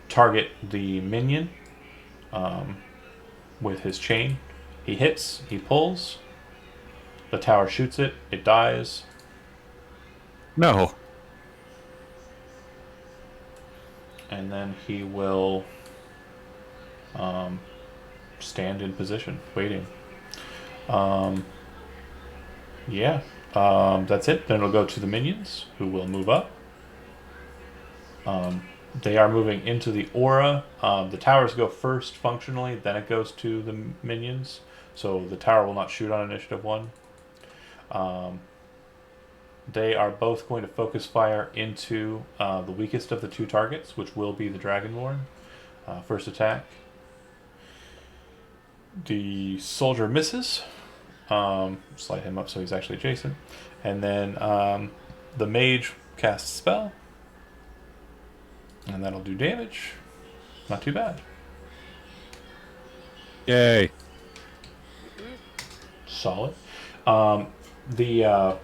[SPEAKER 1] target the minion with his chain. He hits, he pulls. The tower shoots it, it dies.
[SPEAKER 2] No.
[SPEAKER 1] And then he will stand in position, waiting. Yeah. That's it. Then it'll go to the minions, who will move up. They are moving into the aura. The towers go first functionally, then it goes to the minions. So the tower will not shoot on initiative 1. They are both going to focus fire into the weakest of the 2 targets, which will be the Dragonborn. First attack. The soldier misses. Slide him up so he's actually adjacent. And then the mage casts a spell. And that'll do damage. Not too bad.
[SPEAKER 2] Yay.
[SPEAKER 1] Solid. The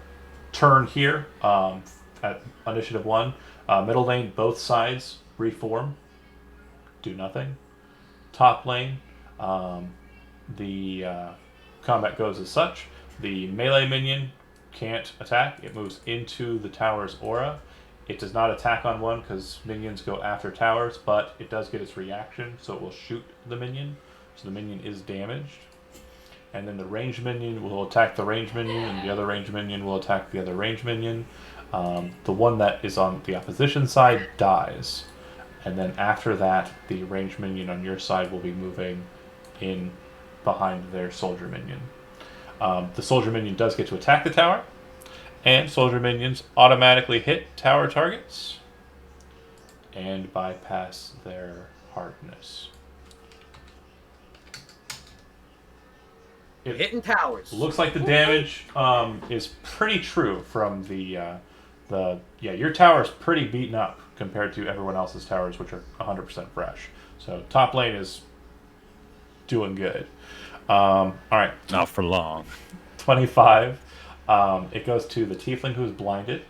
[SPEAKER 1] turn here at initiative 1, middle lane, both sides reform. Do nothing. Top lane, the combat goes as such. The melee minion can't attack. It moves into the tower's aura. It does not attack on one because minions go after towers, but it does get its reaction, so it will shoot the minion. So the minion is damaged. And then the ranged minion will attack the ranged minion, and the other ranged minion will attack the other ranged minion. The one that is on the opposition side dies. And then after that, the ranged minion on your side will be moving in behind their soldier minion. The soldier minion does get to attack the tower, and soldier minions automatically hit tower targets and bypass their hardness.
[SPEAKER 4] Hitting towers.
[SPEAKER 1] Looks like the damage is pretty true from the your tower's pretty beaten up compared to everyone else's towers, which are 100% fresh. So top lane is doing good. All right.
[SPEAKER 2] Not for long.
[SPEAKER 1] 25. It goes to the tiefling who is blinded.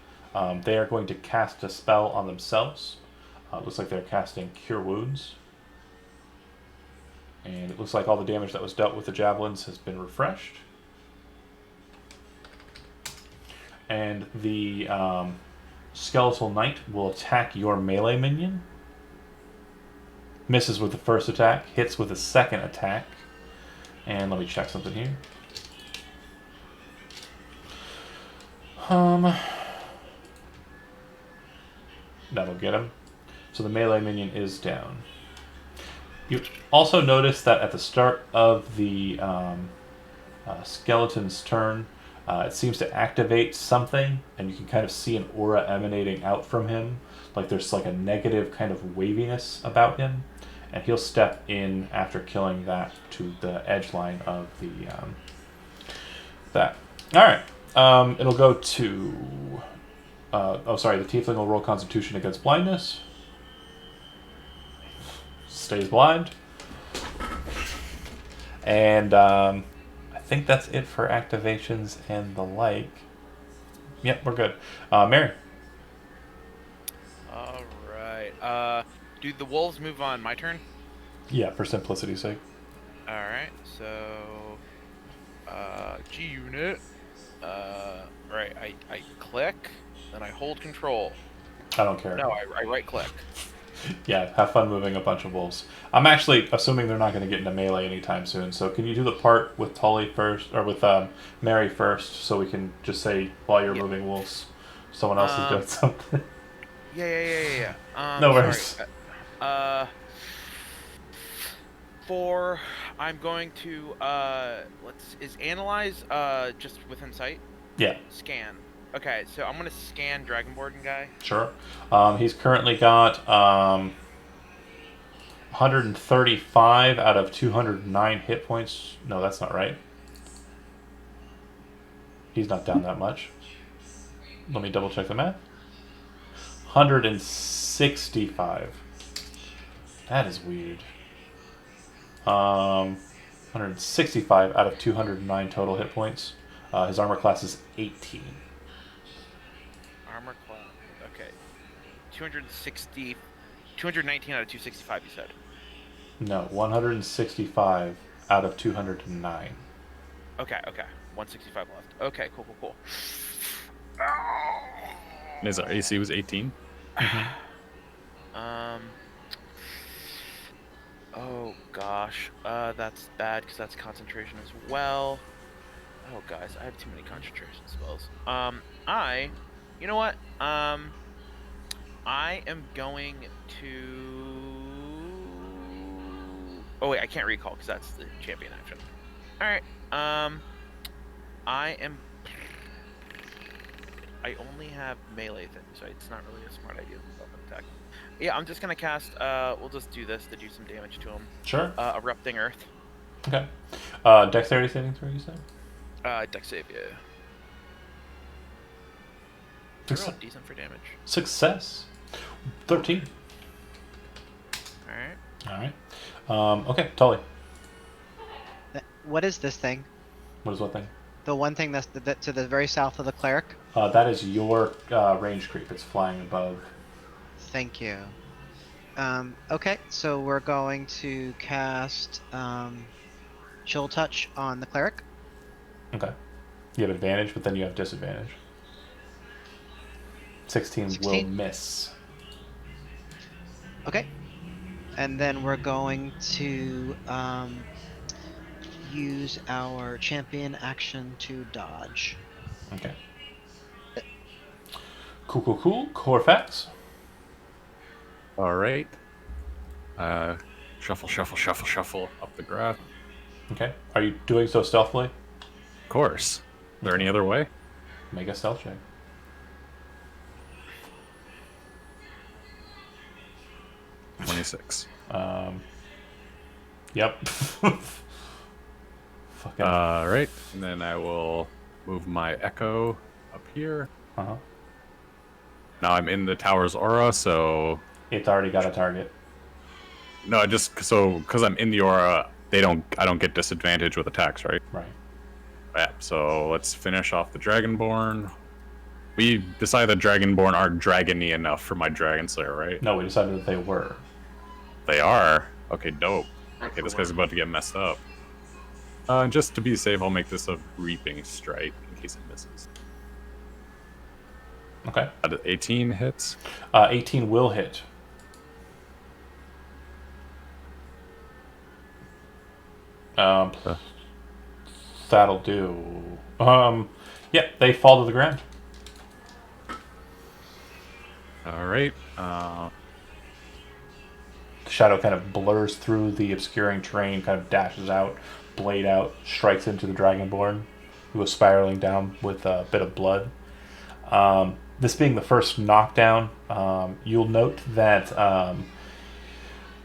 [SPEAKER 1] They are going to cast a spell on themselves. Looks like they're casting Cure Wounds. And it looks like all the damage that was dealt with the javelins has been refreshed. And the skeletal knight will attack your melee minion. Misses with the first attack, hits with the second attack. And let me check something here. That'll get him. So the melee minion is down. You also notice that at the start of the skeleton's turn, it seems to activate something, and you can kind of see an aura emanating out from him. Like there's like a negative kind of waviness about him, and he'll step in after killing that to the edge line of the that. All right, it'll go to. The tiefling will roll Constitution against blindness. Stays blind. And I think that's it for activations and the like. Yep, we're good. Mary.
[SPEAKER 5] All right. Do the wolves move on my turn?
[SPEAKER 1] Yeah, for simplicity's sake.
[SPEAKER 5] All right. So, G unit. Right. I click, then I hold control.
[SPEAKER 1] I don't care.
[SPEAKER 5] No, I right click.
[SPEAKER 1] Yeah, have fun moving a bunch of wolves. I'm actually assuming they're not going to get into melee anytime soon. So can you do the part with Tully first, or with Mary first, so we can just say while you're moving wolves, someone else is doing something.
[SPEAKER 5] Yeah.
[SPEAKER 1] No worries.
[SPEAKER 5] Sorry. I'm going to is analyze just within sight?
[SPEAKER 1] Yeah,
[SPEAKER 5] Scan. Okay, so I'm gonna scan Dragonborn guy.
[SPEAKER 1] sure. He's currently got 135 out of 209 hit points. No, that's not right. He's not down that much. Let me double check the math. 165. That is weird. 165 out of 209 total hit points. His armor class is 18.
[SPEAKER 5] Armor class. Okay. 219 out of 265. You said.
[SPEAKER 1] No, 165 out of 209.
[SPEAKER 5] Okay. 165 left. Okay. Cool.
[SPEAKER 2] And his AC was 18.
[SPEAKER 5] Oh gosh, that's bad because that's concentration as well. Oh guys, I have too many concentration spells. You know what? I am going to. Oh wait, I can't recall because that's the champion action. All right. I only have melee things, so it's not really a smart idea to move up and attack. Yeah, I'm just gonna cast. We'll just do this to do some damage to him.
[SPEAKER 1] Sure.
[SPEAKER 5] Erupting Earth.
[SPEAKER 1] Okay. Dexterity saving throw, you said?
[SPEAKER 5] Dex save, yeah.
[SPEAKER 1] Success.
[SPEAKER 5] They're all decent for damage.
[SPEAKER 1] Success. 13.
[SPEAKER 5] Alright.
[SPEAKER 1] Okay, Tully.
[SPEAKER 6] What is this thing?
[SPEAKER 1] What is what thing?
[SPEAKER 6] The one thing that's to the very south of the cleric?
[SPEAKER 1] That is your range creep. It's flying above.
[SPEAKER 6] Thank you. Okay, so we're going to cast Chill Touch on the cleric.
[SPEAKER 1] Okay. You have advantage, but then you have disadvantage. 16 will
[SPEAKER 6] 16?
[SPEAKER 1] miss.
[SPEAKER 6] Okay. And then we're going to use our champion action to dodge.
[SPEAKER 1] Okay. Cool. Corfax.
[SPEAKER 2] All right. Shuffle up the grass.
[SPEAKER 1] Okay. Are you doing so stealthily?
[SPEAKER 2] Of course. Is there any other way?
[SPEAKER 1] Make a stealth check.
[SPEAKER 2] 26.
[SPEAKER 1] Yep. Fucking.
[SPEAKER 2] All right. And then I will move my echo up here.
[SPEAKER 1] Uh-huh.
[SPEAKER 2] Now I'm in the tower's aura, so
[SPEAKER 1] It's already got a target.
[SPEAKER 2] no, because I'm in the aura, I don't get disadvantage with attacks, right?
[SPEAKER 1] Right.
[SPEAKER 2] Yeah. So let's finish off the Dragonborn. We decided that Dragonborn aren't dragony enough for my Dragon Slayer, right?
[SPEAKER 1] No, we decided that they were.
[SPEAKER 2] They are. Okay, dope. Okay, this
[SPEAKER 3] Excellent.
[SPEAKER 2] guy's about to get messed up. Just to be safe, I'll make this a Reaping Strike in case it misses.
[SPEAKER 1] Okay.
[SPEAKER 2] 18 hits.
[SPEAKER 1] 18 will hit. That'll do. Yeah, they fall to the ground.
[SPEAKER 2] All right.
[SPEAKER 1] The shadow kind of blurs through the obscuring terrain, kind of dashes out, blade out, strikes into the Dragonborn, who goes spiraling down with a bit of blood. This being the first knockdown, you'll note that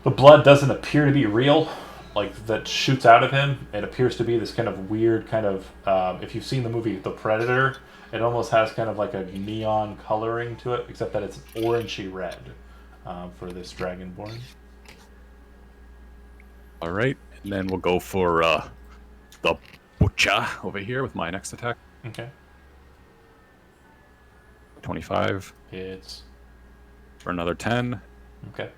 [SPEAKER 1] the blood doesn't appear to be real, like that shoots out of him. It appears to be this kind of weird kind of, if you've seen the movie The Predator, it almost has kind of like a neon coloring to it, except that it's orangey red for this Dragonborn.
[SPEAKER 2] All right, and then we'll go for the Butcha over here with my next attack.
[SPEAKER 1] Okay.
[SPEAKER 2] 25
[SPEAKER 1] It's
[SPEAKER 2] for another 10.
[SPEAKER 1] okay.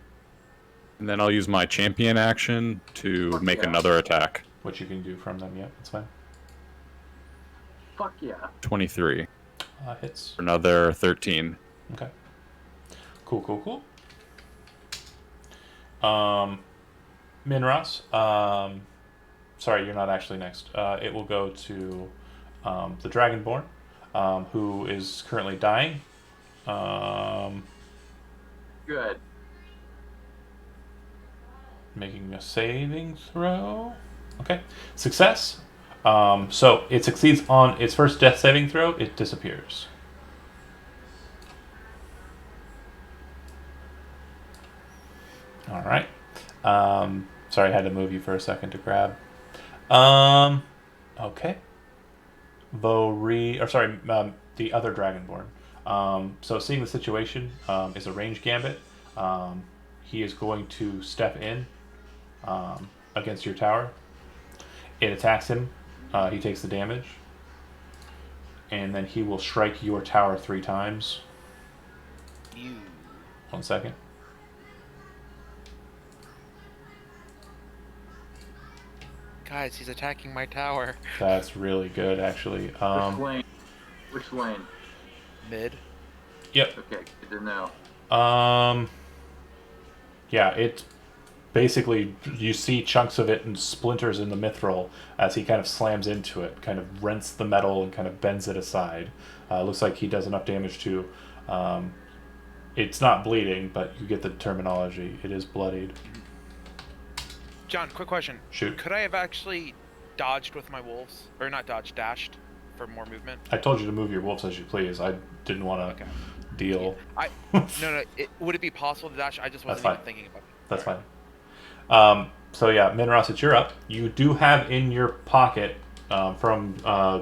[SPEAKER 2] And then I'll use my champion action to make
[SPEAKER 3] yeah.
[SPEAKER 2] another attack.
[SPEAKER 1] What you can do from them, yeah, that's fine.
[SPEAKER 3] Fuck yeah.
[SPEAKER 2] 23
[SPEAKER 1] Hits.
[SPEAKER 2] for another 13.
[SPEAKER 1] Okay. Cool. Minros, sorry, you're not actually next. It will go to the Dragonborn, who is currently dying.
[SPEAKER 3] Good.
[SPEAKER 1] Making a saving throw. Okay. Success. So it succeeds on its first death saving throw. It disappears. All right. Sorry, I had to move you for a second to grab. Okay. The other Dragonborn. So seeing the situation, is a range gambit. He is going to step in against your tower. It attacks him. He takes the damage. And then he will strike your tower 3 times.
[SPEAKER 5] You.
[SPEAKER 1] 1 second.
[SPEAKER 5] Guys, he's attacking my tower.
[SPEAKER 1] That's really good, actually.
[SPEAKER 3] Which lane?
[SPEAKER 5] Mid.
[SPEAKER 1] Yep.
[SPEAKER 3] Okay, good to know.
[SPEAKER 1] Yeah, it basically, you see chunks of it and splinters in the mithril as he kind of slams into it, kind of rents the metal and kind of bends it aside. Looks like he does enough damage to. It's not bleeding, but you get the terminology. It is bloodied.
[SPEAKER 5] John, quick question.
[SPEAKER 1] Shoot.
[SPEAKER 5] Could I have actually dodged with my wolves? Or not dodged, dashed for more movement?
[SPEAKER 1] I told you to move your wolves as you please. I didn't want to deal.
[SPEAKER 5] No. Would it be possible to dash? I just wasn't even thinking about it.
[SPEAKER 1] That's fine. So yeah, Minros, it's your up. You do have in your pocket from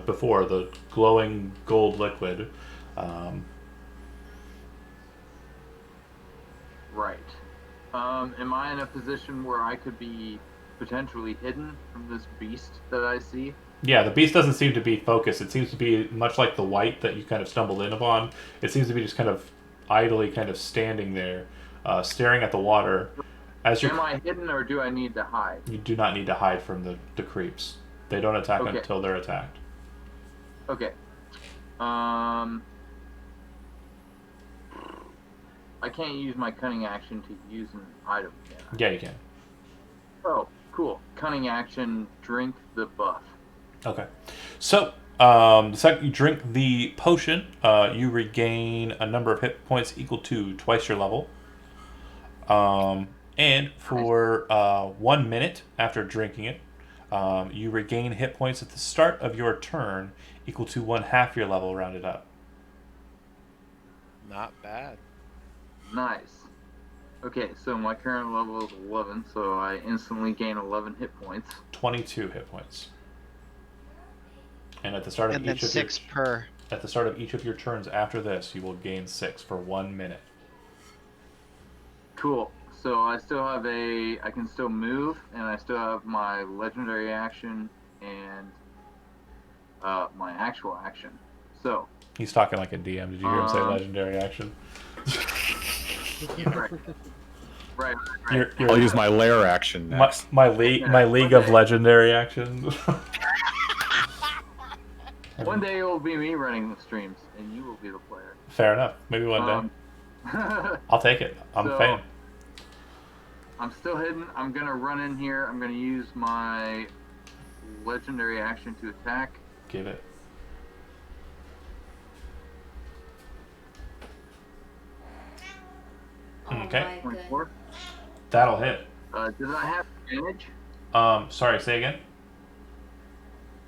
[SPEAKER 1] before the glowing gold liquid.
[SPEAKER 3] Right. Am I in a position where I could be potentially hidden from this beast that I see?
[SPEAKER 1] Yeah, the beast doesn't seem to be focused. It seems to be much like the white that you kind of stumbled in upon. It seems to be just kind of idly kind of standing there, staring at the water.
[SPEAKER 3] Am I hidden or do I need to hide?
[SPEAKER 1] You do not need to hide from the creeps. They don't attack until they're attacked.
[SPEAKER 3] Okay. I can't use my cunning action to use an item, can I?
[SPEAKER 1] Yeah, you can.
[SPEAKER 3] Oh, cool. Cunning action, drink the buff.
[SPEAKER 1] Okay. So, the second you drink the potion, you regain a number of hit points equal to twice your level. And for 1 minute after drinking it, you regain hit points at the start of your turn equal to 1/2 your level rounded up.
[SPEAKER 5] Not bad.
[SPEAKER 3] Nice. Okay, so my current level is 11, so I instantly gain 11 hit points.
[SPEAKER 1] 22 hit points. And at the start of
[SPEAKER 6] And then
[SPEAKER 1] each of
[SPEAKER 6] 6 per.
[SPEAKER 1] At the start of each of your turns after this, you will gain 6 for 1 minute.
[SPEAKER 3] Cool. So I still have I can still move, and I still have my legendary action and my actual action. So.
[SPEAKER 1] He's talking like a DM. Did you hear him say legendary action?
[SPEAKER 3] Right.
[SPEAKER 2] I'll use my lair action next.
[SPEAKER 1] My league of legendary actions.
[SPEAKER 3] One day it will be me running the streams, and you will be the player.
[SPEAKER 1] Fair enough. Maybe one day. I'll take it. I'm a fan.
[SPEAKER 3] I'm still hidden. I'm going to run in here. I'm going to use my legendary action to attack.
[SPEAKER 1] Give it. Okay.
[SPEAKER 3] 24.
[SPEAKER 1] That'll hit.
[SPEAKER 3] Did I have advantage?
[SPEAKER 1] Sorry, say again?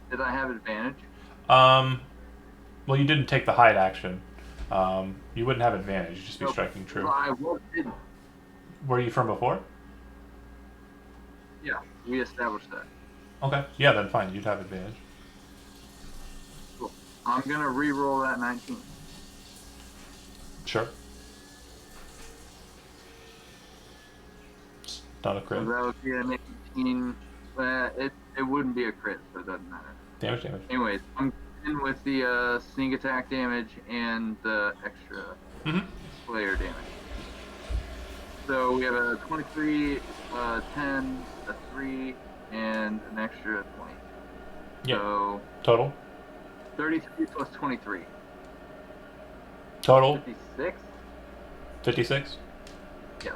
[SPEAKER 3] Did I have advantage?
[SPEAKER 1] Well, you didn't take the hide action. You wouldn't have advantage. You'd just be striking true.
[SPEAKER 3] I didn't.
[SPEAKER 1] Were you from before?
[SPEAKER 3] Yeah, we established that.
[SPEAKER 1] Okay. Yeah, then fine. You'd have advantage.
[SPEAKER 3] Cool. I'm going to re-roll that 19.
[SPEAKER 1] Sure. It's not a crit.
[SPEAKER 3] So that would be an 18. It wouldn't be a crit, so it doesn't matter.
[SPEAKER 1] Damage.
[SPEAKER 3] Anyways, I'm in with the sneak attack damage and the extra player damage. So we have a 23, 10, a 3, and an extra 20.
[SPEAKER 1] Yeah.
[SPEAKER 3] So
[SPEAKER 1] Total?
[SPEAKER 3] 33 plus 23.
[SPEAKER 1] Total?
[SPEAKER 3] 56?
[SPEAKER 1] 56?
[SPEAKER 3] Yeah.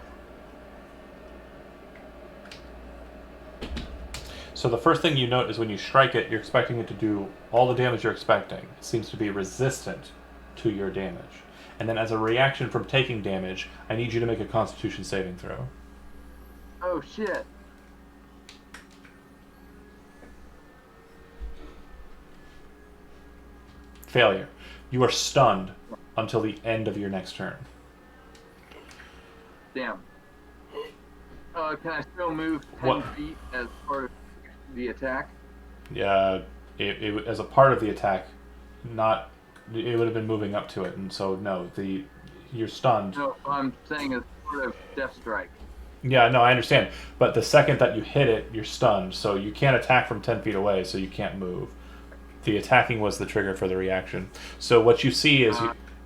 [SPEAKER 1] So the first thing you note is when you strike it, you're expecting it to do all the damage you're expecting. It seems to be resistant to your damage. And then as a reaction from taking damage, I need you to make a Constitution saving throw.
[SPEAKER 3] Oh shit.
[SPEAKER 1] Failure. You are stunned until the end of your next turn.
[SPEAKER 3] Damn. Can I still move 10
[SPEAKER 1] What?
[SPEAKER 3] feet as part of the attack?
[SPEAKER 1] Yeah, as a part of the attack, not it would have been moving up to it, and so no, you're stunned.
[SPEAKER 3] No, I'm saying as part of Death Strike.
[SPEAKER 1] Yeah, no, I understand. But the second that you hit it, you're stunned, so you can't attack from 10 feet away, so you can't move. The attacking was the trigger for the reaction. So what you see is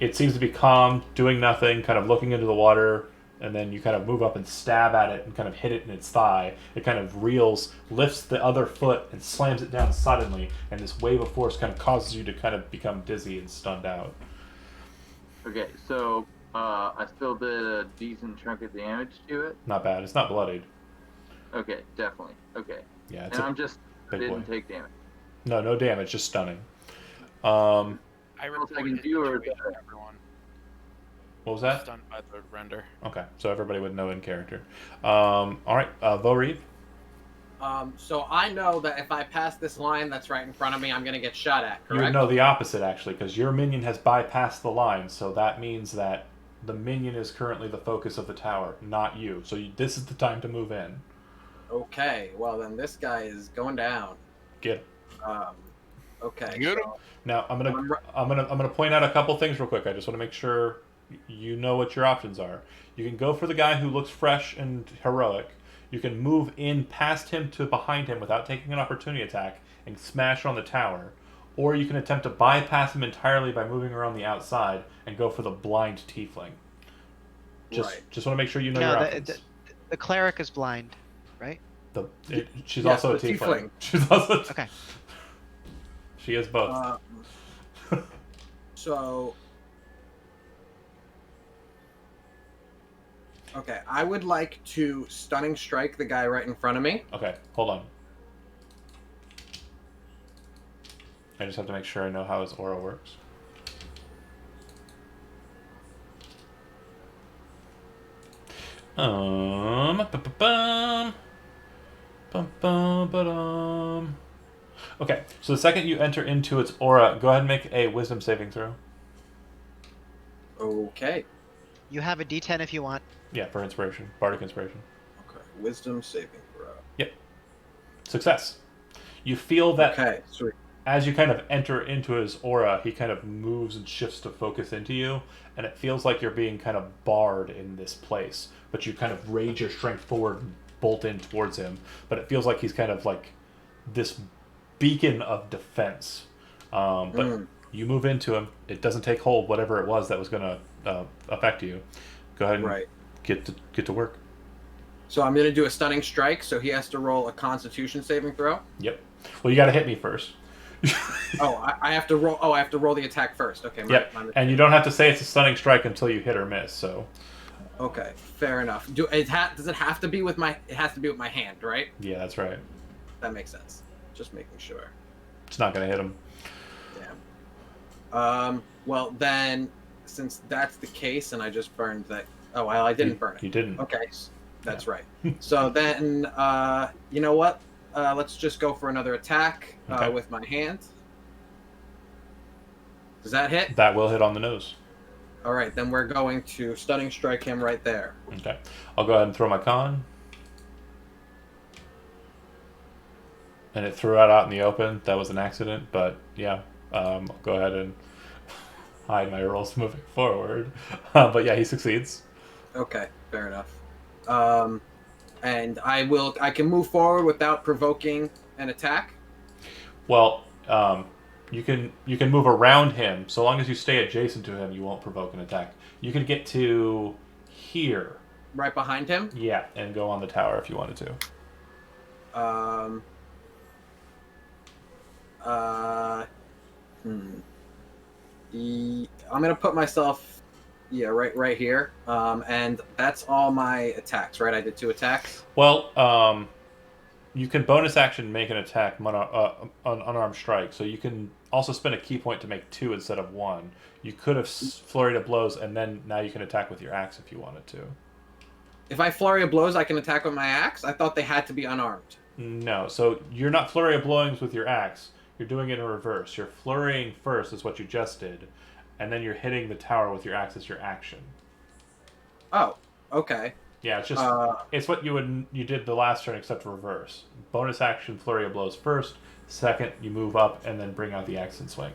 [SPEAKER 1] it seems to be calm, doing nothing, kind of looking into the water, and then you kind of move up and stab at it and kind of hit it in its thigh. It kind of reels, lifts the other foot, and slams it down suddenly, and this wave of force kind of causes you to kind of become dizzy and stunned out.
[SPEAKER 3] Okay, so I still did a decent chunk of damage to it.
[SPEAKER 1] Not bad. It's not bloodied.
[SPEAKER 3] Okay, definitely. Okay.
[SPEAKER 1] Yeah, it's
[SPEAKER 3] And I'm just
[SPEAKER 1] big
[SPEAKER 3] didn't
[SPEAKER 1] boy.
[SPEAKER 3] take damage.
[SPEAKER 1] No damage, just stunning.
[SPEAKER 5] I
[SPEAKER 3] else I
[SPEAKER 5] reported
[SPEAKER 3] can do, or
[SPEAKER 5] situation
[SPEAKER 3] is
[SPEAKER 5] to everyone.
[SPEAKER 1] What was that?
[SPEAKER 5] Stunned by the render.
[SPEAKER 1] Okay, so everybody would know in character. All right, Voreve.
[SPEAKER 4] So I know that if I pass this line that's right in front of me, I'm going to get shot at,
[SPEAKER 1] You would
[SPEAKER 4] correct?
[SPEAKER 1] know the opposite, actually, because your minion has bypassed the line, so that means that the minion is currently the focus of the tower, not you. So this is the time to move in.
[SPEAKER 4] Okay, well then this guy is going down.
[SPEAKER 1] Get it.
[SPEAKER 4] Okay.
[SPEAKER 5] Get him.
[SPEAKER 4] so-
[SPEAKER 1] Now I'm gonna point out a couple things real quick. I just want to make sure you know what your options are. You can go for the guy who looks fresh and heroic. You can move in past him to behind him without taking an opportunity attack and smash on the tower. Or you can attempt to bypass him entirely by moving around the outside and go for the blind tiefling. Just want to make sure you know your options.
[SPEAKER 6] The cleric is blind, right?
[SPEAKER 1] She's
[SPEAKER 4] Yes,
[SPEAKER 1] also a
[SPEAKER 4] the
[SPEAKER 1] tiefling.
[SPEAKER 4] tiefling.
[SPEAKER 1] She's also
[SPEAKER 6] Okay.
[SPEAKER 1] She is both.
[SPEAKER 4] So. Okay, I would like to stunning strike the guy right in front of me.
[SPEAKER 1] Okay, hold on. I just have to make sure I know how his aura works. Ba-ba-bum. Bum-bum-ba-dum. Okay, so the second you enter into its aura, go ahead and make a wisdom saving throw.
[SPEAKER 4] Okay.
[SPEAKER 6] You have a D10 if you want.
[SPEAKER 1] Yeah, for inspiration. Bardic inspiration.
[SPEAKER 4] Okay. Wisdom saving throw.
[SPEAKER 1] Success. You feel that
[SPEAKER 4] Okay, sweet.
[SPEAKER 1] as you kind of enter into his aura, he kind of moves and shifts to focus into you, and it feels like you're being kind of barred in this place. But you kind of raise your strength forward and bolt in towards him. But it feels like he's kind of like this beacon of defense. But you move into him. It doesn't take hold, whatever it was that was going to affect you. Go ahead and get to work.
[SPEAKER 4] So I'm going to do a stunning strike, so he has to roll a Constitution saving throw.
[SPEAKER 1] Yep. Well, you got to hit me first.
[SPEAKER 4] I have to roll. Oh, I have to roll the attack first. Okay.
[SPEAKER 1] Yep. And you don't have to say it's a stunning strike until you hit or miss. So.
[SPEAKER 4] Okay, fair enough. Does it have to be with my? It has to be with my hand, right?
[SPEAKER 1] Yeah, that's right.
[SPEAKER 4] That makes sense. Just making sure.
[SPEAKER 1] It's not going to hit him.
[SPEAKER 4] Yeah. Well, then, since that's the case, and I just burned that. Oh, well, I didn't burn it.
[SPEAKER 1] You didn't.
[SPEAKER 4] Okay, that's right. So then, you know what? Let's just go for another attack with my hand. Does that hit?
[SPEAKER 1] That will hit on the nose.
[SPEAKER 4] All right, then we're going to stunning strike him right there.
[SPEAKER 1] Okay. I'll go ahead and throw my con. And it threw it out in the open. That was an accident, but yeah. I'll go ahead and hide my rolls moving forward. But yeah, he succeeds.
[SPEAKER 4] Okay, fair enough. And I can move forward without provoking an attack.
[SPEAKER 1] Well, you can move around him. So long as you stay adjacent to him, you won't provoke an attack. You can get to here.
[SPEAKER 4] Right behind him?
[SPEAKER 1] Yeah, and go on the tower if you wanted to.
[SPEAKER 4] I'm gonna put myself. Yeah, right here. And that's all my attacks, right? I did 2 attacks.
[SPEAKER 1] Well, you can bonus action make an attack an unarmed strike, so you can also spend a key point to make 2 instead of 1. You could have flurried of blows, and then now you can attack with your axe if you wanted to.
[SPEAKER 4] If I flurry of blows, I can attack with my axe? I thought they had to be unarmed.
[SPEAKER 1] No, so you're not flurry of blowings with your axe. You're doing it in reverse. You're flurrying first, is what you just did, and then you're hitting the tower with your axe as your action.
[SPEAKER 4] Oh, okay.
[SPEAKER 1] Yeah, it's just it's what you did the last turn except reverse. Bonus action flurry of blows first. Second, you move up and then bring out the axe and swing.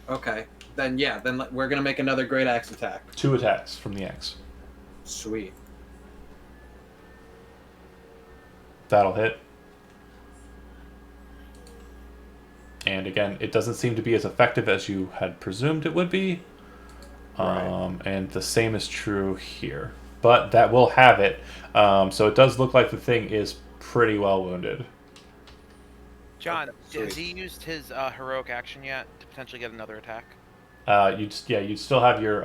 [SPEAKER 4] Okay. Then yeah, then we're gonna make another great axe attack.
[SPEAKER 1] 2 attacks from the axe.
[SPEAKER 4] Sweet.
[SPEAKER 1] That'll hit. And again, it doesn't seem to be as effective as you had presumed it would be.
[SPEAKER 4] Right.
[SPEAKER 1] And the same is true here. But that will have it. So it does look like the thing is pretty well wounded.
[SPEAKER 5] John,
[SPEAKER 4] Sweet.
[SPEAKER 5] has he used his heroic action yet to potentially get another attack?
[SPEAKER 1] You'd still have your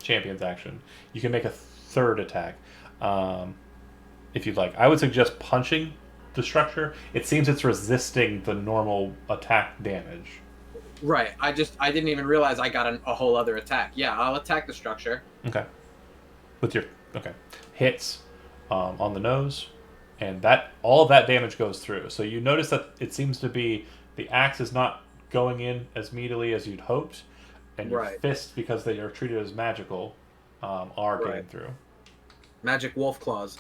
[SPEAKER 1] champion's action. You can make a 3rd attack if you'd like. I would suggest punching the structure. It seems it's resisting the normal attack damage.
[SPEAKER 4] Right. I didn't even realize I got a whole other attack. Yeah, I'll attack the structure.
[SPEAKER 1] Okay. With your hits on the nose, and that all of that damage goes through. So you notice that it seems to be the axe is not going in as meatily as you'd hoped, and your fists, because they are treated as magical, are getting through.
[SPEAKER 4] Magic wolf claws.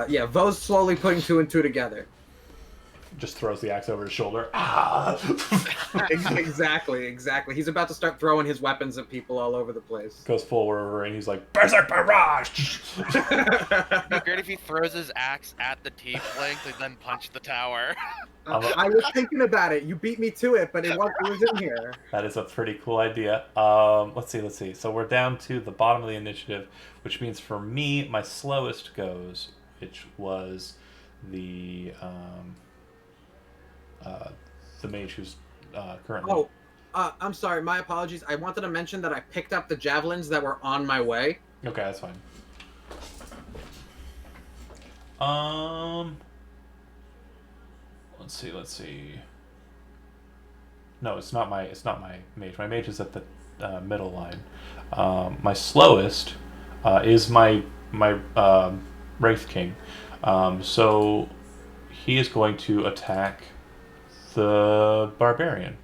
[SPEAKER 4] Yeah, Vo's slowly putting 2 and 2 together.
[SPEAKER 1] Just throws the axe over his shoulder. Ah!
[SPEAKER 4] Exactly. He's about to start throwing his weapons at people all over the place.
[SPEAKER 1] Goes forward and he's like, Berserk Barrage!
[SPEAKER 5] It'd be great if he throws his axe at the tiefling and then punch the tower.
[SPEAKER 4] I was thinking about it. You beat me to it, but it was in here.
[SPEAKER 1] That is a pretty cool idea. Let's see. So we're down to the bottom of the initiative, which means for me, my slowest goes, which was the mage who's currently...
[SPEAKER 4] Oh, I'm sorry. My apologies. I wanted to mention that I picked up the javelins that were on my way.
[SPEAKER 1] Okay, that's fine. Let's see. No, it's not my mage. My mage is at the middle line. My slowest is my Wraith King. So he is going to attack the barbarian.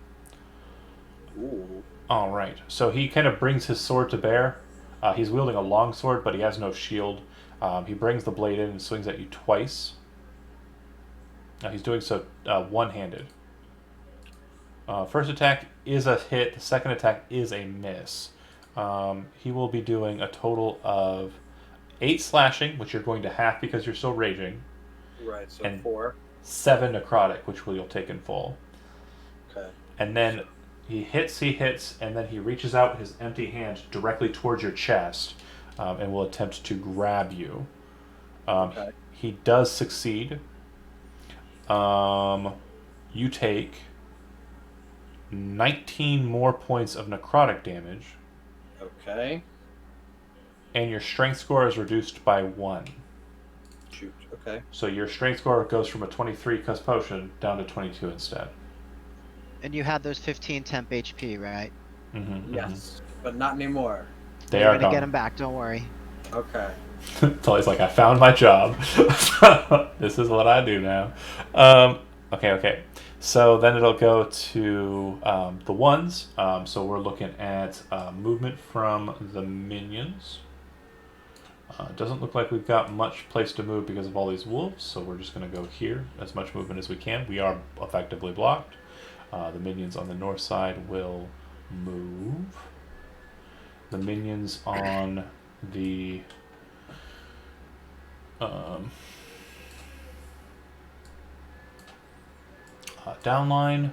[SPEAKER 4] Ooh.
[SPEAKER 1] All right. So he kind of brings his sword to bear. He's wielding a long sword, but he has no shield. He brings the blade in and swings at you twice. He's doing so one-handed. First attack is a hit. The second attack is a miss. He will be doing a total of 8 slashing, which you're going to half because you're still raging.
[SPEAKER 4] Right, so
[SPEAKER 1] and
[SPEAKER 4] 4.
[SPEAKER 1] 7 necrotic, which you'll take in full.
[SPEAKER 4] Okay.
[SPEAKER 1] And then he hits, and then he reaches out his empty hand directly towards your chest and will attempt to grab you.
[SPEAKER 4] Okay.
[SPEAKER 1] He does succeed. You take 19 more points of necrotic damage.
[SPEAKER 4] Okay.
[SPEAKER 1] And your strength score is reduced by 1.
[SPEAKER 4] Shoot. Okay.
[SPEAKER 1] So your strength score goes from a 23 cuss potion down to 22 instead.
[SPEAKER 6] And you had those 15 temp HP, right?
[SPEAKER 1] Mm-hmm,
[SPEAKER 4] Yes, but not anymore.
[SPEAKER 1] They
[SPEAKER 6] You're
[SPEAKER 1] are
[SPEAKER 6] gonna
[SPEAKER 1] gone.
[SPEAKER 6] get them back. Don't worry.
[SPEAKER 4] Okay.
[SPEAKER 1] Tully's like, I found my job. This is what I do now. Okay. So then it'll go to the ones. So we're looking at movement from the minions. Doesn't look like we've got much place to move because of all these wolves, so we're just going to go here, as much movement as we can. We are effectively blocked. The minions on the north side will move. The minions on the downline.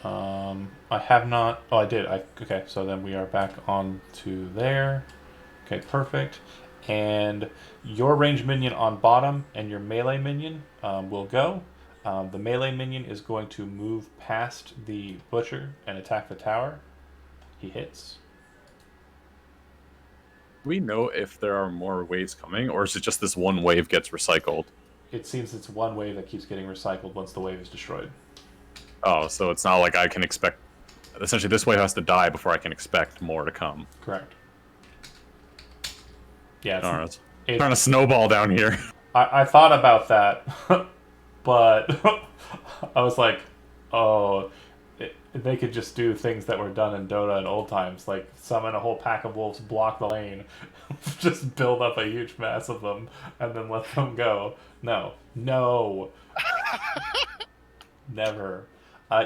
[SPEAKER 1] I have not. Oh, I did. Okay. So then we are back on to there. Okay, perfect. And your ranged minion on bottom and your melee minion will go. The melee minion is going to move past the butcher and attack the tower. He hits.
[SPEAKER 2] we know if there are more waves coming, or is it just this one wave gets recycled?
[SPEAKER 1] It seems it's one wave that keeps getting recycled once the wave is destroyed.
[SPEAKER 2] Oh, so it's not like I can expect. Essentially, this wave has to die before I can expect more to come.
[SPEAKER 1] Correct. Yeah,
[SPEAKER 2] All right.
[SPEAKER 1] it's
[SPEAKER 2] Trying to snowball down here.
[SPEAKER 1] I thought about that, but I was like, oh, they could just do things that were done in Dota in old times, like summon a whole pack of wolves, block the lane, just build up a huge mass of them, and then let them go. No. Never.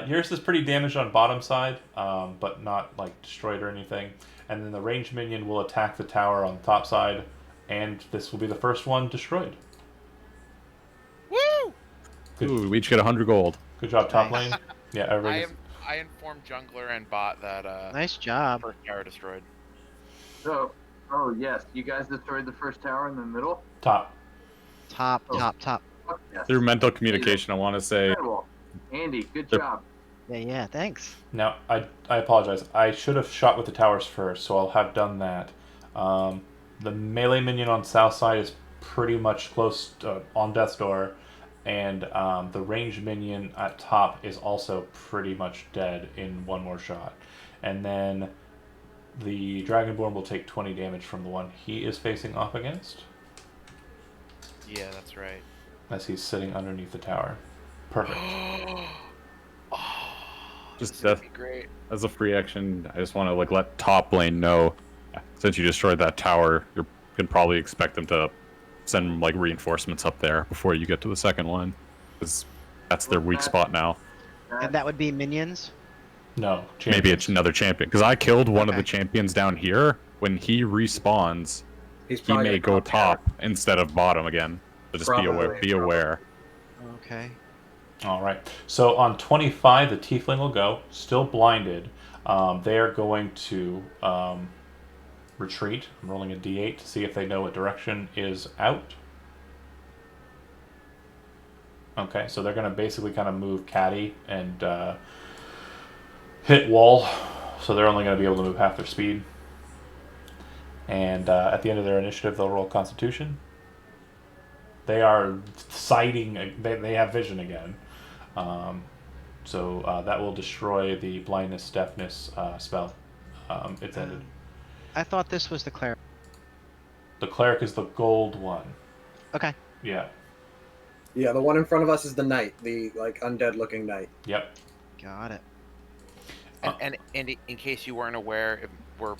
[SPEAKER 1] Yours is pretty damaged on bottom side, but not like destroyed or anything. And then the ranged minion will attack the tower on the top side, and this will be the first one destroyed.
[SPEAKER 5] Woo!
[SPEAKER 1] Good.
[SPEAKER 2] Ooh, we each get 100 gold.
[SPEAKER 1] Good job, top
[SPEAKER 6] Nice.
[SPEAKER 1] lane. Yeah, everybody.
[SPEAKER 5] I informed jungler and bot that
[SPEAKER 6] Nice job.
[SPEAKER 5] first tower destroyed.
[SPEAKER 3] So, oh yes, you guys destroyed the first tower in the middle.
[SPEAKER 1] Top.
[SPEAKER 6] Top.
[SPEAKER 3] Fuck yes.
[SPEAKER 2] Through mental communication, I want to say
[SPEAKER 3] Incredible. Andy, good
[SPEAKER 2] The-
[SPEAKER 3] job.
[SPEAKER 6] Yeah, thanks.
[SPEAKER 1] Now, I apologize. I should have shot with the towers first, so I'll have done that. The melee minion on south side is pretty much close on death's door, and the ranged minion at top is also pretty much dead in one more shot. And then the Dragonborn will take 20 damage from the one he is facing off against,
[SPEAKER 5] Yeah, that's right.
[SPEAKER 1] as he's sitting underneath the tower. Perfect.
[SPEAKER 2] just
[SPEAKER 5] This is gonna be great.
[SPEAKER 2] as a free action, I just want to like let top lane know, since you destroyed that tower, you can probably expect them to send like reinforcements up there before you get to the second one, because that's their weak spot now.
[SPEAKER 6] And that would be minions.
[SPEAKER 1] No.
[SPEAKER 2] Maybe
[SPEAKER 1] champions.
[SPEAKER 2] it's another champion, because I killed one of the
[SPEAKER 6] Okay.
[SPEAKER 2] champions down here. When he respawns,
[SPEAKER 4] He's
[SPEAKER 2] he
[SPEAKER 4] probably
[SPEAKER 2] may
[SPEAKER 4] gonna
[SPEAKER 2] go top instead of bottom again. So just be aware.
[SPEAKER 4] Probably.
[SPEAKER 2] Be aware.
[SPEAKER 6] Okay.
[SPEAKER 1] All right. So on 25, the Tiefling will go, still blinded. They are going to retreat. I'm rolling a d8 to see if they know what direction is out. Okay, so they're going to basically kind of move caddy and hit wall. So they're only going to be able to move half their speed. And at the end of their initiative, they'll roll Constitution. They are sighting. They have vision again. So that will destroy the blindness, deafness spell. It's ended.
[SPEAKER 6] I thought this was the cleric.
[SPEAKER 1] The cleric is the gold one.
[SPEAKER 6] Okay.
[SPEAKER 1] Yeah.
[SPEAKER 4] Yeah, the one in front of us is the knight, the like undead looking knight.
[SPEAKER 1] Yep.
[SPEAKER 6] Got it.
[SPEAKER 5] And in case you weren't aware, if we're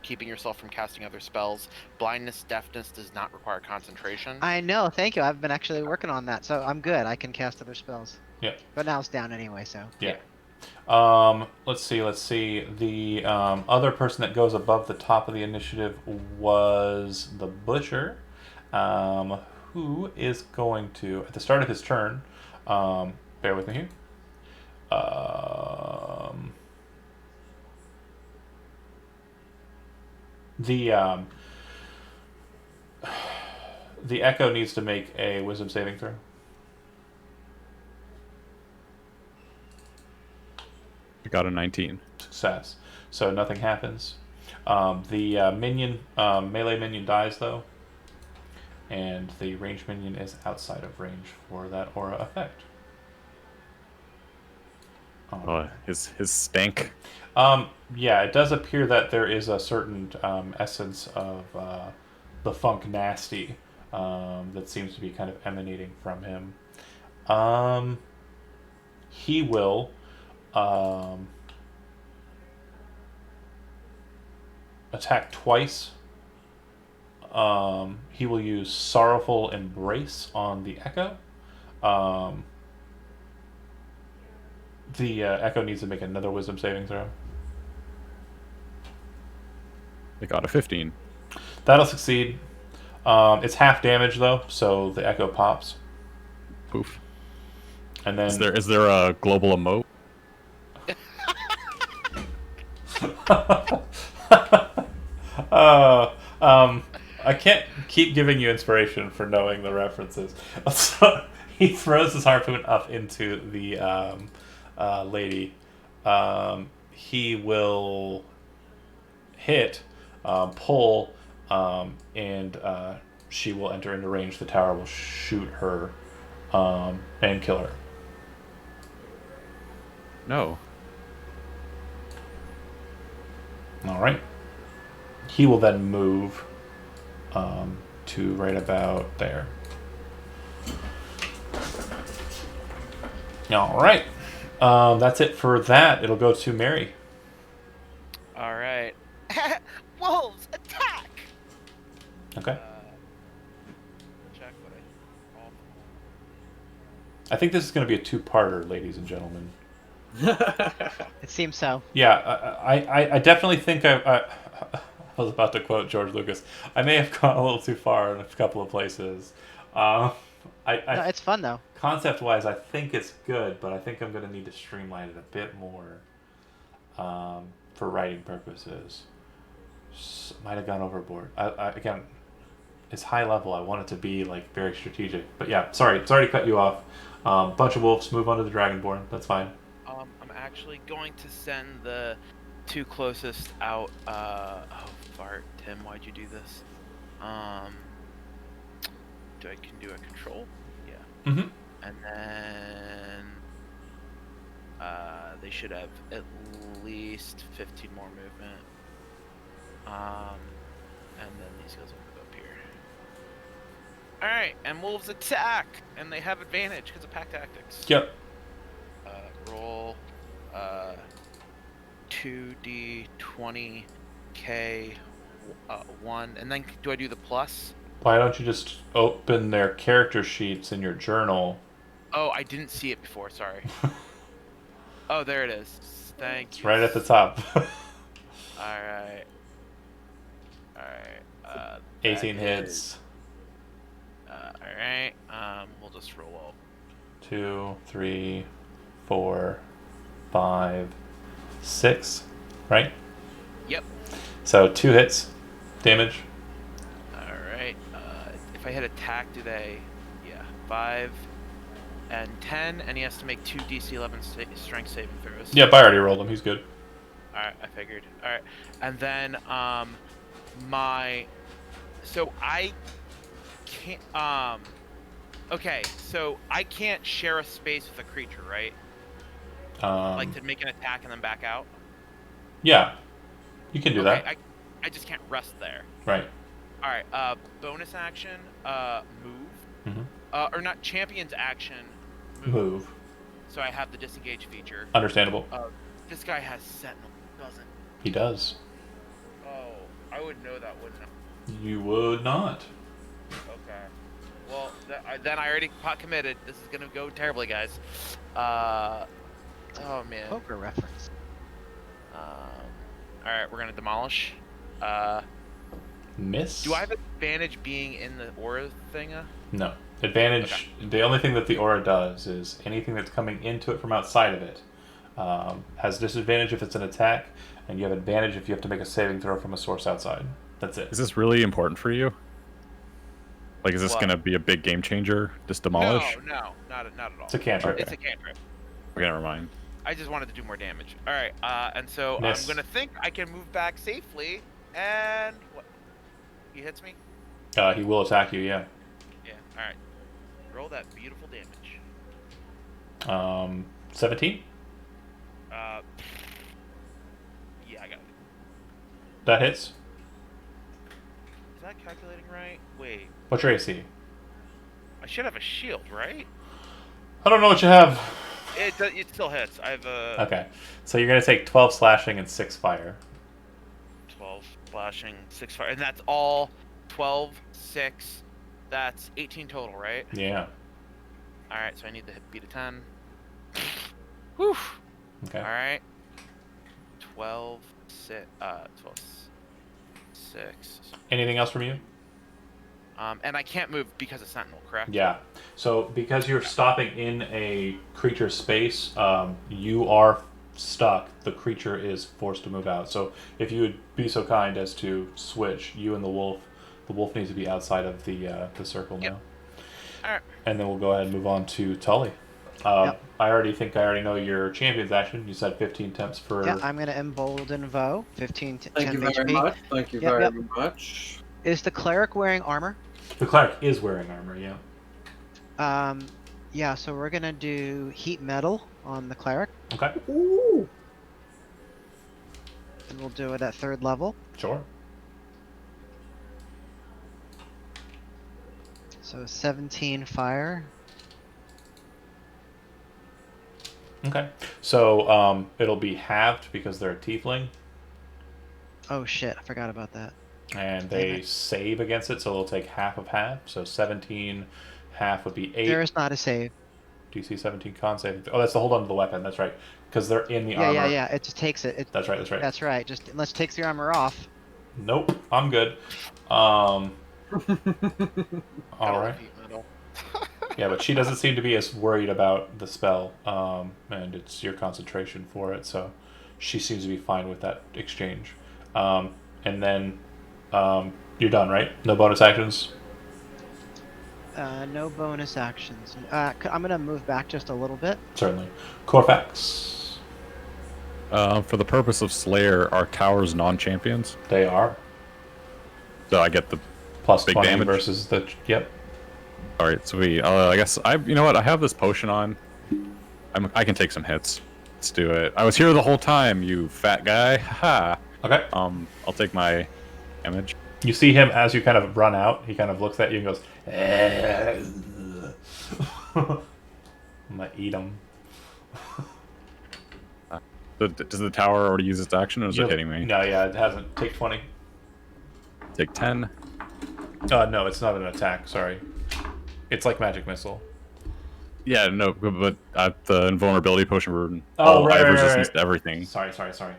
[SPEAKER 5] keeping yourself from casting other spells, blindness, deafness does not require concentration.
[SPEAKER 6] I know. Thank you. I've been actually working on that, so I'm good. I can cast other spells.
[SPEAKER 1] Yep.
[SPEAKER 6] But now it's down anyway, so.
[SPEAKER 1] Yeah. Let's see. The other person that goes above the top of the initiative was the butcher, who is going to, at the start of his turn, bear with me here. The Echo needs to make a Wisdom saving throw.
[SPEAKER 2] I got a 19.
[SPEAKER 1] Success. So nothing happens. The minion, melee minion dies though, and the ranged minion is outside of range for that aura effect.
[SPEAKER 2] His stank.
[SPEAKER 1] Yeah, it does appear that there is a certain essence of the funk nasty that seems to be kind of emanating from him. He will attack twice. He will use Sorrowful Embrace on the Echo. The Echo needs to make another Wisdom saving throw.
[SPEAKER 2] I got a 15.
[SPEAKER 1] That'll succeed. It's half damage though, so the Echo pops.
[SPEAKER 2] Poof.
[SPEAKER 1] And then
[SPEAKER 2] Is there a global emote?
[SPEAKER 1] I can't keep giving you inspiration for knowing the references. So he throws his harpoon up into the lady. He will hit, pull, and she will enter into range. The tower will shoot her and kill her.
[SPEAKER 2] No.
[SPEAKER 1] All right. He will then move to right about there. All right. That's it for that. It'll go to Mary.
[SPEAKER 5] All right. Wolves, attack!
[SPEAKER 1] Okay.
[SPEAKER 5] Check what I roll.
[SPEAKER 1] I think this is going to be a two-parter, ladies and gentlemen.
[SPEAKER 6] It seems so.
[SPEAKER 1] Yeah, I definitely think I was about to quote George Lucas. I may have gone a little too far in a couple of places.
[SPEAKER 6] No, it's fun though.
[SPEAKER 1] Concept-wise, I think it's good, but I think I'm going to need to streamline it a bit more for writing purposes. Might have gone overboard. Again, it's high level. I want it to be like very strategic. But yeah, sorry to cut you off. Bunch of wolves move on to the Dragonborn. That's fine.
[SPEAKER 5] I'm actually going to send the two closest out. Oh, fart, Tim, why'd you do this? Can do a control? Yeah.
[SPEAKER 1] Mm-hmm.
[SPEAKER 5] And then they should have at least 15 more movement. And then these guys will move up here. Alright, and wolves attack! And they have advantage because of pack tactics.
[SPEAKER 1] Yep.
[SPEAKER 5] Roll 2d20k 1. And then do I do the plus?
[SPEAKER 1] Why don't you just open their character sheets in your journal?
[SPEAKER 5] Oh, I didn't see it before, sorry. Oh, there it is. Thank
[SPEAKER 1] It's
[SPEAKER 5] you.
[SPEAKER 1] right at the top.
[SPEAKER 5] Alright.
[SPEAKER 1] 18 hits.
[SPEAKER 5] Alright. We'll just roll
[SPEAKER 1] 2, 3, 4, 5, 6. Right?
[SPEAKER 5] Yep.
[SPEAKER 1] So 2 hits. Damage.
[SPEAKER 5] Alright. If I hit attack, do they... Yeah. 5 and 10, and he has to make 2 DC 11 strength saving throws.
[SPEAKER 1] Yep, I already rolled him. He's good.
[SPEAKER 5] Alright, I figured. Alright. And then, so I can't, okay, so I can't share a space with a creature, right? Like to make an attack and then back out?
[SPEAKER 1] Yeah. You can do that.
[SPEAKER 5] I just can't rest there.
[SPEAKER 1] Right.
[SPEAKER 5] Alright, bonus action, move.
[SPEAKER 1] Mm-hmm.
[SPEAKER 5] Or not, champion's action,
[SPEAKER 1] Move.
[SPEAKER 5] So I have the disengage feature.
[SPEAKER 1] Understandable.
[SPEAKER 5] This guy has Sentinel, doesn't
[SPEAKER 1] He does.
[SPEAKER 5] Oh, I would know that, wouldn't I?
[SPEAKER 1] You would not.
[SPEAKER 5] Okay. Well, then I already committed. This is gonna go terribly, guys. Oh man.
[SPEAKER 6] Poker reference.
[SPEAKER 5] All right, we're gonna demolish.
[SPEAKER 1] Miss?
[SPEAKER 5] Do I have advantage being in the aura thinga?
[SPEAKER 1] No. Advantage. Okay. The only thing that the aura does is anything that's coming into it from outside of it has disadvantage if it's an attack, and you have advantage if you have to make a saving throw from a source outside. That's it.
[SPEAKER 2] Is this really important for you? Like, is this going to be a big game changer? Just demolish?
[SPEAKER 5] No, not at all.
[SPEAKER 1] It's a cantrip.
[SPEAKER 5] It's a cantrip.
[SPEAKER 2] Okay, never mind.
[SPEAKER 5] I just wanted to do more damage. All right, and so
[SPEAKER 1] Miss.
[SPEAKER 5] I'm gonna think I can move back safely, and what? He hits me.
[SPEAKER 1] He will attack you. Yeah.
[SPEAKER 5] Yeah. All right. Roll that beautiful damage.
[SPEAKER 1] 17.
[SPEAKER 5] Yeah, I got it.
[SPEAKER 1] That hits.
[SPEAKER 5] Is that calculating right? Wait,
[SPEAKER 1] What's your AC?
[SPEAKER 5] I should have a shield, right?
[SPEAKER 1] I don't know what you have.
[SPEAKER 5] It still hits. I have a
[SPEAKER 1] Okay, so you're gonna take 12 slashing and 6 fire.
[SPEAKER 5] 12 slashing, 6 fire, and that's all 12, 6. That's 18 total, right?
[SPEAKER 1] Yeah.
[SPEAKER 5] All right, so I need to beat a 10. Whew.
[SPEAKER 1] Okay.
[SPEAKER 5] All right. 12, 6, 6.
[SPEAKER 1] Anything else from you?
[SPEAKER 5] And I can't move because of Sentinel, correct?
[SPEAKER 1] Yeah. So because you're stopping in a creature's space, you are stuck. The creature is forced to move out. So if you would be so kind as to switch, you and the wolf needs to be outside of the circle now.
[SPEAKER 5] All right.
[SPEAKER 1] And then we'll go ahead and move on to Tully.
[SPEAKER 6] Yep.
[SPEAKER 1] I already know your champion's action. You said 15 temps for...
[SPEAKER 6] Yeah, I'm gonna embolden Vo. 15
[SPEAKER 4] Thank you very
[SPEAKER 6] HP.
[SPEAKER 4] much. Thank you
[SPEAKER 6] Yep,
[SPEAKER 4] very
[SPEAKER 6] yep.
[SPEAKER 4] much.
[SPEAKER 6] Is the cleric wearing armor?
[SPEAKER 1] The cleric is wearing armor, yeah.
[SPEAKER 6] Yeah, so we're gonna do heat metal on the cleric,
[SPEAKER 1] Okay,
[SPEAKER 4] Ooh.
[SPEAKER 6] and we'll do it at 3rd level.
[SPEAKER 1] sure.
[SPEAKER 6] So 17 fire.
[SPEAKER 1] Okay, so it'll be halved because they're a tiefling,
[SPEAKER 6] Oh shit, I forgot about that.
[SPEAKER 1] and
[SPEAKER 6] Damn
[SPEAKER 1] they
[SPEAKER 6] it.
[SPEAKER 1] save against it, so they'll take half of half. So 17 half would be 8.
[SPEAKER 6] There is not a save.
[SPEAKER 1] DC 17 con saving. Oh, that's the hold on to the weapon. That's right, because they're in the
[SPEAKER 6] Yeah,
[SPEAKER 1] armor.
[SPEAKER 6] yeah. It just takes it.
[SPEAKER 1] That's right. That's right.
[SPEAKER 6] That's right. Just unless it takes the armor off.
[SPEAKER 1] Nope, I'm good.
[SPEAKER 5] Gotta
[SPEAKER 1] All
[SPEAKER 5] love
[SPEAKER 1] right.
[SPEAKER 5] heat metal.
[SPEAKER 1] Yeah, but she doesn't seem to be as worried about the spell, and it's your concentration for it, so she seems to be fine with that exchange. And then you're done, right? No bonus actions?
[SPEAKER 6] No bonus actions. I'm gonna move back just a little bit.
[SPEAKER 1] Certainly. Corfax.
[SPEAKER 2] For the purpose of Slayer, are towers non-champions?
[SPEAKER 1] They are.
[SPEAKER 2] So I get the.
[SPEAKER 1] Plus
[SPEAKER 2] Big
[SPEAKER 1] 20
[SPEAKER 2] damage?
[SPEAKER 1] versus the... Yep.
[SPEAKER 2] All right, sweet. I guess You know what? I have this potion on. I can take some hits. Let's do it. I was here the whole time, you fat guy. Ha.
[SPEAKER 1] Okay.
[SPEAKER 2] I'll take my damage.
[SPEAKER 1] You see him as you kind of run out. He kind of looks at you and goes, I'm going to eat him.
[SPEAKER 2] Does the tower already use its action, or is it hitting me?
[SPEAKER 1] No, yeah, it hasn't. Take 20.
[SPEAKER 2] Take 10.
[SPEAKER 1] No, it's not an attack. Sorry. It's like magic missile.
[SPEAKER 2] Yeah, no, but the invulnerability potion burden.
[SPEAKER 1] Oh, right,
[SPEAKER 2] I have
[SPEAKER 1] right,
[SPEAKER 2] resistance
[SPEAKER 1] right.
[SPEAKER 2] to everything.
[SPEAKER 1] Sorry.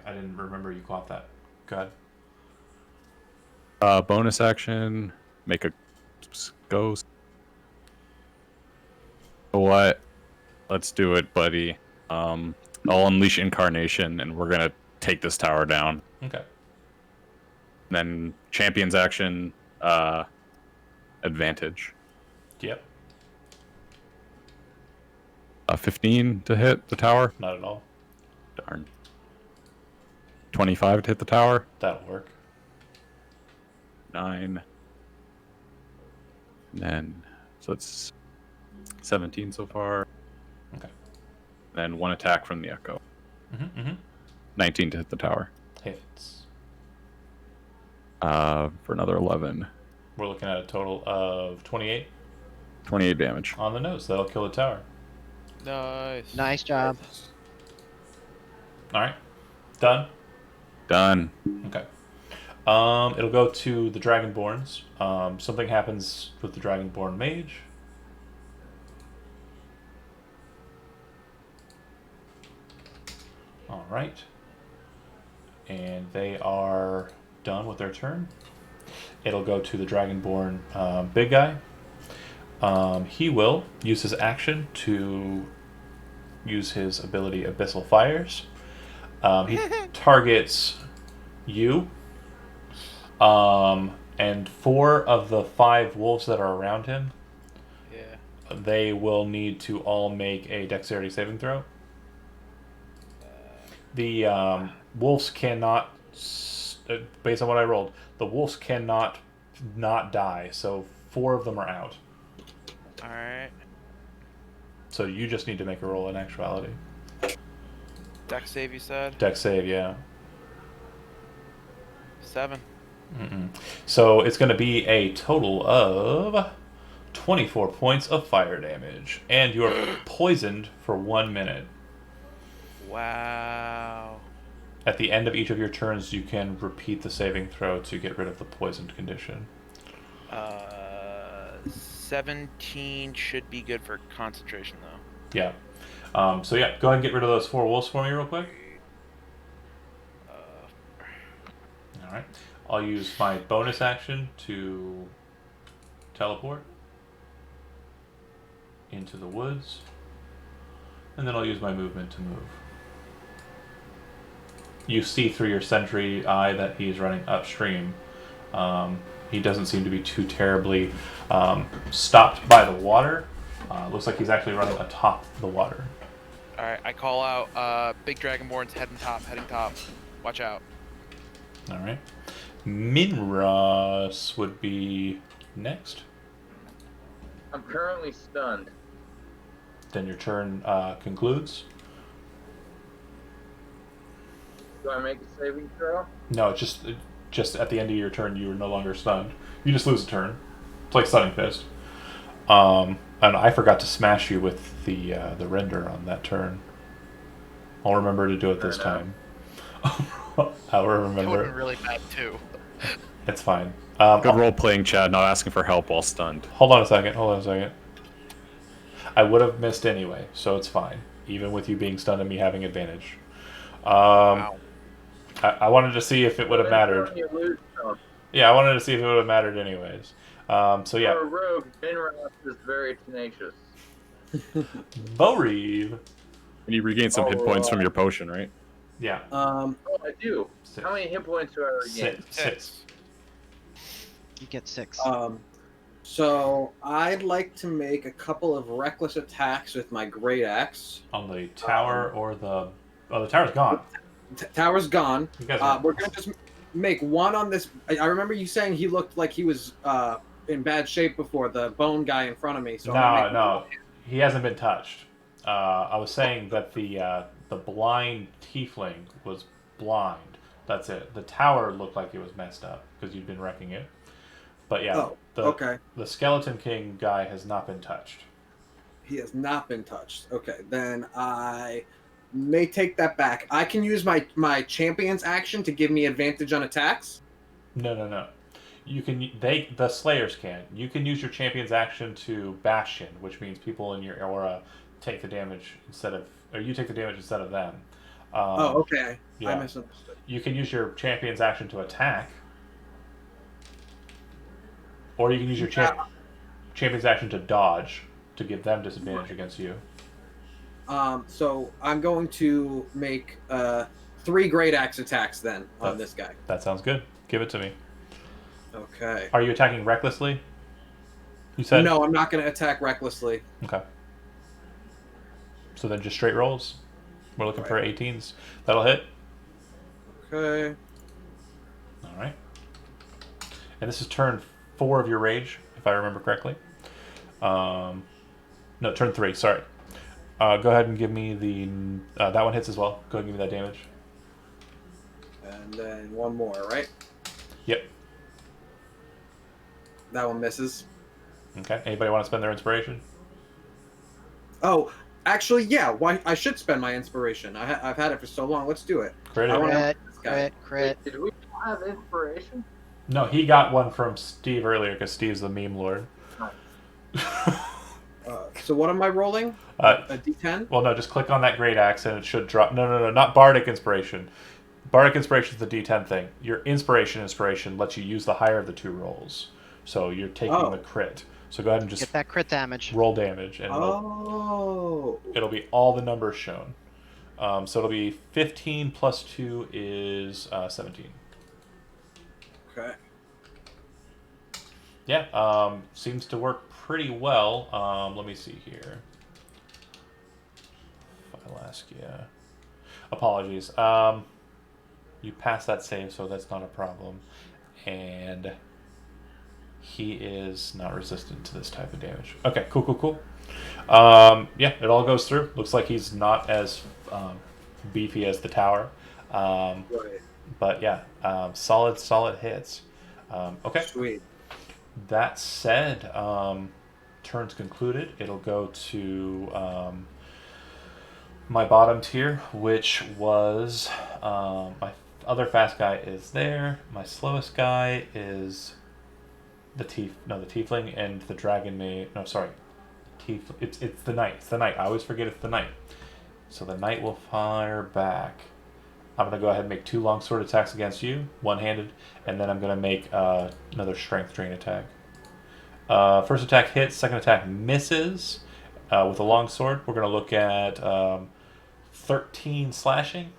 [SPEAKER 1] I didn't remember you caught that. Go ahead.
[SPEAKER 2] Bonus action. Make a ghost. What? Let's do it, buddy. I'll unleash incarnation, and we're gonna take this tower down.
[SPEAKER 1] Okay.
[SPEAKER 2] Then champion's action. Advantage.
[SPEAKER 1] Yep.
[SPEAKER 2] 15 to hit the tower.
[SPEAKER 1] Not at all.
[SPEAKER 2] Darn. 25 to hit the tower.
[SPEAKER 1] That'll work.
[SPEAKER 2] 9. And then, so it's 17 so far.
[SPEAKER 1] Okay.
[SPEAKER 2] Then 1 attack from the echo. 19 to hit the tower.
[SPEAKER 1] Hits.
[SPEAKER 2] For another 11.
[SPEAKER 1] We're looking at a total of 28
[SPEAKER 2] 28 damage.
[SPEAKER 1] on the nose. That'll kill the tower.
[SPEAKER 5] Nice.
[SPEAKER 6] Nice job.
[SPEAKER 1] All right. Done.
[SPEAKER 2] Done.
[SPEAKER 1] Okay. It'll go to the Dragonborns. Something happens with the Dragonborn mage. All right. And they are done with their turn. It'll go to the Dragonborn big guy. He will use his action to use his ability Abyssal Fires. He targets you. And 4 of the 5 wolves that are around him,
[SPEAKER 5] Yeah.
[SPEAKER 1] they will need to all make a dexterity saving throw. The wolves cannot, based on what I rolled, the wolves cannot not die, so 4 of them are out.
[SPEAKER 5] Alright.
[SPEAKER 1] So you just need to make a roll in actuality.
[SPEAKER 5] Dex save, you said?
[SPEAKER 1] Dex save, yeah.
[SPEAKER 5] 7.
[SPEAKER 1] So it's going to be a total of 24 points of fire damage. And you're poisoned for 1 minute.
[SPEAKER 5] Wow.
[SPEAKER 1] At the end of each of your turns, you can repeat the saving throw to get rid of the poisoned condition.
[SPEAKER 5] 17 should be good for concentration, though.
[SPEAKER 1] Yeah. So yeah, go ahead and get rid of those 4 wolves for me real quick. Alright. I'll use my bonus action to teleport into the woods. And then I'll use my movement to move. You see through your sentry eye that he's running upstream. He doesn't seem to be too terribly stopped by the water. Looks like he's actually running atop the water.
[SPEAKER 5] Alright, I call out big Dragonborn's heading top. Watch out.
[SPEAKER 1] Alright. Minros would be next.
[SPEAKER 3] I'm currently stunned.
[SPEAKER 1] Then your turn concludes.
[SPEAKER 3] Do I make a saving throw?
[SPEAKER 1] No, it's just at the end of your turn, you are no longer stunned. You just lose a turn. It's like Stunning Fist. And I forgot to smash you with the render on that turn. I'll remember to do it this time. I'll
[SPEAKER 5] That would have
[SPEAKER 1] remember.
[SPEAKER 5] been really bad too.
[SPEAKER 1] It's fine.
[SPEAKER 2] Good role playing, Chad. Not asking for help while stunned.
[SPEAKER 1] Hold on a second. I would have missed anyway, so it's fine. Even with you being stunned and me having advantage.
[SPEAKER 5] Wow.
[SPEAKER 1] I wanted to see if it would have mattered.
[SPEAKER 3] You lose some.
[SPEAKER 1] Yeah, I wanted to see if it would have mattered anyways. So yeah,
[SPEAKER 3] For a rogue, Minros is very tenacious.
[SPEAKER 1] Bo-Reeve.
[SPEAKER 2] And you regain some hit points from your potion, right?
[SPEAKER 1] Yeah.
[SPEAKER 3] Oh, I do.
[SPEAKER 1] Six.
[SPEAKER 3] How many hit points do I regain?
[SPEAKER 1] Six.
[SPEAKER 6] You get 6.
[SPEAKER 4] So I'd like to make a couple of reckless attacks with my great axe.
[SPEAKER 1] On the tower or the... Oh, the tower's gone.
[SPEAKER 4] Tower's gone.
[SPEAKER 1] You guys are...
[SPEAKER 4] We're gonna just make one on this. I remember you saying he looked like he was in bad shape before, the bone guy in front of me. So
[SPEAKER 1] No. He hasn't been touched. I was saying that the blind tiefling was blind. That's it. The tower looked like it was messed up because you'd been wrecking it. But yeah,
[SPEAKER 4] okay.
[SPEAKER 1] The Skeleton King guy has not been touched.
[SPEAKER 4] He has not been touched. Okay, then I may take that back. I can use my champion's action to give me advantage on attacks.
[SPEAKER 1] No. You can the Slayers can. You can use your champion's action to Bastion, which means people in your aura take the damage you take the damage instead of them.
[SPEAKER 4] Okay.
[SPEAKER 1] Yeah.
[SPEAKER 4] I misunderstood.
[SPEAKER 1] You can use your champion's action to attack, or you can use your champion's action to dodge to give them disadvantage against you.
[SPEAKER 4] So I'm going to make 3 great axe attacks then on this guy.
[SPEAKER 1] That sounds good. Give it to me.
[SPEAKER 4] Okay.
[SPEAKER 1] Are you attacking recklessly? You said
[SPEAKER 4] No, I'm not going to attack recklessly.
[SPEAKER 1] Okay. So then just straight rolls. We're looking for 18s. That'll hit.
[SPEAKER 4] Okay.
[SPEAKER 1] All right. And this is turn 4 of your rage, if I remember correctly. No, turn 3. Sorry. Go ahead and give me the... that one hits as well. Go ahead and give me that damage.
[SPEAKER 4] And then one more, right?
[SPEAKER 1] Yep.
[SPEAKER 4] That one misses.
[SPEAKER 1] Okay. Anybody want to spend their inspiration?
[SPEAKER 4] Oh, actually, yeah. Why? I should spend my inspiration. I've had it for so long. Let's do it.
[SPEAKER 1] Crit
[SPEAKER 4] I
[SPEAKER 1] it.
[SPEAKER 4] wanna-
[SPEAKER 6] Crit.
[SPEAKER 3] Did we have inspiration?
[SPEAKER 1] No, he got one from Steve earlier because Steve's the meme lord.
[SPEAKER 4] So what am I rolling?
[SPEAKER 1] Uh,
[SPEAKER 4] A D10?
[SPEAKER 1] Well, no, just click on that great axe and it should drop. No, not Bardic Inspiration. Bardic Inspiration is the D10 thing. Your Inspiration lets you use the higher of the 2 rolls. So you're taking the crit. So go ahead and just
[SPEAKER 6] Get that crit damage.
[SPEAKER 1] roll damage, and it'll be all the numbers shown. So it'll be 15 plus 2 is 17.
[SPEAKER 4] Okay.
[SPEAKER 1] Yeah, seems to work pretty well. Let me see here. I'll ask you. Apologies. You passed that save, so that's not a problem. And he is not resistant to this type of damage. Okay, cool. Yeah, it all goes through. Looks like he's not as beefy as the tower.
[SPEAKER 4] Right.
[SPEAKER 1] But yeah, solid hits. Okay.
[SPEAKER 4] Sweet.
[SPEAKER 1] That said, turns concluded. It'll go to my bottom tier, which was my other fast guy is there. My slowest guy is the tiefling and the dragon maid. No, sorry, it's the knight. It's the knight. I always forget it's the knight. So the knight will fire back. I'm gonna go ahead and make 2 longsword attacks against you, one-handed, and then I'm gonna make another strength drain attack. First attack hits, second attack misses. With a longsword, we're gonna look at 13 slashing.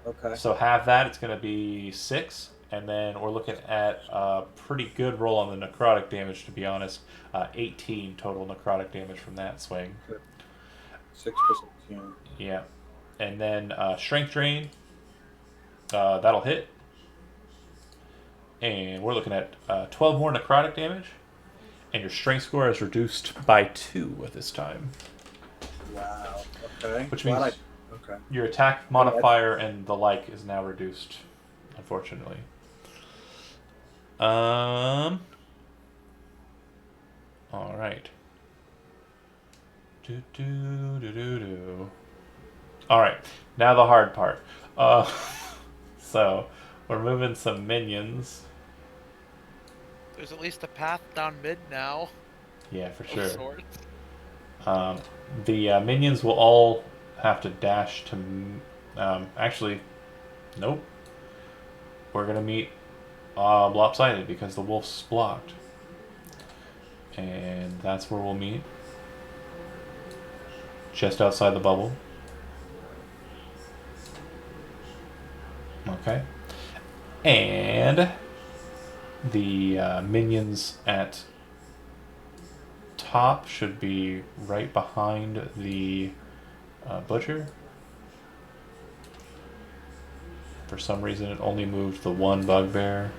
[SPEAKER 4] Okay.
[SPEAKER 1] So half that, it's gonna be 6, and then we're looking at a pretty good roll on the necrotic damage. To be honest, 18 total necrotic damage from that swing.
[SPEAKER 4] 6%.
[SPEAKER 1] Yeah, and then strength drain. That'll hit. And we're looking at 12 more necrotic damage. And your strength score is reduced by 2 at this time.
[SPEAKER 4] Wow. Okay.
[SPEAKER 1] Which means
[SPEAKER 4] okay.
[SPEAKER 1] your attack modifier and the like is now reduced, unfortunately. All right. All right. Now the hard part. So we're moving some minions.
[SPEAKER 5] There's at least a path down mid now.
[SPEAKER 1] Yeah, for
[SPEAKER 5] Of
[SPEAKER 1] sure.
[SPEAKER 5] sorts.
[SPEAKER 1] The minions will all have to dash to. Actually, nope. We're gonna meet lopsided because the wolf's blocked, and that's where we'll meet. Just outside the bubble. Okay. And the minions at top should be right behind the butcher. For some reason it only moved the one bugbear.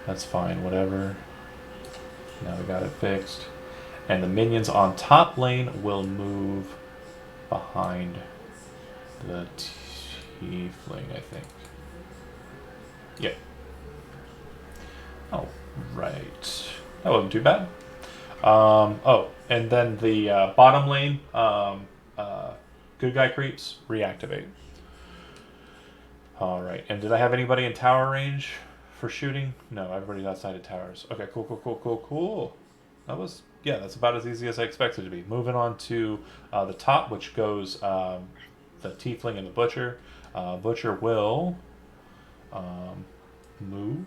[SPEAKER 1] That's fine, whatever. Now we got it fixed. And the minions on top lane will move behind the tiefling, I think. Yep. Oh, right. That wasn't too bad. Oh, and then the bottom lane, good guy creeps, reactivate. Alright, and did I have anybody in tower range for shooting? No, everybody's outside of towers. Okay, cool. That was, yeah, that's about as easy as I expected it to be. Moving on to the top, which goes the tiefling and the butcher. Butcher will move.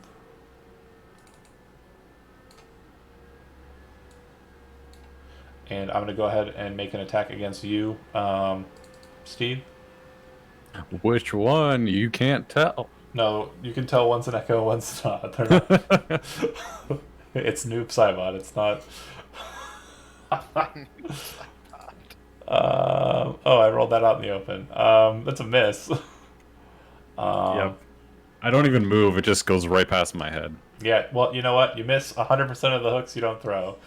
[SPEAKER 1] And I'm going to go ahead and make an attack against you, Steve.
[SPEAKER 2] Which one? You can't tell.
[SPEAKER 1] No, you can tell one's an echo, one's not. They're not. It's Noob Saibot. It's not. Oh, I rolled that out in the open. That's a miss.
[SPEAKER 2] Yep. I don't even move. It just goes right past my head.
[SPEAKER 1] Yeah, well, you know what? You miss 100% of the hooks you don't throw.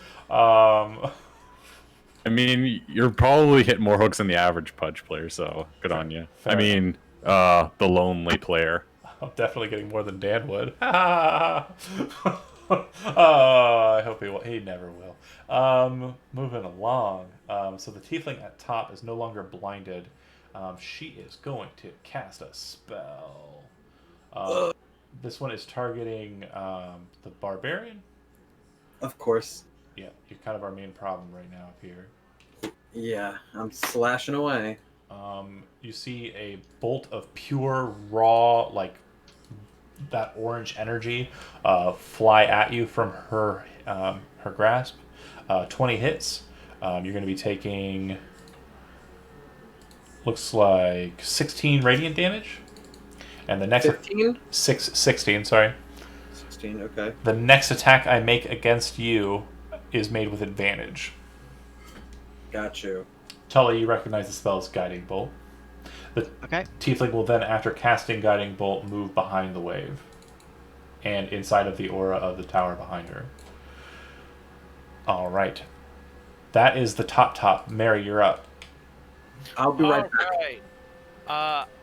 [SPEAKER 2] I mean, you're probably hit more hooks than the average Pudge player, so good on you.
[SPEAKER 1] Fair
[SPEAKER 2] I mean, the lonely player.
[SPEAKER 1] I'm definitely getting more than Dan would. Oh, I hope he will. He never will. Moving along. So the tiefling at top is no longer blinded. She is going to cast a spell. This one is targeting the barbarian.
[SPEAKER 4] Of course.
[SPEAKER 1] Yeah, you're kind of our main problem right now up here.
[SPEAKER 4] Yeah, I'm slashing away.
[SPEAKER 1] You see a bolt of pure, raw, like that orange energy fly at you from her grasp. 20 hits. You're going to be taking, looks like 16 radiant damage. And the next
[SPEAKER 4] 15?
[SPEAKER 1] 16, sorry.
[SPEAKER 4] 16, okay.
[SPEAKER 1] The next attack I make against you is made with advantage.
[SPEAKER 4] Got you.
[SPEAKER 1] Tully, you recognize the spell as Guiding Bolt. The tiefling will then, after casting Guiding Bolt, move behind the wave and inside of the aura of the tower behind her. All right. That is the top. Mary, you're up.
[SPEAKER 4] I'll be right back.
[SPEAKER 5] Alright.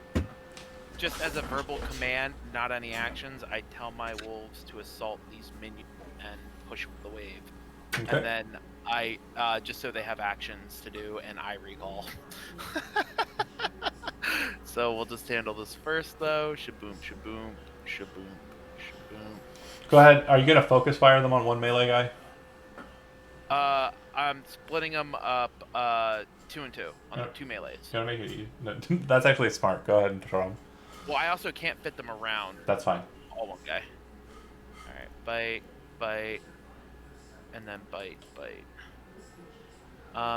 [SPEAKER 5] Just as a verbal command, not any actions, I tell my wolves to assault these minions and push the wave.
[SPEAKER 1] Okay.
[SPEAKER 5] And then I, just so they have actions to do, and I recall. So we'll just handle this first, though. Shaboom, shaboom, shaboom, shaboom.
[SPEAKER 1] Go ahead. Are you going to focus fire them on one melee guy?
[SPEAKER 5] I'm splitting them up 2 and 2 on the 2 melees.
[SPEAKER 1] You want to make it? No, that's actually smart. Go ahead and throw them.
[SPEAKER 5] Well, I also can't fit them around.
[SPEAKER 1] That's fine.
[SPEAKER 5] All one guy. Alright, bite, and then bite.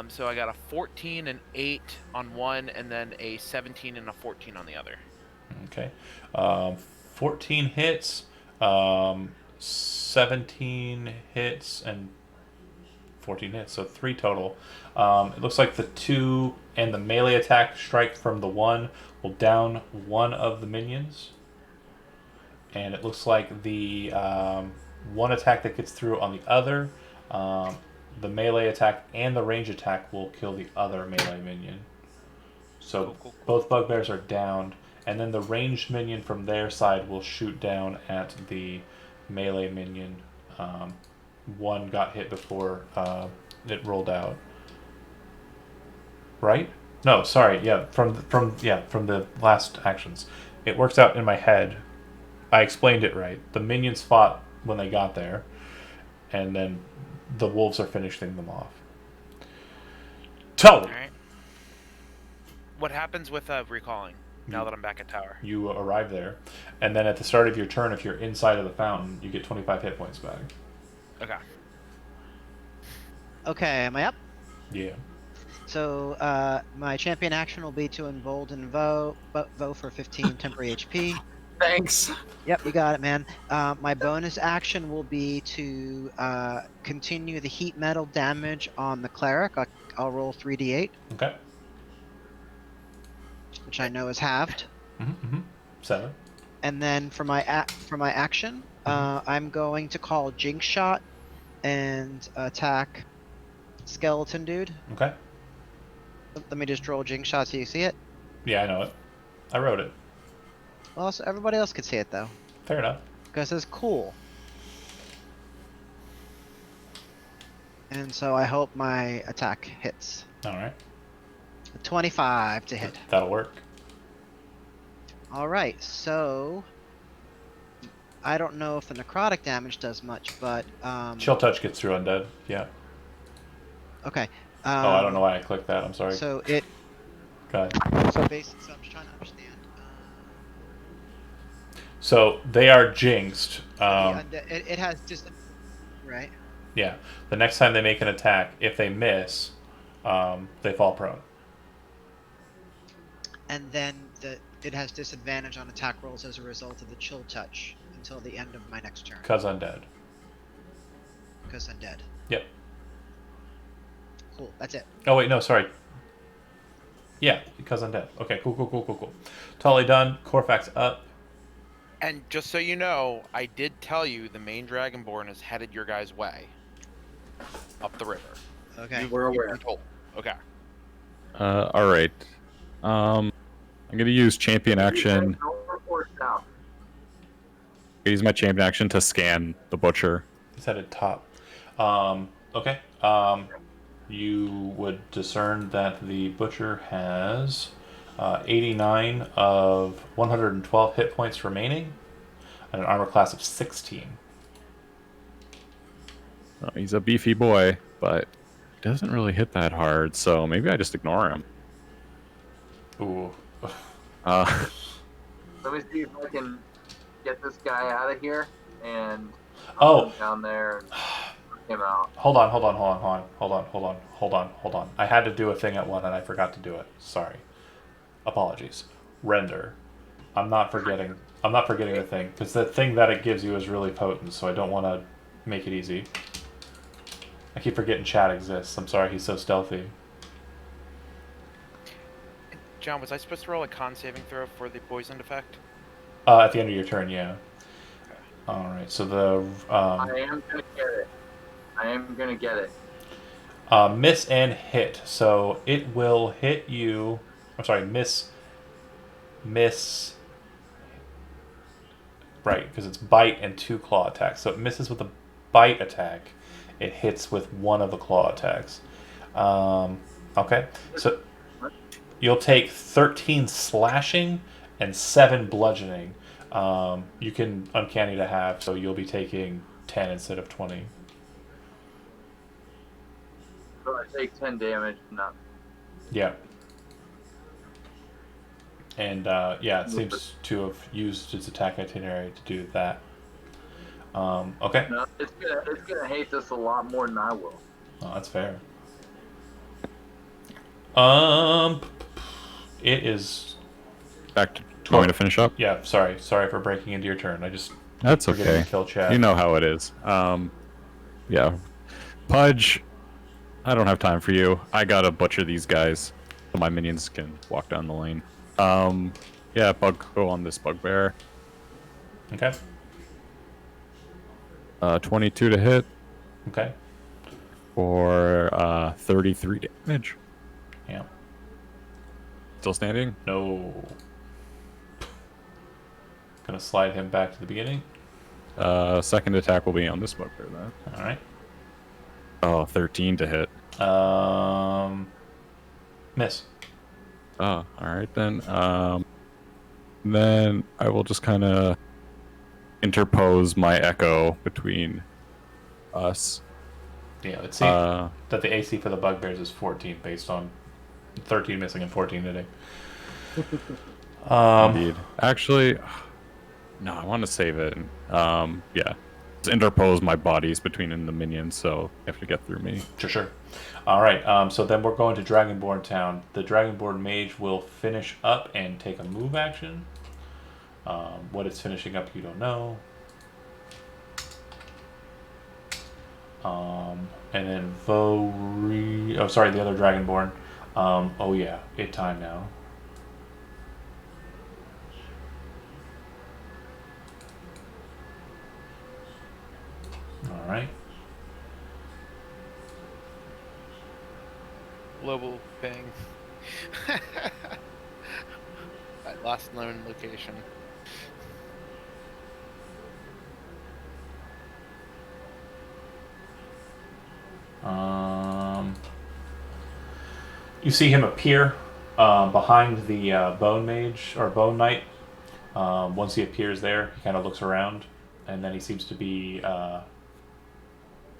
[SPEAKER 5] So I got a 14 and 8 on one, and then a 17 and a 14 on the other.
[SPEAKER 1] Okay. 14 hits, 17 hits, and 14 hits, so 3 total. It looks like the 2 and the melee attack strike from the 1 will down one of the minions. and it looks like the one attack that gets through on the other, the melee attack and the range attack will kill the other melee minion. So
[SPEAKER 5] Cool.
[SPEAKER 1] both bugbears are downed, and then the ranged minion from their side will shoot down at the melee minion. One got hit before it rolled out. Right? No, sorry. Yeah, from the last actions, it works out in my head. I explained it right. The minions fought when they got there, and then the wolves are finishing them off. Tully,
[SPEAKER 5] All right. What happens with recalling now that I'm back at tower?
[SPEAKER 1] you arrive there, and then at the start of your turn, if you're inside of the fountain, you get 25 hit points back.
[SPEAKER 5] Okay.
[SPEAKER 6] Okay, am I up?
[SPEAKER 1] Yeah.
[SPEAKER 6] So my champion action will be to embolden Vo for 15 temporary HP.
[SPEAKER 2] Thanks.
[SPEAKER 6] Yep, you got it, man. My bonus action will be to continue the heat metal damage on the cleric. I'll roll 3d8,
[SPEAKER 1] Okay.
[SPEAKER 6] which I know is halved.
[SPEAKER 1] 7.
[SPEAKER 6] And then for my action, I'm going to call Jinx Shot and attack Skeleton Dude.
[SPEAKER 1] Okay.
[SPEAKER 6] Let me just roll Jinx Shot so you see it.
[SPEAKER 1] Yeah, I know it. I wrote it.
[SPEAKER 6] Well, so everybody else could see it though,
[SPEAKER 1] Fair enough.
[SPEAKER 6] because it says cool. And so I hope my attack hits.
[SPEAKER 1] All right.
[SPEAKER 6] 25 to hit.
[SPEAKER 1] That'll work.
[SPEAKER 6] All right, so I don't know if the necrotic damage does much, but
[SPEAKER 1] Chill touch gets through undead. Yeah.
[SPEAKER 6] okay.
[SPEAKER 1] Oh, I don't know why I clicked that. I'm sorry.
[SPEAKER 6] So it.
[SPEAKER 1] Go ahead.
[SPEAKER 6] So basically, so I'm just trying to understand.
[SPEAKER 1] So they are jinxed.
[SPEAKER 6] It has just right.
[SPEAKER 1] Yeah. The next time they make an attack, if they miss, they fall prone.
[SPEAKER 6] And then it has disadvantage on attack rolls as a result of the chill touch until the end of my next turn.
[SPEAKER 1] Cause undead.
[SPEAKER 6] Because I'm dead.
[SPEAKER 1] Yep.
[SPEAKER 6] Cool. That's it.
[SPEAKER 1] Oh wait, no, sorry. Yeah, because undead. Okay, cool. Totally done. Corfax up.
[SPEAKER 5] And just so you know, I did tell you the main Dragonborn is headed your guys' way. Up the river.
[SPEAKER 6] Okay.
[SPEAKER 4] We're aware.
[SPEAKER 5] You're told. Okay.
[SPEAKER 2] All right. I'm gonna use champion action.
[SPEAKER 3] Don't report south.
[SPEAKER 2] Use my champion action to scan the butcher.
[SPEAKER 1] He's headed top. Okay. You would discern that the butcher has 89 of 112 hit points remaining and an armor class of 16.
[SPEAKER 2] He's a beefy boy, but he doesn't really hit that hard, so maybe I just ignore him.
[SPEAKER 1] Ooh.
[SPEAKER 2] Uh,
[SPEAKER 3] Let me see if I can get this guy out of here and
[SPEAKER 1] Oh.
[SPEAKER 3] down there and knock him out.
[SPEAKER 1] Hold on. I had to do a thing at one and I forgot to do it. Sorry. Apologies. Render. I'm not forgetting the thing because the thing that it gives you is really potent, so I don't want to make it easy. I keep forgetting chat exists. I'm sorry, he's so stealthy.
[SPEAKER 5] John, was I supposed to roll a con saving throw for the poisoned effect?
[SPEAKER 1] At the end of your turn, yeah. All right. So the
[SPEAKER 3] I am gonna get it. I am gonna get it.
[SPEAKER 1] miss and hit. So it will hit you. I'm sorry, miss. Right, because it's bite and 2 claw attacks. So it misses with a bite attack. It hits with one of the claw attacks. Okay. So you'll take 13 slashing and 7 bludgeoning. You can uncanny to have, so you'll be taking 10 instead of 20.
[SPEAKER 3] So I take 10 damage. No.
[SPEAKER 1] Yeah. And yeah, it seems to have used its attack itinerary to do that. Okay.
[SPEAKER 3] No, it's gonna hate this a lot more than I will.
[SPEAKER 1] Oh, that's fair. It is.
[SPEAKER 2] back to going to finish up.
[SPEAKER 1] Yeah, sorry for breaking into your turn. I just
[SPEAKER 2] That's
[SPEAKER 1] forgetting
[SPEAKER 2] okay.
[SPEAKER 1] to kill chat.
[SPEAKER 2] You know how it is. Yeah. Pudge, I don't have time for you. I gotta butcher these guys so my minions can walk down the lane. Yeah, go on this bugbear.
[SPEAKER 1] Okay.
[SPEAKER 2] 22 to hit
[SPEAKER 1] Okay.
[SPEAKER 2] for 33 damage.
[SPEAKER 1] Yeah.
[SPEAKER 2] Still standing?
[SPEAKER 1] No. Gonna slide him back to the beginning.
[SPEAKER 2] Second attack will be on this bugbear then.
[SPEAKER 1] All right.
[SPEAKER 2] Oh, 13 to hit.
[SPEAKER 1] Miss.
[SPEAKER 2] Oh, all right then. Then I will just kind of interpose my echo between us.
[SPEAKER 1] Yeah, it seems that the AC for the bugbears is 14 based on 13 missing and 14 hitting.
[SPEAKER 2] Indeed. Actually, no, I want to save it. Yeah. Just interpose my bodies between the minions, so you have to get through me.
[SPEAKER 1] Sure. All right, so then we're going to Dragonborn Town. The Dragonborn Mage will finish up and take a move action. What it's finishing up, you don't know. And then oh, sorry, the other Dragonborn. Oh yeah, it time now. All right.
[SPEAKER 5] Global ping. At last known location.
[SPEAKER 1] You see him appear behind the Bone Mage or Bone Knight. Once he appears there, he kind of looks around, and then he seems to be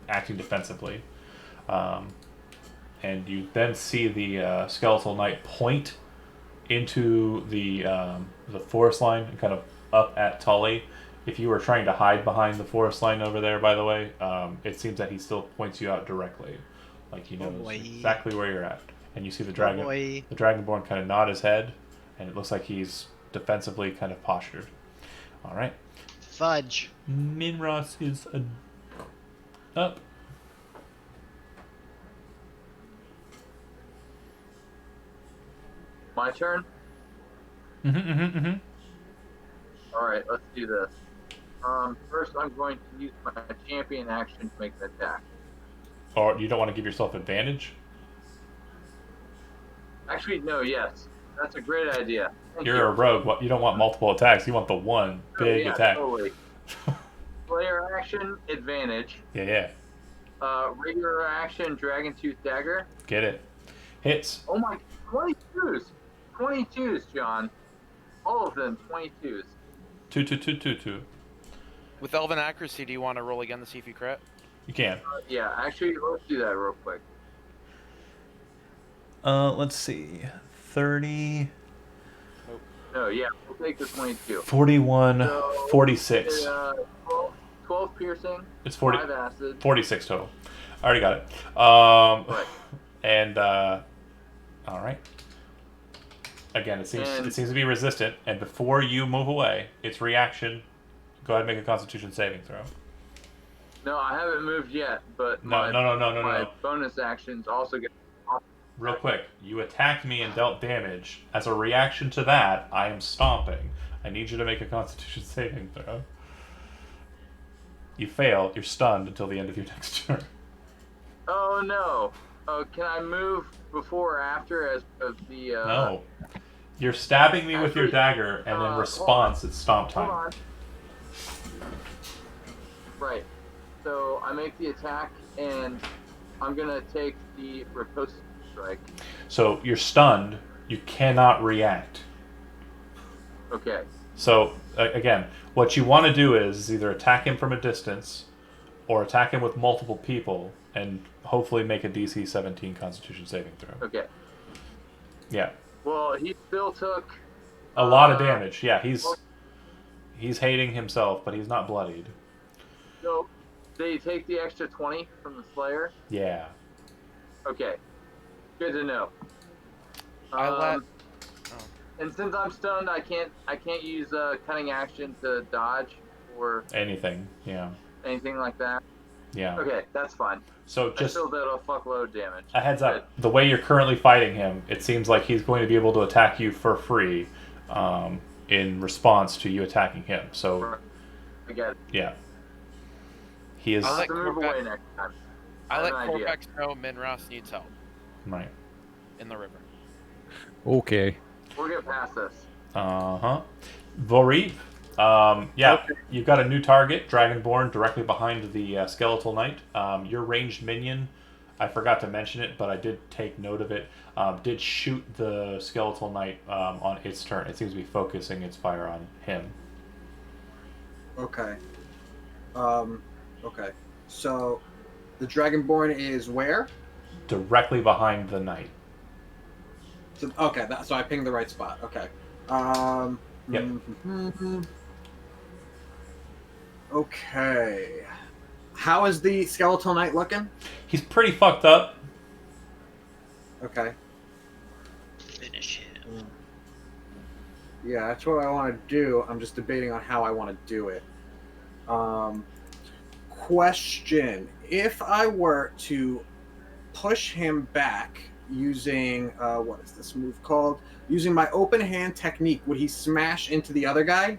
[SPEAKER 1] acting defensively. And you then see the Skeletal Knight point into the forest line and kind of up at Tully. If you were trying to hide behind the forest line over there, by the way, it seems that he still points you out directly, like he knows exactly where you're at. And you see the dragon, the Dragonborn kind of nod his head, and it looks like he's defensively kind of postured. All right.
[SPEAKER 6] Fudge.
[SPEAKER 1] Minros is up.
[SPEAKER 3] My turn?
[SPEAKER 1] Mm-hmm.
[SPEAKER 3] Alright, let's do this. First I'm going to use my champion action to make an attack.
[SPEAKER 1] Or you don't want to give yourself advantage?
[SPEAKER 3] Actually, no, yes. That's a great idea. Thank
[SPEAKER 1] You're
[SPEAKER 3] you.
[SPEAKER 1] a rogue. You don't want multiple attacks. You want the one big attack.
[SPEAKER 3] Totally. Player action, advantage.
[SPEAKER 1] Yeah.
[SPEAKER 3] Regular action, Dragon Tooth Dagger.
[SPEAKER 1] Get it. Hits.
[SPEAKER 3] Oh my, 22s. 22s, John. All of them, 22s.
[SPEAKER 1] 2.
[SPEAKER 5] With Elven Accuracy, do you want to roll again to see if you crit?
[SPEAKER 1] You can.
[SPEAKER 3] Yeah, actually, let's do that real quick.
[SPEAKER 1] Let's see. 30.
[SPEAKER 3] No, yeah, we'll take the 22.
[SPEAKER 1] 41.
[SPEAKER 3] So,
[SPEAKER 1] 46.
[SPEAKER 3] 12 piercing.
[SPEAKER 1] It's 40.
[SPEAKER 3] 5 acid.
[SPEAKER 1] 46 total. I already got it.
[SPEAKER 3] Right.
[SPEAKER 1] And, alright. Again, it seems to be resistant, and before you move away, its reaction, go ahead and make a Constitution saving throw.
[SPEAKER 3] No, I haven't moved yet, but
[SPEAKER 1] No.
[SPEAKER 3] my bonus actions also get...
[SPEAKER 1] Real quick, you attacked me and dealt damage. As a reaction to that, I am stomping. I need you to make a Constitution saving throw. You fail, you're stunned until the end of your next turn.
[SPEAKER 3] Oh no! Oh, can I move before or after as of the?
[SPEAKER 1] No. You're stabbing me with your dagger, and in response, it's stomp time.
[SPEAKER 3] Hold on. Right. So I make the attack, and I'm gonna take the riposte strike.
[SPEAKER 1] So you're stunned. You cannot react.
[SPEAKER 3] Okay.
[SPEAKER 1] So again, what you want to do is either attack him from a distance, or attack him with multiple people, and hopefully make a DC 17 Constitution saving throw.
[SPEAKER 3] Okay.
[SPEAKER 1] Yeah.
[SPEAKER 3] Well, he still took
[SPEAKER 1] A lot of damage. Yeah, he's hating himself, but he's not bloodied.
[SPEAKER 3] So they take the extra 20 from the Slayer.
[SPEAKER 1] Yeah.
[SPEAKER 3] Okay. Good to know. And since I'm stunned, I can't use cunning action to dodge or
[SPEAKER 1] Anything. Yeah.
[SPEAKER 3] anything like that.
[SPEAKER 1] Yeah.
[SPEAKER 3] Okay, that's fine.
[SPEAKER 1] So
[SPEAKER 3] I
[SPEAKER 1] just
[SPEAKER 3] still did a fuckload damage.
[SPEAKER 1] a heads up. The way you're currently fighting him, it seems like he's going to be able to attack you for free in response to you attacking him. So
[SPEAKER 3] I get it.
[SPEAKER 1] Yeah. He is
[SPEAKER 5] I'll
[SPEAKER 3] I'll
[SPEAKER 5] let
[SPEAKER 3] have to move
[SPEAKER 5] Corvax-
[SPEAKER 3] away next time.
[SPEAKER 5] I let
[SPEAKER 3] have an idea.
[SPEAKER 5] Corvax know Minros needs help
[SPEAKER 1] right.
[SPEAKER 5] in the river.
[SPEAKER 2] Okay.
[SPEAKER 3] We'll get past this.
[SPEAKER 1] Uh-huh. Vorib. Yeah, you've got a new target, Dragonborn, directly behind the Skeletal Knight. Your ranged minion, I forgot to mention it, but I did take note of it, did shoot the Skeletal Knight on its turn. It seems to be focusing its fire on him.
[SPEAKER 4] Okay. Okay. So, the Dragonborn is where?
[SPEAKER 1] Directly behind the knight.
[SPEAKER 4] So, okay, so I pinged the right spot. Okay.
[SPEAKER 1] Yep.
[SPEAKER 4] Okay. How is the Skeletal Knight looking?
[SPEAKER 1] He's pretty fucked up.
[SPEAKER 4] Okay.
[SPEAKER 6] Finish him.
[SPEAKER 4] Yeah, that's what I want to do. I'm just debating on how I want to do it. Question. If I were to push him back using, what is this move called? Using my open hand technique, would he smash into the other guy?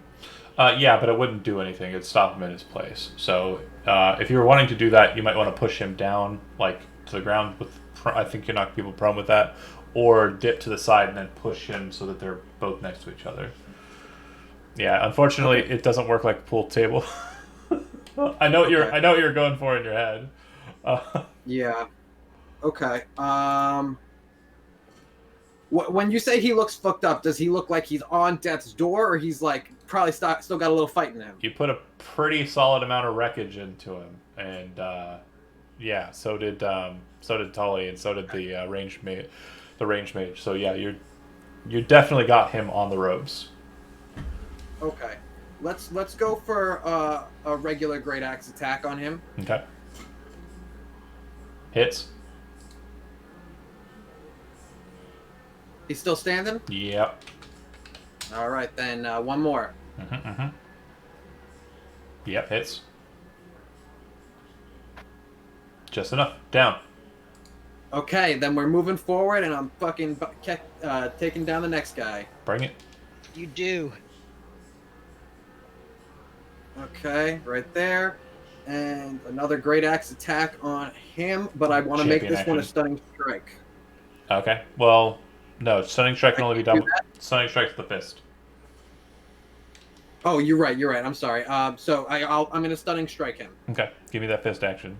[SPEAKER 1] Yeah, but it wouldn't do anything. It'd stop him in his place. So if you were wanting to do that, you might want to push him down, like, to the ground. I think you knock people prone with that. Or dip to the side and then push him so that they're both next to each other. Yeah, unfortunately, it doesn't work like a pool table. I know what you're going for in your head.
[SPEAKER 4] Yeah. Okay. When you say he looks fucked up, does he look like he's on death's door, or he's like probably still got a little fight in him?
[SPEAKER 1] You put a pretty solid amount of wreckage into him, and yeah, so did Tully, and so did the ranged mage. So yeah, you definitely got him on the ropes.
[SPEAKER 4] Okay. Let's go for a regular great axe attack on him.
[SPEAKER 1] Okay. Hits.
[SPEAKER 4] He's still standing?
[SPEAKER 1] Yep.
[SPEAKER 4] All right, then one more.
[SPEAKER 1] Yep, hits. Just enough. Down.
[SPEAKER 4] Okay, then we're moving forward, and I'm fucking taking down the next guy.
[SPEAKER 1] Bring it.
[SPEAKER 6] You do.
[SPEAKER 4] Okay, right there. And another great axe attack on him, but I want to make
[SPEAKER 1] Champion
[SPEAKER 4] this one a
[SPEAKER 1] action.
[SPEAKER 4] stunning strike.
[SPEAKER 1] Okay. Well, no, stunning strike can only be done with stunning strike's the fist.
[SPEAKER 4] Oh, you're right. I'm sorry. So I'm going to stunning strike him.
[SPEAKER 1] Okay. Give me that fist action.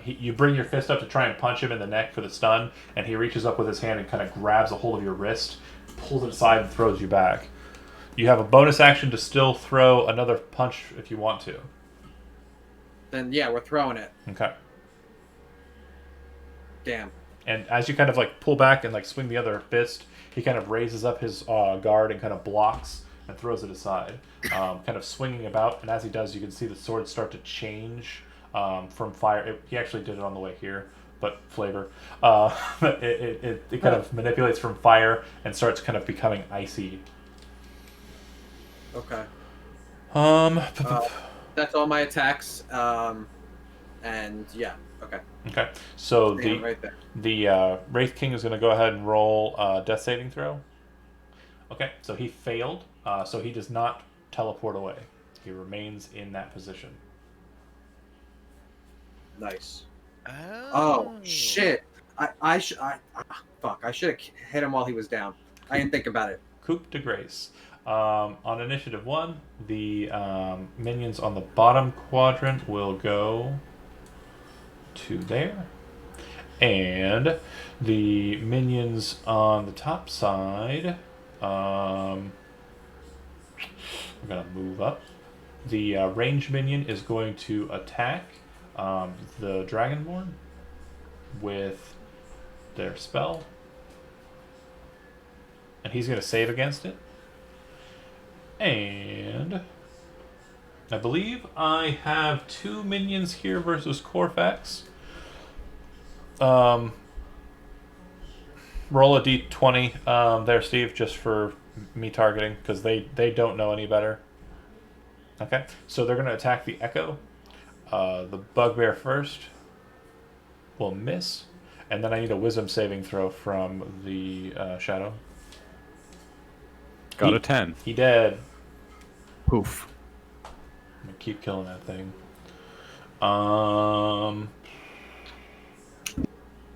[SPEAKER 1] You bring your fist up to try and punch him in the neck for the stun, and he reaches up with his hand and kind of grabs a hold of your wrist, pulls it aside, and throws you back. You have a bonus action to still throw another punch if you want to.
[SPEAKER 4] Then yeah, we're throwing it.
[SPEAKER 1] Okay.
[SPEAKER 4] Damn.
[SPEAKER 1] And as you kind of like pull back and like swing the other fist, he kind of raises up his guard and kind of blocks and throws it aside, kind of swinging about. And as he does, you can see the sword start to change from fire. He actually did it on the way here, but flavor. It kind of manipulates from fire and starts kind of becoming icy.
[SPEAKER 4] Okay. That's all my attacks. And yeah. Okay.
[SPEAKER 1] Okay. So
[SPEAKER 4] Stand right there.
[SPEAKER 1] the Wraith King is going to go ahead and roll death saving throw. Okay. So he failed. So he does not teleport away. He remains in that position.
[SPEAKER 4] Nice.
[SPEAKER 5] Oh,
[SPEAKER 4] Oh shit! Fuck! I should have hit him while he was down. I didn't think about it.
[SPEAKER 1] Coup de Grace. On initiative 1, the minions on the bottom quadrant will go to there. And the minions on the top side, we're going to move up. The ranged minion is going to attack the Dragonborn with their spell. And he's going to save against it. And I believe I have 2 minions here versus Corfax. Roll a d20 there, Steve, just for me targeting, because they don't know any better. Okay, so they're going to attack the Echo. The Bugbear first will miss, and then I need a Wisdom saving throw from the Shadow.
[SPEAKER 2] Got a 10.
[SPEAKER 1] He dead.
[SPEAKER 2] Poof.
[SPEAKER 1] I'm gonna keep killing that thing. Um,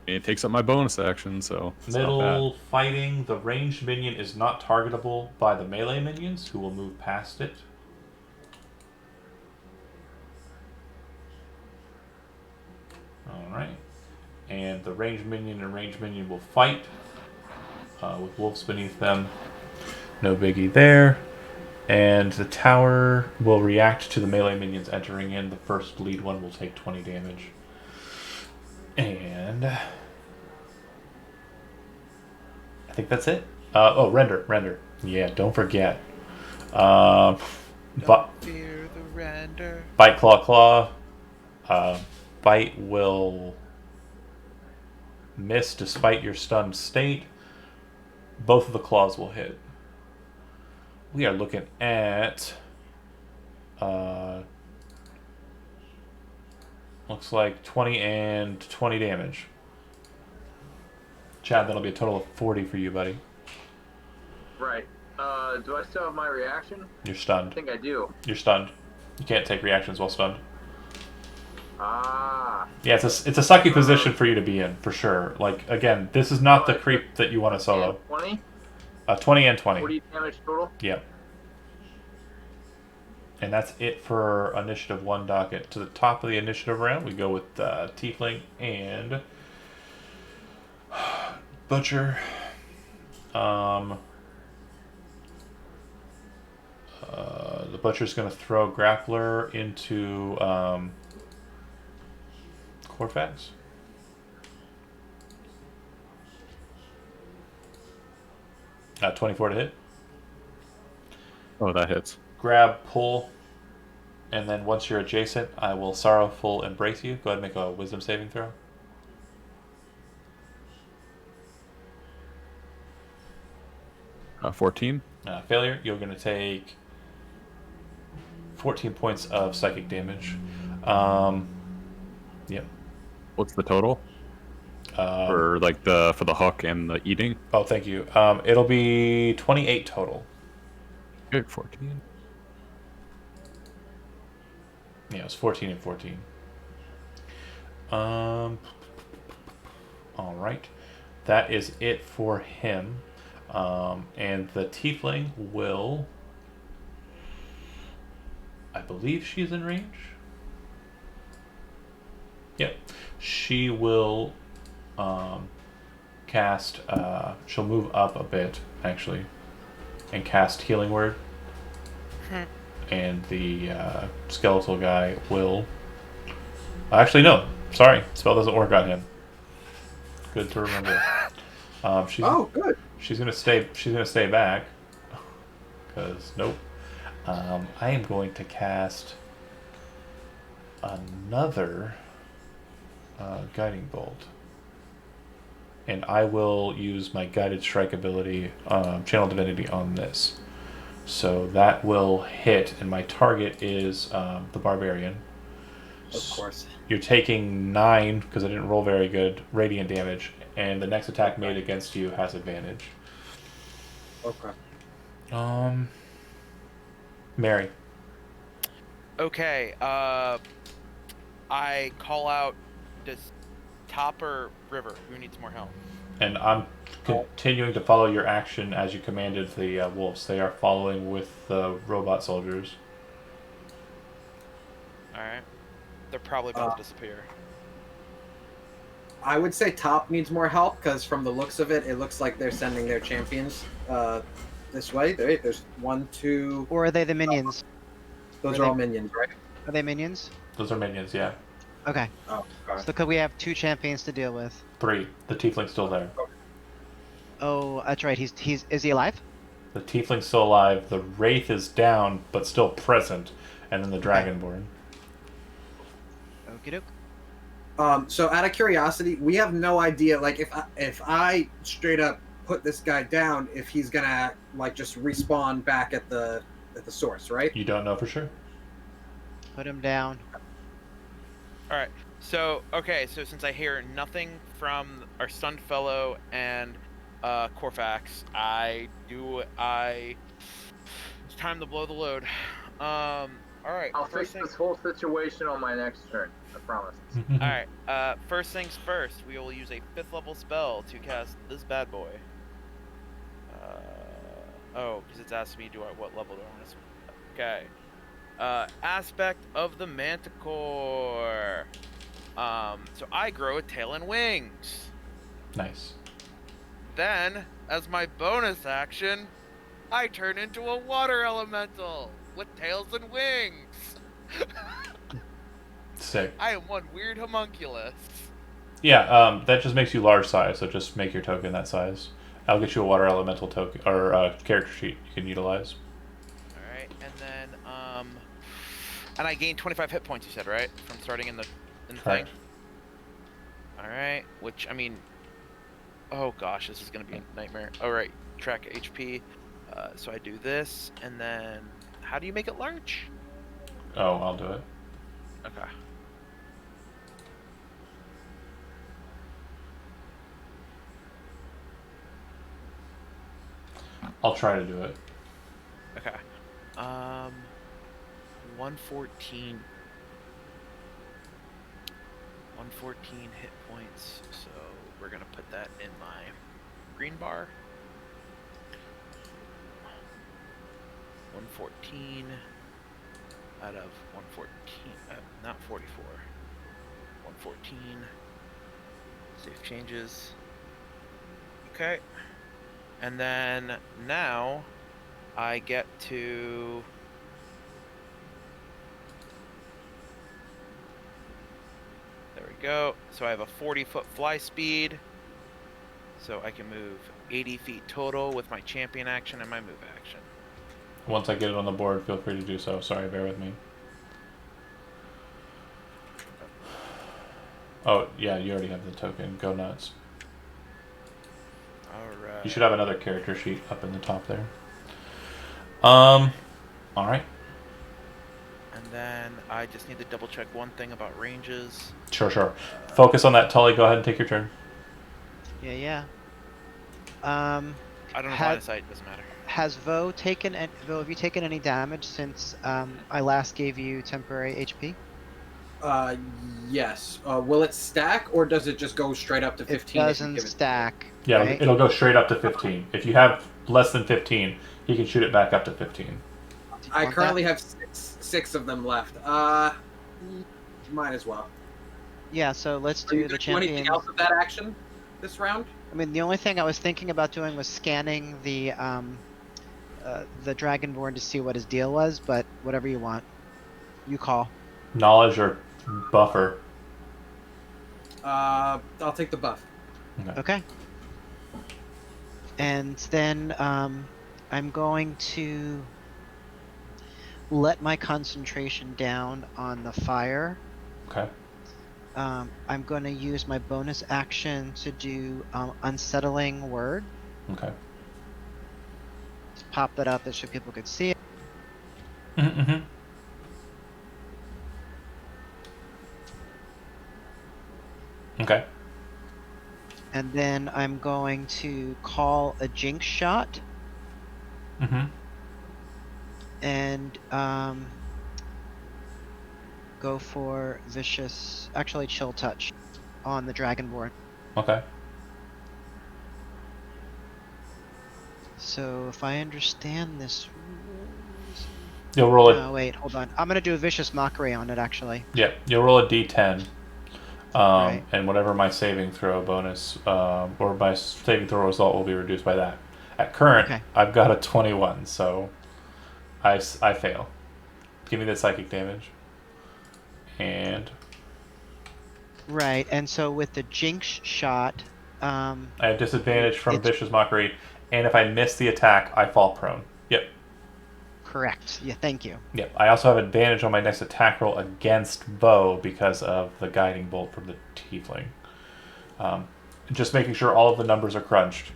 [SPEAKER 2] It takes up my bonus action, so it's not bad.
[SPEAKER 1] middle fighting. The ranged minion is not targetable by the melee minions, who will move past it. Alright. And the ranged minion and ranged minion will fight with wolves beneath them. No biggie there. And the tower will react to the melee minions entering in. The first lead one will take 20 damage. And I think that's it. Render. Yeah, don't forget.
[SPEAKER 5] Don't fear the render.
[SPEAKER 1] Bite, claw. Bite will miss despite your stunned state. Both of the claws will hit. We are looking at looks like 20 and 20 damage. Chad, that'll be a total of 40 for you, buddy.
[SPEAKER 3] Right. Do I still have my reaction?
[SPEAKER 1] You're
[SPEAKER 3] I
[SPEAKER 1] stunned.
[SPEAKER 3] think I do.
[SPEAKER 1] You're stunned. You can't take reactions while stunned.
[SPEAKER 3] Ah.
[SPEAKER 1] Yeah, it's a sucky position for you to be in, for sure. Like, again, this is not the creep that you want to solo.
[SPEAKER 3] 20?
[SPEAKER 1] 20 and 20.
[SPEAKER 3] 40 damage total?
[SPEAKER 1] Yep. And that's it for Initiative 1 docket. To the top of the initiative round, we go with Tiefling and Butcher. The Butcher's going to throw Grappler into Corfax. 24 to hit.
[SPEAKER 2] Oh, that hits.
[SPEAKER 1] Grab, pull, and then once you're adjacent, I will Sorrowful Embrace you. Go ahead and make a Wisdom saving throw.
[SPEAKER 2] 14.
[SPEAKER 1] Failure. You're going to take 14 points of psychic damage. Yep.
[SPEAKER 2] What's the total? For like for the hook and the eating?
[SPEAKER 1] Oh, thank you. It'll be 28 total.
[SPEAKER 2] Okay, 14.
[SPEAKER 1] Yeah, it's 14 and 14. All right. That is it for him. And the Tiefling will... I believe she's in range. Yep. She will cast... she'll move up a bit, actually, and cast Healing Word. And the skeletal guy will... Actually, no. Sorry. Spell doesn't work on him. Good to remember.
[SPEAKER 4] Good.
[SPEAKER 1] She's gonna stay. She's gonna stay back. Cause nope. I am going to cast another guiding bolt, and I will use my guided strike ability, channel divinity, on this. So that will hit, and my target is the barbarian.
[SPEAKER 4] Of course.
[SPEAKER 1] You're taking 9 because I didn't roll very good radiant damage, and the next attack made against you has advantage.
[SPEAKER 4] Okay.
[SPEAKER 1] Mary.
[SPEAKER 5] Okay. I call out. Does top or river? Who needs more help?
[SPEAKER 1] And I'm continuing to follow your action as you commanded the wolves. They are following with the robot soldiers.
[SPEAKER 5] All right. They're probably about to disappear.
[SPEAKER 4] I would say top needs more help because from the looks of it, it looks like they're sending their champions this way. There's 1, 2.
[SPEAKER 6] Or are they the minions?
[SPEAKER 4] Those are all minions, right?
[SPEAKER 6] Are they minions?
[SPEAKER 1] Those are minions, yeah.
[SPEAKER 6] Okay.
[SPEAKER 4] Oh,
[SPEAKER 6] So because we have 2 champions to deal with.
[SPEAKER 1] 3. The tiefling's still there.
[SPEAKER 6] Oh, that's right. Is he alive?
[SPEAKER 1] The tiefling's still alive. The wraith is down, but still present. And then the dragonborn.
[SPEAKER 6] Okie doke.
[SPEAKER 4] So out of curiosity, we have no idea. Like, if I straight up put this guy down, if he's gonna like just respawn back at the source, right?
[SPEAKER 1] You don't know for sure.
[SPEAKER 6] Put him down.
[SPEAKER 5] All right. So since I hear nothing from our stunned fellow and Corfax, it's time to blow the load. All right.
[SPEAKER 3] I'll fix this whole situation on my next turn. I promise.
[SPEAKER 5] All right. First things first. We will use a 5th level spell to cast this bad boy. Because it's asking me what level do I want to? Okay. Aspect of the Manticore. So I grow a tail and wings.
[SPEAKER 1] Nice.
[SPEAKER 5] Then, as my bonus action, I turn into a water elemental with tails and wings.
[SPEAKER 1] Sick.
[SPEAKER 5] I am one weird homunculus.
[SPEAKER 1] Yeah, that just makes you large size, so just make your token that size. I'll get you a water elemental token or character sheet you can utilize.
[SPEAKER 5] All right, and then and I gain 25 hit points. You said right from starting in the thing.
[SPEAKER 1] Correct.
[SPEAKER 5] All right, which I mean, oh gosh, this is gonna be a nightmare. All right, track HP. So I do this, and then how do you make it large?
[SPEAKER 1] Oh, I'll do it.
[SPEAKER 5] Okay.
[SPEAKER 1] I'll try to do it.
[SPEAKER 5] Okay. 114. 114 hit points. So we're gonna put that in my green bar. 114 out of 114. Not 44. 114. Save changes. Okay. And then now I get to there we go. So I have a 40-foot fly speed. So I can move 80 feet total with my champion action and my move action.
[SPEAKER 1] Once I get it on the board, feel free to do so. Sorry, bear with me. Oh, yeah, you already have the token. Go nuts.
[SPEAKER 5] Alright.
[SPEAKER 1] You should have another character sheet up in the top there. Alright.
[SPEAKER 5] And then I just need to double check one thing about ranges.
[SPEAKER 1] Sure. Focus on that, Tully. Go ahead and take your turn.
[SPEAKER 6] Yeah.
[SPEAKER 5] I don't know line of sight, doesn't matter.
[SPEAKER 6] Has Vo taken? Vo, have you taken any damage since I last gave you temporary HP?
[SPEAKER 4] Yes. Will it stack, or does it just go straight up to 15?
[SPEAKER 6] It
[SPEAKER 4] if you
[SPEAKER 6] doesn't
[SPEAKER 4] give it-
[SPEAKER 6] stack.
[SPEAKER 1] Yeah,
[SPEAKER 6] right?
[SPEAKER 1] it'll go straight up to 15. If you have less than 15, he can shoot it back up to 15.
[SPEAKER 4] I
[SPEAKER 6] want
[SPEAKER 4] currently have six of them left. Might as well.
[SPEAKER 6] Yeah, so let's
[SPEAKER 4] Are you
[SPEAKER 6] do the
[SPEAKER 4] gonna do anything
[SPEAKER 6] champion.
[SPEAKER 4] else with that action this round?
[SPEAKER 6] I mean, the only thing I was thinking about doing was scanning the Dragonborn to see what his deal was, but whatever you want, you call.
[SPEAKER 1] Knowledge or buffer?
[SPEAKER 4] I'll take the buff.
[SPEAKER 6] Okay. And then I'm going to let my concentration down on the fire.
[SPEAKER 1] Okay.
[SPEAKER 6] I'm going to use my bonus action to do unsettling word.
[SPEAKER 1] Okay.
[SPEAKER 6] Just pop that out there so people could see it.
[SPEAKER 1] Mm-hmm. Okay.
[SPEAKER 6] And then I'm going to call a jinx shot
[SPEAKER 1] Mm-hmm.
[SPEAKER 6] and go for vicious, actually chill touch on the Dragonborn.
[SPEAKER 1] Okay.
[SPEAKER 6] So if I understand this,
[SPEAKER 1] You'll roll it.
[SPEAKER 6] oh wait, hold on. I'm gonna do a vicious mockery on it actually.
[SPEAKER 1] Yeah, you'll roll a d10.
[SPEAKER 6] Right.
[SPEAKER 1] And whatever my saving throw bonus or my saving throw result will be reduced by that. At current,
[SPEAKER 6] Okay.
[SPEAKER 1] I've got a 21, so I fail. Give me the psychic damage. And
[SPEAKER 6] Right, and so with the jinx shot,
[SPEAKER 1] I have disadvantage from
[SPEAKER 6] It's-
[SPEAKER 1] Vicious Mockery, and if I miss the attack, I fall prone. Yep.
[SPEAKER 6] correct. Yeah, thank you.
[SPEAKER 1] Yep. I also have advantage on my next attack roll against Bo because of the guiding bolt from the tiefling. Just making sure all of the numbers are crunched.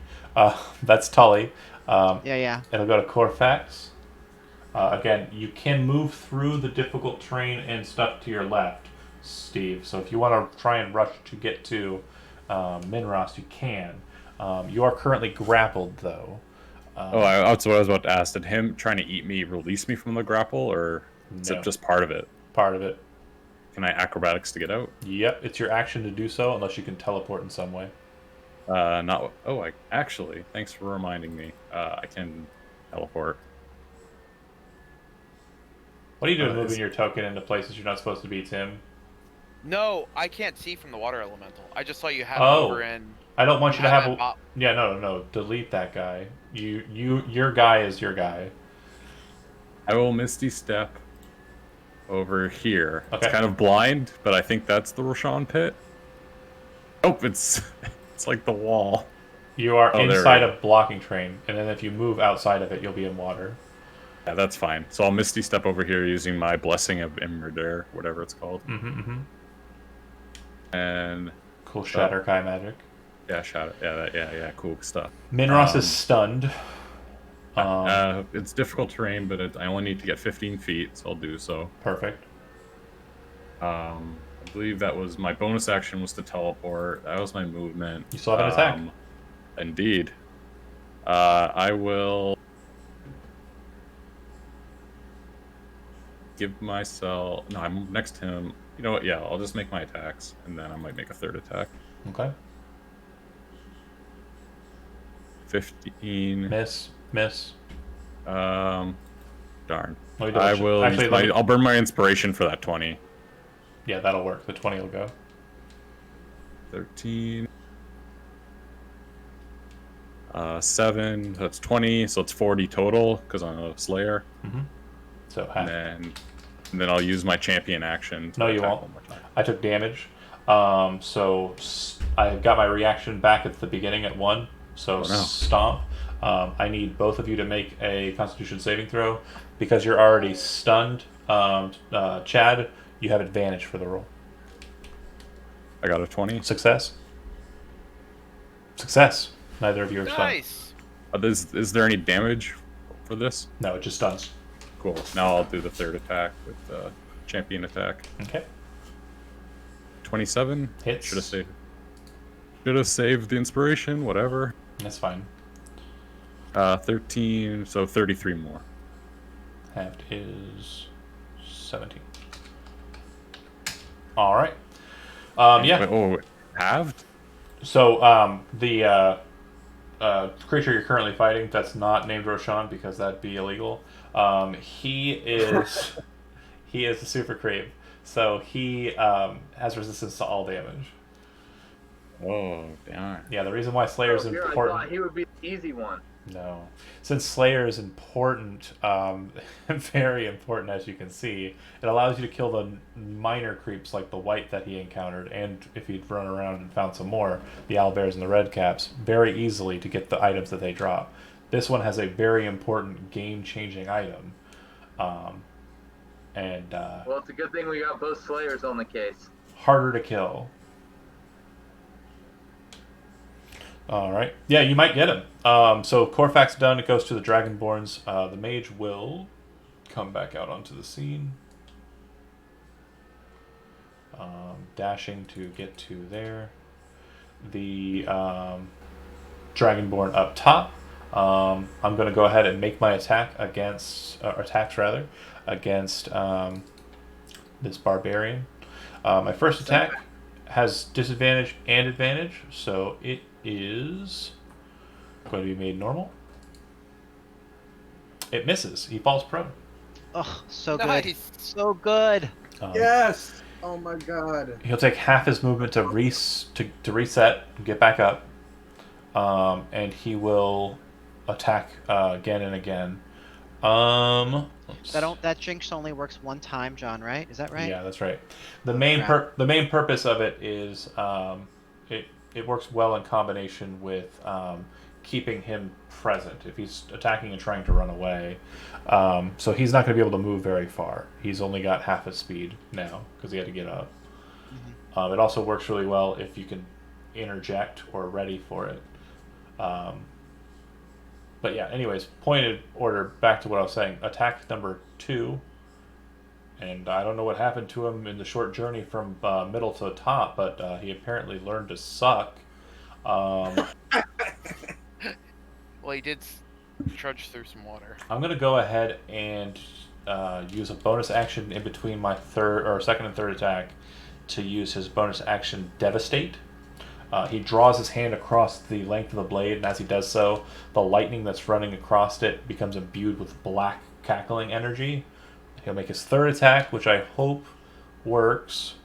[SPEAKER 1] That's Tully.
[SPEAKER 6] Yeah.
[SPEAKER 1] It'll go to Corfax. Again, you can move through the difficult terrain and stuff to your left, Steve. So if you want to try and rush to get to Minros, you can. You are currently grappled, though.
[SPEAKER 2] That's what I was about to ask. Did him trying to eat me release me from the grapple, or Is
[SPEAKER 1] No.
[SPEAKER 2] it just part of it?
[SPEAKER 1] Part of it.
[SPEAKER 2] Can I acrobatics to get out?
[SPEAKER 1] Yep, it's your action to do so unless you can teleport in some way.
[SPEAKER 2] Not. Oh, I actually. Thanks for reminding me. I can teleport.
[SPEAKER 1] What are you doing
[SPEAKER 2] Is-
[SPEAKER 1] moving your token into places you're not supposed to be, Tim?
[SPEAKER 5] No, I can't see from the water elemental. I just saw you have it
[SPEAKER 1] Oh.
[SPEAKER 5] over in.
[SPEAKER 1] I don't want you to have
[SPEAKER 5] it
[SPEAKER 1] a...
[SPEAKER 5] at bot-
[SPEAKER 1] Yeah, no. Delete that guy. Your guy is your guy.
[SPEAKER 2] I will Misty Step over here.
[SPEAKER 1] Okay.
[SPEAKER 2] It's kind of blind, but I think that's the Roshan pit. Oh, it's like the wall.
[SPEAKER 1] You are
[SPEAKER 2] Oh, there
[SPEAKER 1] inside
[SPEAKER 2] we
[SPEAKER 1] a blocking train, and then if you move outside of it, you'll be in water.
[SPEAKER 2] Yeah, that's fine. So I'll Misty Step over here using my Blessing of Immerder, whatever it's called.
[SPEAKER 1] Mm-hmm.
[SPEAKER 2] And
[SPEAKER 1] Cool Shatter Kai magic.
[SPEAKER 2] yeah, shadow. Yeah, cool stuff.
[SPEAKER 1] Minros is stunned.
[SPEAKER 2] It's difficult terrain, but I only need to get 15 feet, so I'll do so.
[SPEAKER 1] Perfect.
[SPEAKER 2] I believe that was my bonus action was to teleport. That was my movement.
[SPEAKER 1] You still have an attack.
[SPEAKER 2] Indeed. I will give myself. No, I'm next to him. You know what? Yeah, I'll just make my attacks, and then I might make a third attack.
[SPEAKER 1] Okay.
[SPEAKER 2] 15.
[SPEAKER 1] Miss.
[SPEAKER 2] Darn.
[SPEAKER 1] Let me
[SPEAKER 2] I
[SPEAKER 1] double
[SPEAKER 2] will.
[SPEAKER 1] check. Actually,
[SPEAKER 2] I'll burn my inspiration for that 20.
[SPEAKER 1] Yeah, that'll work. The 20 will go.
[SPEAKER 2] 13. 7. That's 20. So it's 40 total because I'm a Slayer.
[SPEAKER 1] So half.
[SPEAKER 2] And then I'll use my champion action. To
[SPEAKER 1] No, you
[SPEAKER 2] attack
[SPEAKER 1] won't.
[SPEAKER 2] one more time.
[SPEAKER 1] I took damage. So I got my reaction back at the beginning at 1. So
[SPEAKER 2] no.
[SPEAKER 1] stomp. I need both of you to make a Constitution saving throw. Because you're already stunned, Chad, you have advantage for the roll.
[SPEAKER 2] I got a 20.
[SPEAKER 1] Success. Neither of you are stunned.
[SPEAKER 5] Nice.
[SPEAKER 2] Is there any damage for this?
[SPEAKER 1] No, it just stuns.
[SPEAKER 2] Cool. Now I'll do the third attack with the champion attack.
[SPEAKER 1] Okay.
[SPEAKER 2] 27.
[SPEAKER 1] Hits.
[SPEAKER 2] Should have saved the inspiration. Whatever.
[SPEAKER 1] That's fine.
[SPEAKER 2] 13. So 33 more.
[SPEAKER 1] Halved is 17. All right. Yeah.
[SPEAKER 2] Wait, halved?
[SPEAKER 1] So the creature you're currently fighting that's not named Roshan because that'd be illegal. He is a super creep, so he has resistance to all damage.
[SPEAKER 2] Oh, darn.
[SPEAKER 1] Yeah, the reason why Slayer is
[SPEAKER 3] I
[SPEAKER 1] important.
[SPEAKER 3] thought he would be the easy one.
[SPEAKER 1] No, since Slayer is important, very important as you can see, it allows you to kill the minor creeps like the white that he encountered, and if he'd run around and found some more, the owlbears and the red caps, very easily to get the items that they drop. This one has a very important game-changing item,
[SPEAKER 3] Well, it's a good thing we got both Slayers on the case.
[SPEAKER 1] harder to kill. All right. Yeah, you might get him. So Corfax done. It goes to the Dragonborns. The mage will come back out onto the scene. Dashing to get to there. The Dragonborn up top. I'm going to go ahead and make my attack against, against this barbarian. My first attack has disadvantage and advantage, so it is going to be made normal. It misses. He falls prone.
[SPEAKER 6] Oh, so good.
[SPEAKER 5] Nice.
[SPEAKER 6] So good.
[SPEAKER 4] Yes. Oh my god.
[SPEAKER 1] He'll take half his movement to reset and get back up, and he will attack again and again.
[SPEAKER 6] That jinx only works one time, John, right? Is that right?
[SPEAKER 1] Yeah, that's right. The main purpose of it is it works well in combination with keeping him present if he's attacking and trying to run away. So he's not going to be able to move very far. He's only got half his speed now because he had to get up.
[SPEAKER 6] Mm-hmm.
[SPEAKER 1] It also works really well if you can interject or ready for it. But yeah, anyways, pointed order, back to what I was saying. Attack number 2. And I don't know what happened to him in the short journey from middle to top, but he apparently learned to suck.
[SPEAKER 5] Well, he did trudge through some water.
[SPEAKER 1] I'm going to go ahead and use a bonus action in between my second and third attack to use his bonus action Devastate. He draws his hand across the length of the blade, and as he does so, the lightning that's running across it becomes imbued with black cackling energy. He'll make his third attack, which I hope works.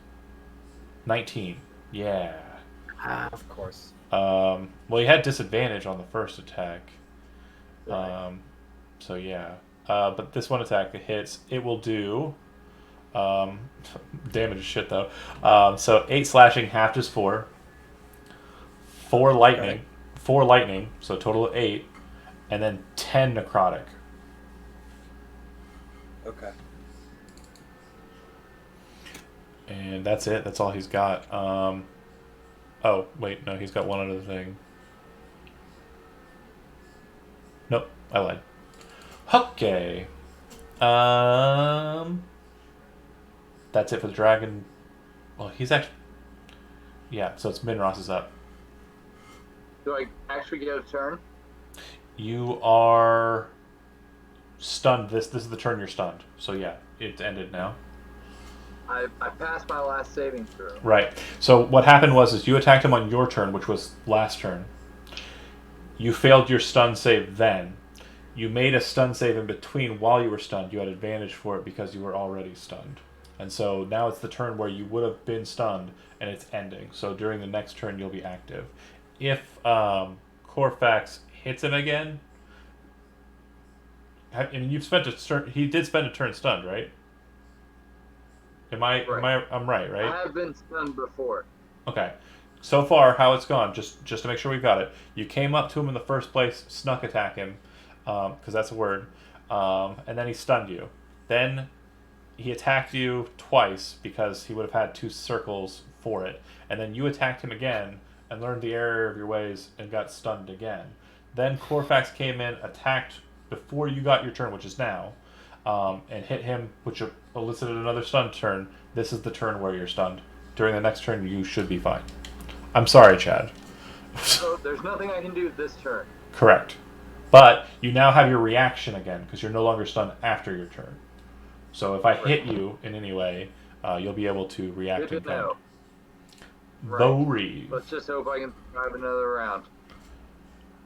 [SPEAKER 1] 19. Yeah.
[SPEAKER 4] Of course.
[SPEAKER 1] Well, he had disadvantage on the first attack.
[SPEAKER 4] Right.
[SPEAKER 1] So yeah. But this one attack that hits, it will do damage as shit though. So 8 slashing, half is 4. 4 lightning.
[SPEAKER 4] Okay.
[SPEAKER 1] 4 lightning, so total of 8. And then 10 necrotic.
[SPEAKER 4] Okay.
[SPEAKER 1] And that's it. That's all he's got. Oh, wait, no, he's got one other thing. Nope, I lied. Okay. That's it for the dragon. Well, he's actually... Yeah, so it's Minros is up.
[SPEAKER 3] Do I actually get a turn?
[SPEAKER 1] You are stunned. This is the turn you're stunned. So yeah, it's ended now.
[SPEAKER 3] I passed my last saving throw.
[SPEAKER 1] Right. So what happened is you attacked him on your turn, which was last turn. You failed your stun save then. You made a stun save in between while you were stunned. You had advantage for it because you were already stunned. And so now it's the turn where you would have been stunned, and it's ending. So during the next turn, you'll be active. If Corfax hits him again, and you've spent a turn, he did spend a turn stunned, right?
[SPEAKER 3] Right.
[SPEAKER 1] I'm right?
[SPEAKER 3] I have been stunned before.
[SPEAKER 1] Okay. So far, how it's gone, just to make sure we've got it. You came up to him in the first place, snuck attack him, because that's a word, and then he stunned you. Then he attacked you twice because he would have had 2 circles for it. And then you attacked him again and learned the error of your ways and got stunned again. Then Corfax came in, attacked before you got your turn, which is now, and hit him, which elicited another stun turn. This is the turn where you're stunned. During the next turn, you should be fine. I'm sorry, Chad.
[SPEAKER 3] So there's nothing I can do this turn.
[SPEAKER 1] Correct. But you now have your reaction again because you're no longer stunned after your turn. So if I hit you in any way, you'll be able to react
[SPEAKER 3] Good
[SPEAKER 1] in
[SPEAKER 3] to know.
[SPEAKER 1] kind.
[SPEAKER 3] Right.
[SPEAKER 1] Bori.
[SPEAKER 3] Let's just hope I can survive another round.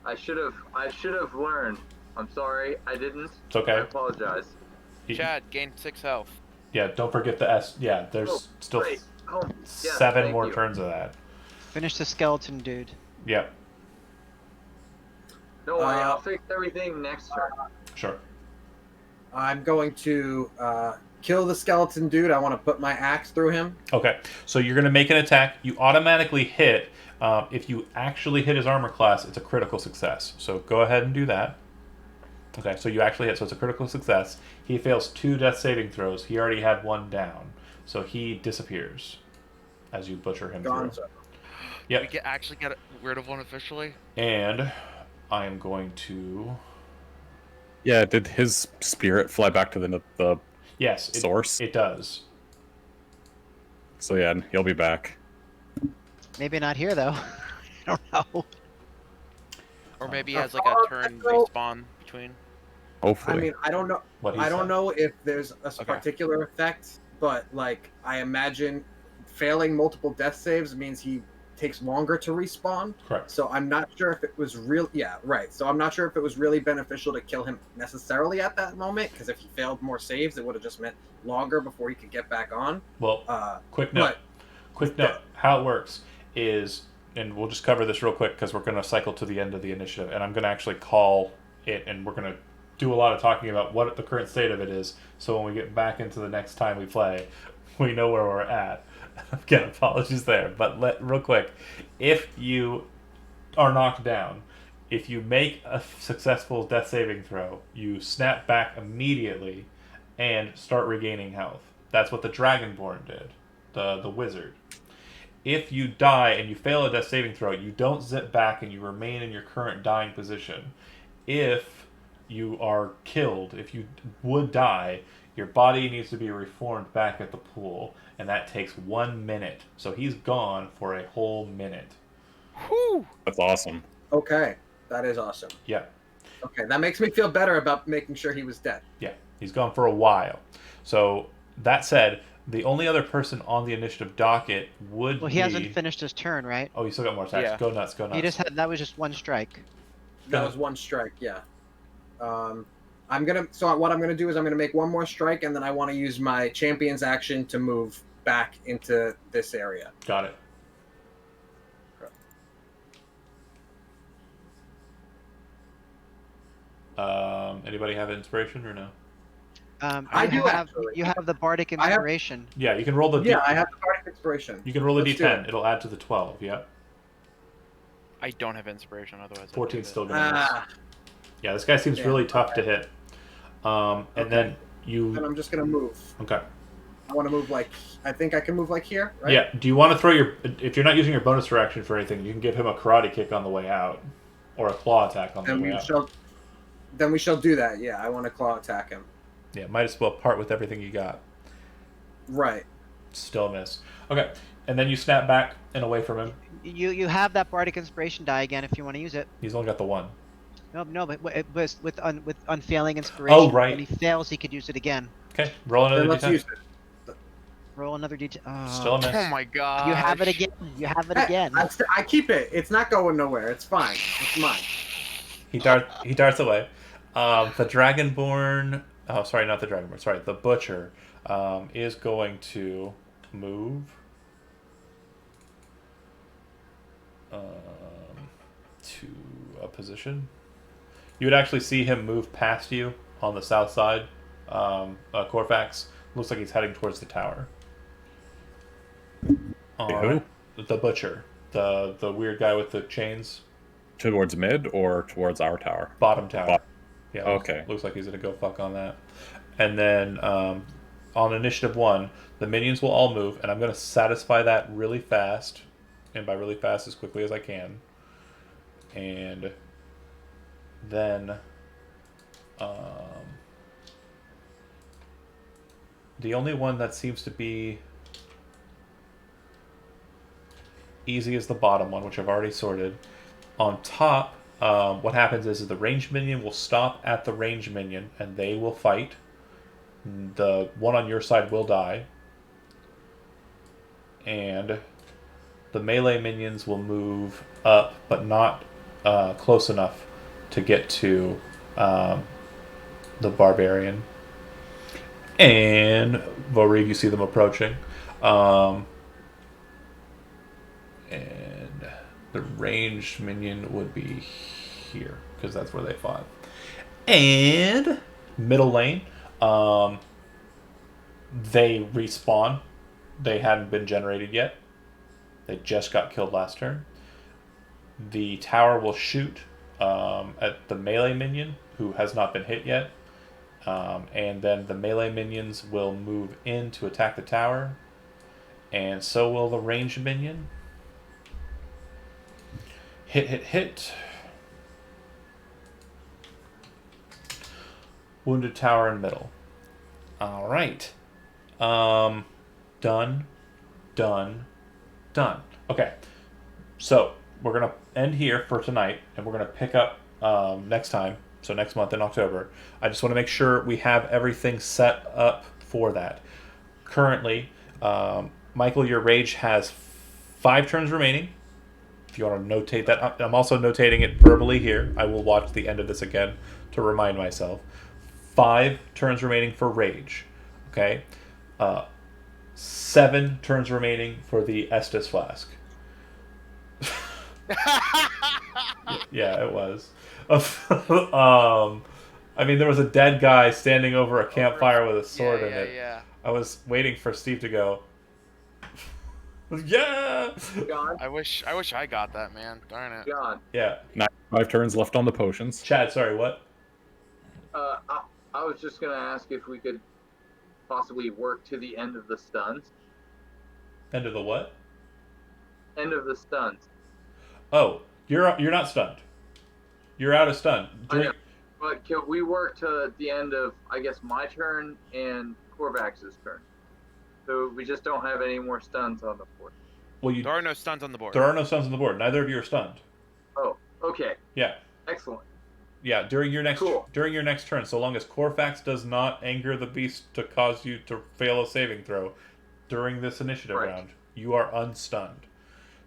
[SPEAKER 3] I should have learned. I'm sorry, I didn't.
[SPEAKER 1] It's okay.
[SPEAKER 3] I apologize.
[SPEAKER 5] Chad gained 6 health.
[SPEAKER 1] Yeah, don't forget the S. Yeah, there's still
[SPEAKER 3] great. Oh, yes,
[SPEAKER 1] 7
[SPEAKER 3] thank
[SPEAKER 1] more
[SPEAKER 3] you.
[SPEAKER 1] turns of that.
[SPEAKER 6] Finish the skeleton, dude.
[SPEAKER 1] Yep,
[SPEAKER 3] No worry, I'll fix everything next turn.
[SPEAKER 1] sure.
[SPEAKER 4] I'm going to kill the skeleton dude. I want to put my axe through him.
[SPEAKER 1] Okay, so you're going to make an attack. You automatically hit. If you actually hit his armor class, it's a critical success. So go ahead and do that. Okay, so you actually hit, so it's a critical success. He fails 2 death saving throws. He already had 1 down. So he disappears as you butcher him through.
[SPEAKER 4] Gonzo.
[SPEAKER 1] Yep.
[SPEAKER 5] We actually get rid of one officially.
[SPEAKER 1] And I am going to...
[SPEAKER 2] Yeah, did his spirit fly back to the
[SPEAKER 1] Yes,
[SPEAKER 2] source?
[SPEAKER 1] It does.
[SPEAKER 2] So yeah, he'll be back.
[SPEAKER 6] Maybe not here though. I don't know.
[SPEAKER 5] Or maybe he has like a turn respawn between.
[SPEAKER 2] Hopefully.
[SPEAKER 4] I mean, I don't know.
[SPEAKER 1] What he
[SPEAKER 4] I don't
[SPEAKER 1] said.
[SPEAKER 4] know if there's a
[SPEAKER 1] Okay.
[SPEAKER 4] particular effect, but like I imagine failing multiple death saves means he takes longer to respawn.
[SPEAKER 1] Correct.
[SPEAKER 4] So I'm not sure if it was real. Yeah, right. So I'm not sure if it was really beneficial to kill him necessarily at that moment, because if he failed more saves, it would have just meant longer before he could get back on.
[SPEAKER 1] Well, quick note.
[SPEAKER 4] But
[SPEAKER 1] Quick note. How it works is, and we'll just cover this real quick because we're going to cycle to the end of the initiative, and I'm going to actually call it, and we're going to do a lot of talking about what the current state of it is, so when we get back into the next time we play, we know where we're at. Again, apologies there, but real quick, if you are knocked down, if you make a successful death saving throw, you snap back immediately and start regaining health. That's what the Dragonborn did, the wizard. If you die and you fail a death saving throw, you don't zip back and you remain in your current dying position. If you are killed, if you would die, your body needs to be reformed back at the pool, and that takes 1 minute. So he's gone for a whole minute.
[SPEAKER 5] Whew!
[SPEAKER 2] That's awesome.
[SPEAKER 4] okay, that is awesome.
[SPEAKER 1] Yeah.
[SPEAKER 4] Okay, that makes me feel better about making sure he was dead.
[SPEAKER 1] Yeah. He's gone for a while. So that said, the only other person on the initiative docket would
[SPEAKER 6] Well,
[SPEAKER 1] be.
[SPEAKER 6] he hasn't finished his turn, right?
[SPEAKER 1] Oh, you still got more attacks.
[SPEAKER 5] Yeah.
[SPEAKER 1] Go nuts. Go nuts.
[SPEAKER 6] He just had that was just one strike.
[SPEAKER 4] That was one strike. Yeah. So what I'm gonna do is I'm gonna make one more strike, and then I want to use my champion's action to move back into this area.
[SPEAKER 1] Got it. Anybody have inspiration or no?
[SPEAKER 4] I do,
[SPEAKER 6] have
[SPEAKER 4] actually.
[SPEAKER 6] you have the bardic
[SPEAKER 4] I have-
[SPEAKER 6] inspiration.
[SPEAKER 1] Yeah, you can roll the.
[SPEAKER 4] Yeah, I have the bardic inspiration.
[SPEAKER 1] You can roll the
[SPEAKER 4] Let's do
[SPEAKER 1] d10.
[SPEAKER 4] it.
[SPEAKER 1] It'll add to the 12. Yeah.
[SPEAKER 5] I don't have inspiration, otherwise. I'd
[SPEAKER 1] 14
[SPEAKER 5] do
[SPEAKER 1] still
[SPEAKER 5] it.
[SPEAKER 1] gonna miss. Yeah, this guy seems
[SPEAKER 4] Damn,
[SPEAKER 1] really tough
[SPEAKER 4] okay.
[SPEAKER 1] to hit. And
[SPEAKER 4] Okay.
[SPEAKER 1] then
[SPEAKER 4] Then
[SPEAKER 1] you.
[SPEAKER 4] I'm just gonna move.
[SPEAKER 1] Okay.
[SPEAKER 4] I want to move I think I can move like here, right?
[SPEAKER 1] Yeah. Do you want to throw your? If you're not using your bonus reaction for anything, you can give him a karate kick on the way out, or a claw attack on the
[SPEAKER 4] Then
[SPEAKER 1] way
[SPEAKER 4] we
[SPEAKER 1] out.
[SPEAKER 4] shall. Then we shall do that. Yeah, I want to claw attack him.
[SPEAKER 1] Yeah, might as well part with everything you got.
[SPEAKER 4] Right.
[SPEAKER 1] Still miss. Okay, and then you snap back and away from him.
[SPEAKER 6] You have that bardic inspiration die again if you want to use it.
[SPEAKER 1] He's only got the one.
[SPEAKER 6] No, but with unfailing inspiration.
[SPEAKER 1] Oh, right.
[SPEAKER 6] When he fails, he could use it again.
[SPEAKER 1] Okay, roll
[SPEAKER 4] Then
[SPEAKER 1] another
[SPEAKER 4] let's
[SPEAKER 1] d10.
[SPEAKER 4] use it.
[SPEAKER 6] Roll another d10. Oh,
[SPEAKER 1] Still a miss.
[SPEAKER 5] Oh my god.
[SPEAKER 6] you have it again. You have it again.
[SPEAKER 4] I keep it. It's not going nowhere. It's fine. It's mine.
[SPEAKER 1] He darts away. The Dragonborn. Oh, sorry, not the Dragonborn. Sorry, the Butcher is going to move. To a position. You would actually see him move past you on the south side. Corvax looks like he's heading towards the tower.
[SPEAKER 2] Who?
[SPEAKER 1] The Butcher, the weird guy with the chains,
[SPEAKER 2] Towards mid or towards our tower?
[SPEAKER 1] bottom tower.
[SPEAKER 2] Bot-
[SPEAKER 1] Yeah.
[SPEAKER 2] Okay.
[SPEAKER 1] Looks like he's gonna go fuck on that. And then on initiative 1, the minions will all move, and I'm gonna satisfy that really fast, and by really fast as quickly as I can. And then the only one that seems to be easy is the bottom one, which I've already sorted. On top, what happens is the ranged minion will stop at the ranged minion, and they will fight. The one on your side will die. And the melee minions will move up, but not close enough to get to the barbarian. And Voriv, you see them approaching. And the ranged minion would be here, because that's where they fought. And middle lane, they respawn. They hadn't been generated yet. They just got killed last turn. The tower will shoot at the melee minion, who has not been hit yet. And then the melee minions will move in to attack the tower. And so will the ranged minion. Hit. Wounded tower in middle. Alright. Done. Okay. So, we're going to end here for tonight, and we're going to pick up next time, so next month in October. I just want to make sure we have everything set up for that. Currently, Michael, your rage has 5 turns remaining. If you want to notate that, I'm also notating it verbally here. I will watch the end of this again to remind myself. 5 turns remaining for rage. Okay? 7 turns remaining for the Estus flask. Yeah, it was. I mean, there was a dead guy standing over a campfire with a sword in it.
[SPEAKER 5] Yeah.
[SPEAKER 1] I was waiting for Steve to go, yeah!
[SPEAKER 3] John,
[SPEAKER 5] I wish I got that, man. Darn it.
[SPEAKER 3] John,
[SPEAKER 1] Yeah.
[SPEAKER 2] 5 turns left on the potions.
[SPEAKER 1] Chad, sorry, what?
[SPEAKER 3] I was just gonna ask if we could possibly work to the end of the stuns.
[SPEAKER 1] End of the what?
[SPEAKER 3] End of the stuns.
[SPEAKER 1] Oh, you're not stunned. You're out of stun.
[SPEAKER 3] I know. But can we work to the end of, I guess, my turn and Corvax's turn? So we just don't have any more stuns on the board.
[SPEAKER 1] Well,
[SPEAKER 5] There are no stuns on the board.
[SPEAKER 1] there are no stuns on the board. Neither of you are stunned.
[SPEAKER 3] Oh, okay.
[SPEAKER 1] Yeah.
[SPEAKER 3] Excellent.
[SPEAKER 1] Yeah, during your next
[SPEAKER 3] Cool.
[SPEAKER 1] turn, so long as Corfax does not anger the beast to cause you to fail a saving throw during this initiative
[SPEAKER 3] Right.
[SPEAKER 1] round, you are unstunned.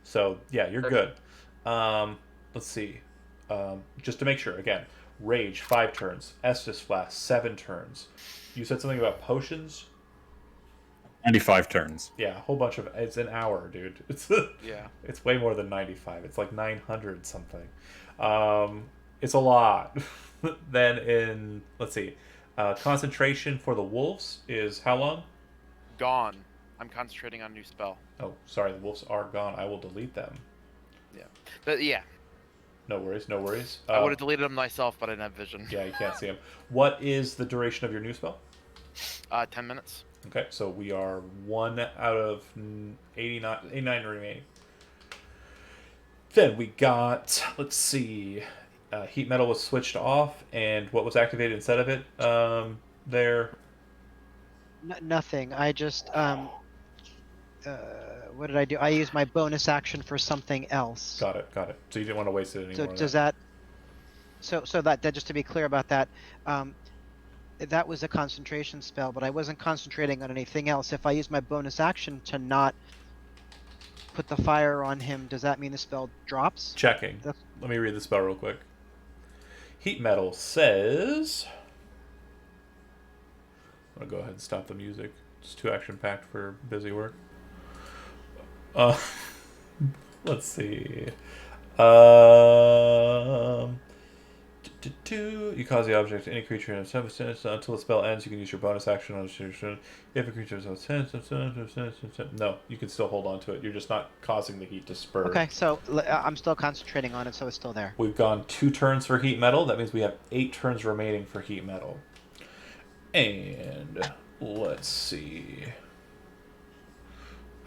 [SPEAKER 1] So yeah, you're good. Let's see. Just to make sure, again, Rage 5 turns, Estus Flask 7 turns. You said something about potions.
[SPEAKER 2] 95 turns.
[SPEAKER 1] Yeah, a whole bunch of. It's an hour, dude.
[SPEAKER 5] Yeah.
[SPEAKER 1] It's way more than 95. It's like 900 something. It's a lot. Then in let's see, concentration for the wolves is how long?
[SPEAKER 5] Gone. I'm concentrating on a new spell.
[SPEAKER 1] Oh, sorry, the wolves are gone. I will delete them.
[SPEAKER 5] Yeah. But yeah,
[SPEAKER 1] No worries, no worries.
[SPEAKER 5] I would have deleted them myself, but I didn't have vision.
[SPEAKER 1] Yeah, you can't see them. What is the duration of your new spell?
[SPEAKER 5] 10 minutes.
[SPEAKER 1] Okay, so we are 1 out of 89 remaining. Then we got, let's see, heat metal was switched off, and what was activated instead of it? There.
[SPEAKER 6] Nothing. I just what did I do? I used my bonus action for something else.
[SPEAKER 1] Got it. So you didn't want to waste it anymore.
[SPEAKER 6] So does that? So that just to be clear about that, that was a concentration spell, but I wasn't concentrating on anything else. If I use my bonus action to not put the fire on him, does that mean the spell drops?
[SPEAKER 1] Checking. Let me read the spell real quick. Heat metal says. I'm gonna go ahead and stop the music. It's too action packed for busy work. Let's see. You cause the object any creature in a substance until the spell ends. You can use your bonus action on if a creature is no, you can still hold on to it. You're just not causing the heat to spur.
[SPEAKER 6] Okay, so I'm still concentrating on it, so it's still there.
[SPEAKER 1] We've gone 2 turns for heat metal. That means we have 8 turns remaining for heat metal. And let's see.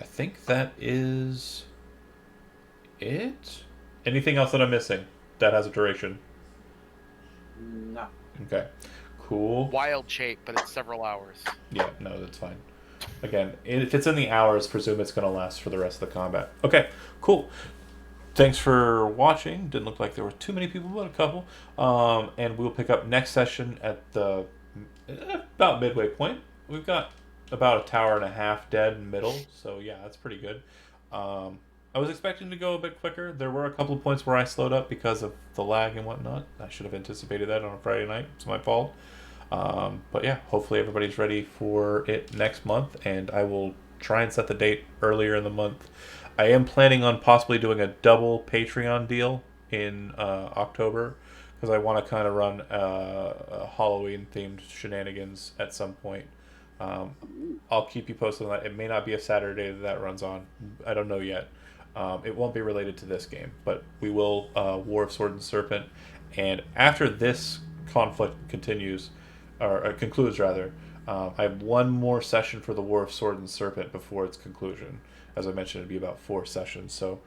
[SPEAKER 1] I think that is it. Anything else that I'm missing that has a duration?
[SPEAKER 4] No.
[SPEAKER 1] Okay. Cool.
[SPEAKER 5] Wild shape, but it's several hours.
[SPEAKER 1] Yeah, no, that's fine. Again, if it's in the hours, presume it's going to last for the rest of the combat. Okay, cool. Thanks for watching. Didn't look like there were too many people, but a couple. And we'll pick up next session at the about midway point. We've got about a tower and a half dead in middle, so yeah, that's pretty good. I was expecting to go a bit quicker. There were a couple of points where I slowed up because of the lag and whatnot. I should have anticipated that on a Friday night. It's my fault. But yeah, hopefully everybody's ready for it next month, and I will try and set the date earlier in the month. I am planning on possibly doing a double Patreon deal in October, because I want to kind of run a Halloween-themed shenanigans at some point. I'll keep you posted on that. It may not be a Saturday that runs on. I don't know yet. It won't be related to this game, but we will War of Sword and Serpent. And after this conflict continues, or concludes rather, I have one more session for the War of Sword and Serpent before its conclusion. As I mentioned, it'd be about 4 sessions, so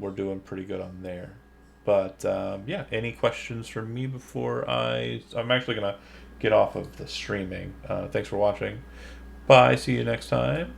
[SPEAKER 1] we're doing pretty good on there. But yeah, any questions from me before I'm actually gonna get off of the streaming. Thanks for watching. Bye. See you next time.